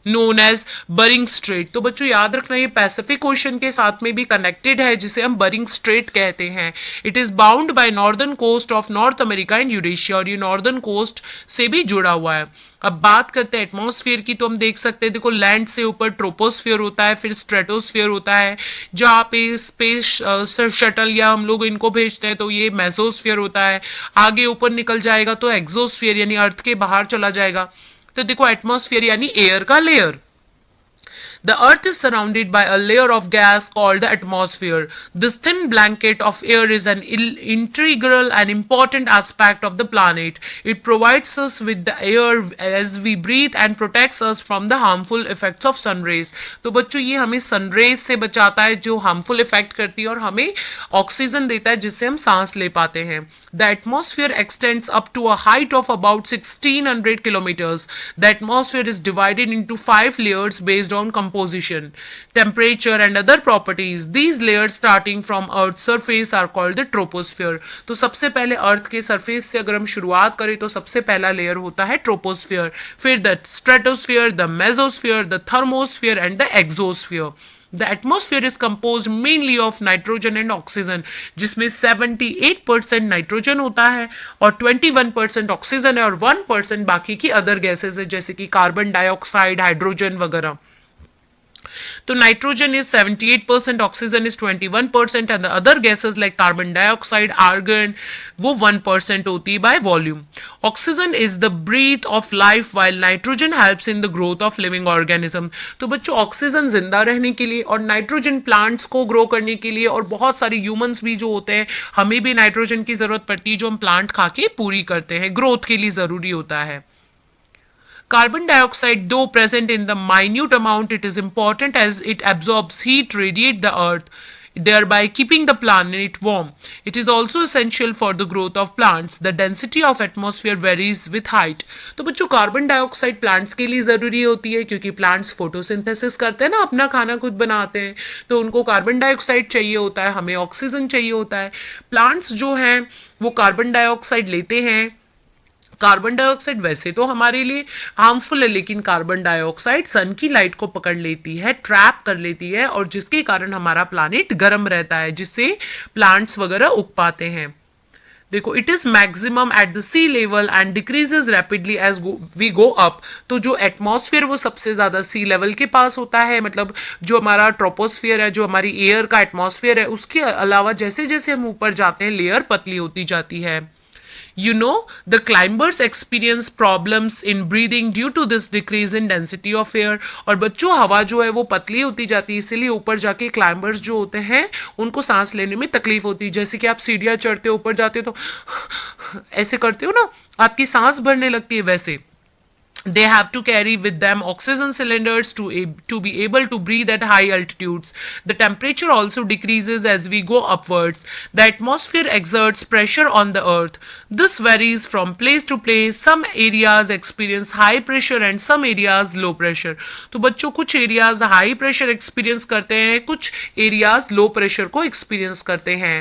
C: known as Bering Strait. तो बच्चों याद रखना ये पैसिफिक ओशन के साथ में भी कनेक्टेड है जिसे हम बरिंग स्ट्रेट कहते हैं. It is bound by northern coast of North America and Eurasia, और ये नॉर्दर्न कोस्ट से भी जुड़ा हुआ है. अब बात करते हैं एटमॉस्फेयर की. तो हम देख सकते हैं देखो लैंड से ऊपर ट्रोपोस्फियर होता है, फिर स्ट्रेटोस्फियर होता है, जहाँ पे स्पेस शटल या हम लोग इनको भेजते हैं तो ये मेसोस्फियर होता है. आगे ऊपर निकल जाएगा तो एक्सोस्फियर यानी अर्थ के बाहर चला जाएगा. तो देखो एटमॉस्फेयर यानी एयर का layer. The earth is surrounded by a layer of gas called the atmosphere. This thin blanket of air is an integral and important aspect of the planet. It provides us with the air as we breathe and protects us from the harmful effects of sun rays. तो बच्चों ये हमें सन रेज से बचाता है जो हार्मफुल इफेक्ट करती है, और हमें ऑक्सीजन देता है जिससे हम सांस ले पाते हैं. The atmosphere extends up to a height of about 1600 kilometers. The atmosphere is divided into 5 layers based on composition, temperature and other properties. These layers starting from Earth's surface are called the troposphere. तो सबसे पहले अर्थ के सरफेस से अगर हम शुरुआत करें तो सबसे पहला लेयर होता है ट्रोपोस्फियर, फिर the stratosphere, the mesosphere, the thermosphere and the exosphere. The atmosphere is composed mainly of nitrogen and oxygen, जिसमें 78% नाइट्रोजन होता है और 21% ऑक्सीजन है और 1% बाकी की अदर गैसेस है जैसे कि कार्बन डाइऑक्साइड, हाइड्रोजन वगैरह. तो nitrogen is 78%, oxygen is 21% and the other gases like carbon dioxide, argon वो 1% होती है by volume. Oxygen is the breath of life while nitrogen helps in the growth of living organism. तो बच्चों ऑक्सीजन जिंदा रहने के लिए और नाइट्रोजन प्लांट्स को ग्रो करने के लिए, और बहुत सारे ह्यूमंस भी जो होते हैं हमें भी नाइट्रोजन की जरूरत पड़ती है जो हम प्लांट खा के पूरी करते हैं, ग्रोथ के लिए जरूरी होता है. Carbon dioxide, though present in the minute amount, it is important as it absorbs heat, radiates the earth, thereby keeping the planet warm. It is also essential for the growth of plants. The density of atmosphere varies with height. तो बच्चों कार्बन डाइऑक्साइड प्लांट्स के लिए जरूरी होती है क्योंकि प्लांट्स फोटोसिंथेसिस करते हैं ना, अपना खाना खुद बनाते हैं, तो उनको कार्बन डाइऑक्साइड चाहिए होता है, हमें ऑक्सीजन चाहिए होता है. प्लांट्स जो हैं वो कार्बन डाइऑक्साइड लेते हैं. कार्बन डाइऑक्साइड वैसे तो हमारे लिए हार्मफुल है, लेकिन कार्बन डाइऑक्साइड सन की लाइट को पकड़ लेती है, ट्रैप कर लेती है, और जिसके कारण हमारा प्लानेट गर्म रहता है, जिससे प्लांट्स वगैरह उग पाते हैं. देखो, it is maximum at the sea level and decreases rapidly as we go up. तो जो एटमॉस्फेयर वो सबसे ज्यादा सी लेवल के पास होता है, मतलब जो हमारा ट्रोपोस्फियर है, जो हमारी एयर का एटमॉस्फेयर है, उसके अलावा जैसे जैसे हम ऊपर जाते हैं लेयर पतली होती जाती है। You know, the climbers experience problems in breathing due to this decrease in density of air। और बच्चों, हवा जो है वो पतली होती जाती है, इसीलिए ऊपर जाके क्लाइंबर्स जो होते हैं उनको सांस लेने में तकलीफ होती है। जैसे कि आप सीढ़ियां चढ़ते हो, ऊपर जाते हो तो ऐसे करते हो ना, आपकी सांस भरने लगती है, वैसे they have to carry with them oxygen cylinders to be able to breathe at high altitudes. The temperature also decreases as we go upwards. The atmosphere exerts pressure on the earth. This varies from place to place. Some areas experience high pressure and some areas low pressure. तो बच्चों, कुछ areas high pressure experience करते हैं, कुछ areas low pressure को experience करते हैं।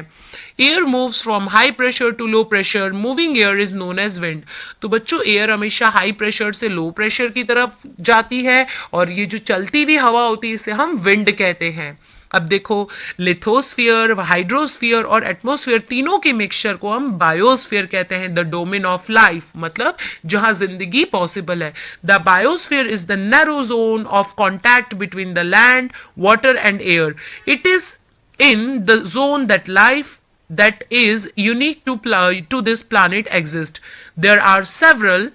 C: Air moves from high pressure to low pressure. Moving air is known as wind. तो बच्चों, एयर हमेशा हाई प्रेशर से लो प्रेशर की तरफ जाती है, और ये जो चलती हुई हवा होती है इसे हम विंड कहते हैं। अब देखो, लिथोस्फीयर, हाइड्रोस्फीयर और एटमॉस्फेयर तीनों के मिक्सचर को हम बायोस्फीयर कहते हैं। द डोमेन ऑफ लाइफ, मतलब जहां जिंदगी पॉसिबल है। The biosphere is the narrow zone of contact between the land, water and air. It is in the zone that life that is unique to this planet exists. There are several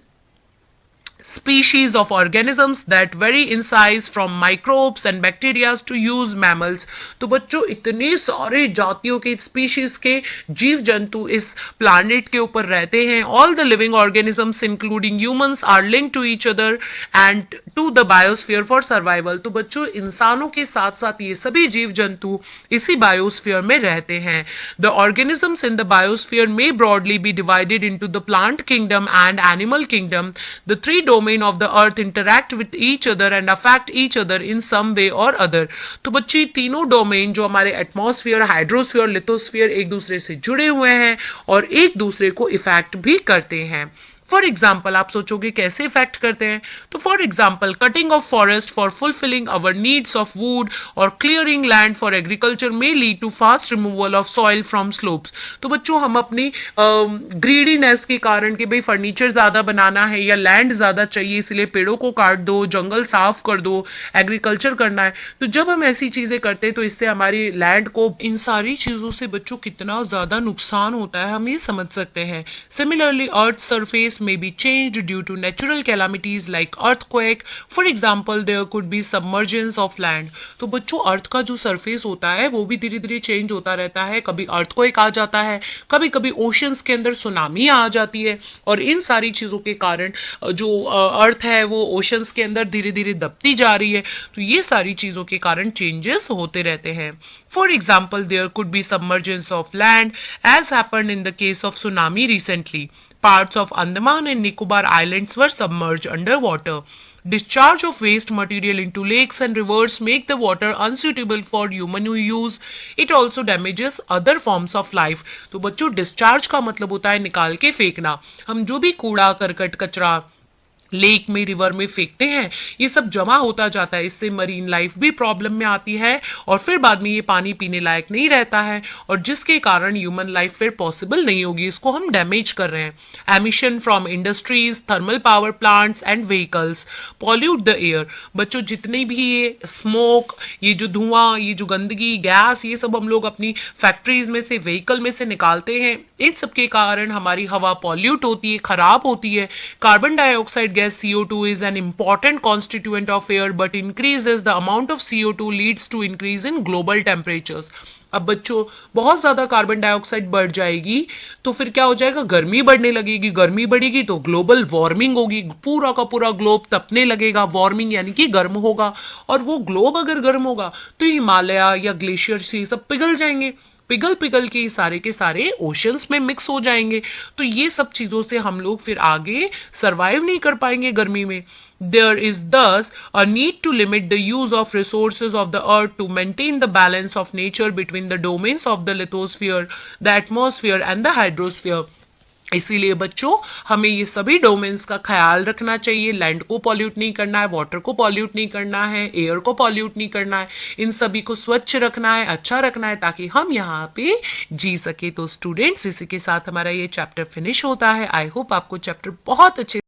C: species of organisms that vary in size from microbes and bacteria to use mammals। तो बच्चों, इतने सारे जातियों के स्पीशीज के जीव जंतु इस प्लानेट के ऊपर रहते हैं। All the living organisms including humans are linked to each other and to the biosphere for survival. तो बच्चों, इंसानों के साथ साथ ये सभी जीव जंतु इसी बायोस्फीयर में रहते हैं। The organisms in the biosphere may broadly be divided into the plant kingdom and animal kingdom. The three domain of the earth interact with each other and affect each other in some way or other। तो बच्चे, तीनों डोमेन जो हमारे एटमॉस्फेयर, हाइड्रोस्फीयर, लिथोस्फीयर एक दूसरे से जुड़े हुए हैं और एक दूसरे को इफेक्ट भी करते हैं। फॉर एग्जाम्पल, आप सोचोगे कैसे इफेक्ट करते हैं, तो for example, cutting of forest for fulfilling our needs of wood और क्लियरिंग लैंड फॉर एग्रीकल्चर में lead to fast removal of soil from slopes. तो बच्चों, हम अपनी ग्रीडीनेस के कारण कि भाई फर्नीचर ज्यादा बनाना है या लैंड ज्यादा चाहिए, इसलिए पेड़ों को काट दो, जंगल साफ कर दो, एग्रीकल्चर करना है। तो जब हम ऐसी चीजें करते हैं तो इससे हमारी लैंड को, इन सारी चीजों से बच्चों कितना ज्यादा नुकसान होता है हम ये समझ सकते हैं। Similarly, earth surface may be changed due to natural calamities like earthquake. For example, there could be submergence of land। तो बच्चों, अर्थ का जो सरफेस होता है वो भी धीरे धीरे चेंज होता रहता है। कभी अर्थक्वेक आ जाता है, कभी कभी ओशंस के अंदर सुनामी आ जाती है, और इन सारी चीजों के कारण जो अर्थ है वो ओशंस के अंदर धीरे धीरे दबती जा रही है। तो ये सारी चीजों के कारण चेंजेस होते रहते हैं। For example, there could be submergence of land as happened in the case of tsunami recently। Parts of Andaman and Nicobar Islands were submerged underwater। Discharge of waste material into lakes and rivers make the water unsuitable for human use। It also damages other forms of life। तो बच्चों, डिस्चार्ज का मतलब होता है निकाल के फेंकना। हम जो भी कूड़ा करकट कचरा लेक में, रिवर में फेंकते हैं, ये सब जमा होता जाता है। इससे मरीन लाइफ भी प्रॉब्लम में आती है और फिर बाद में ये पानी पीने लायक नहीं रहता है, और जिसके कारण ह्यूमन लाइफ फिर पॉसिबल नहीं होगी। इसको हम डैमेज कर रहे हैं। Emission from industries, thermal power plants and vehicles pollute the air. बच्चों, जितने भी ये स्मोक, ये जो धुआं, ये जो गंदगी, गैस, ये सब हम लोग अपनी फैक्ट्रीज में से, व्हीकल में से निकालते हैं, इन सब के कारण हमारी हवा पॉल्यूट होती है, खराब होती है। Carbon dioxide gas CO2 is an important constituent of air but increases the amount of CO2 leads to increase in global temperatures। अब बच्चों, बहुत ज्यादा कार्बन डाइऑक्साइड बढ़ जाएगी तो फिर क्या हो जाएगा, गर्मी बढ़ने लगेगी। गर्मी बढ़ेगी तो ग्लोबल वार्मिंग होगी, पूरा का पूरा ग्लोब तपने लगेगा। वार्मिंग यानी कि गर्म होगा, और वो ग्लोब अगर गर्म होगा तो हिमालय या ग्लेशियर से सब पिघल जाएंगे। पिघल पिघल के सारे ओशंस में मिक्स हो जाएंगे। तो ये सब चीजों से हम लोग फिर आगे सरवाइव नहीं कर पाएंगे गर्मी में। There is thus a need to limit the use of resources of the earth to maintain the balance of nature between the domains of the lithosphere, the atmosphere and the hydrosphere। इसीलिए बच्चों हमें ये सभी डोमेन्स का ख्याल रखना चाहिए। लैंड को पॉल्यूट नहीं करना है, वाटर को पॉल्यूट नहीं करना है, एयर को पॉल्यूट नहीं करना है, इन सभी को स्वच्छ रखना है, अच्छा रखना है, ताकि हम यहाँ पे जी सके। तो स्टूडेंट्स, इसी के साथ हमारा ये चैप्टर फिनिश होता है। आई होप आपको चैप्टर बहुत अच्छे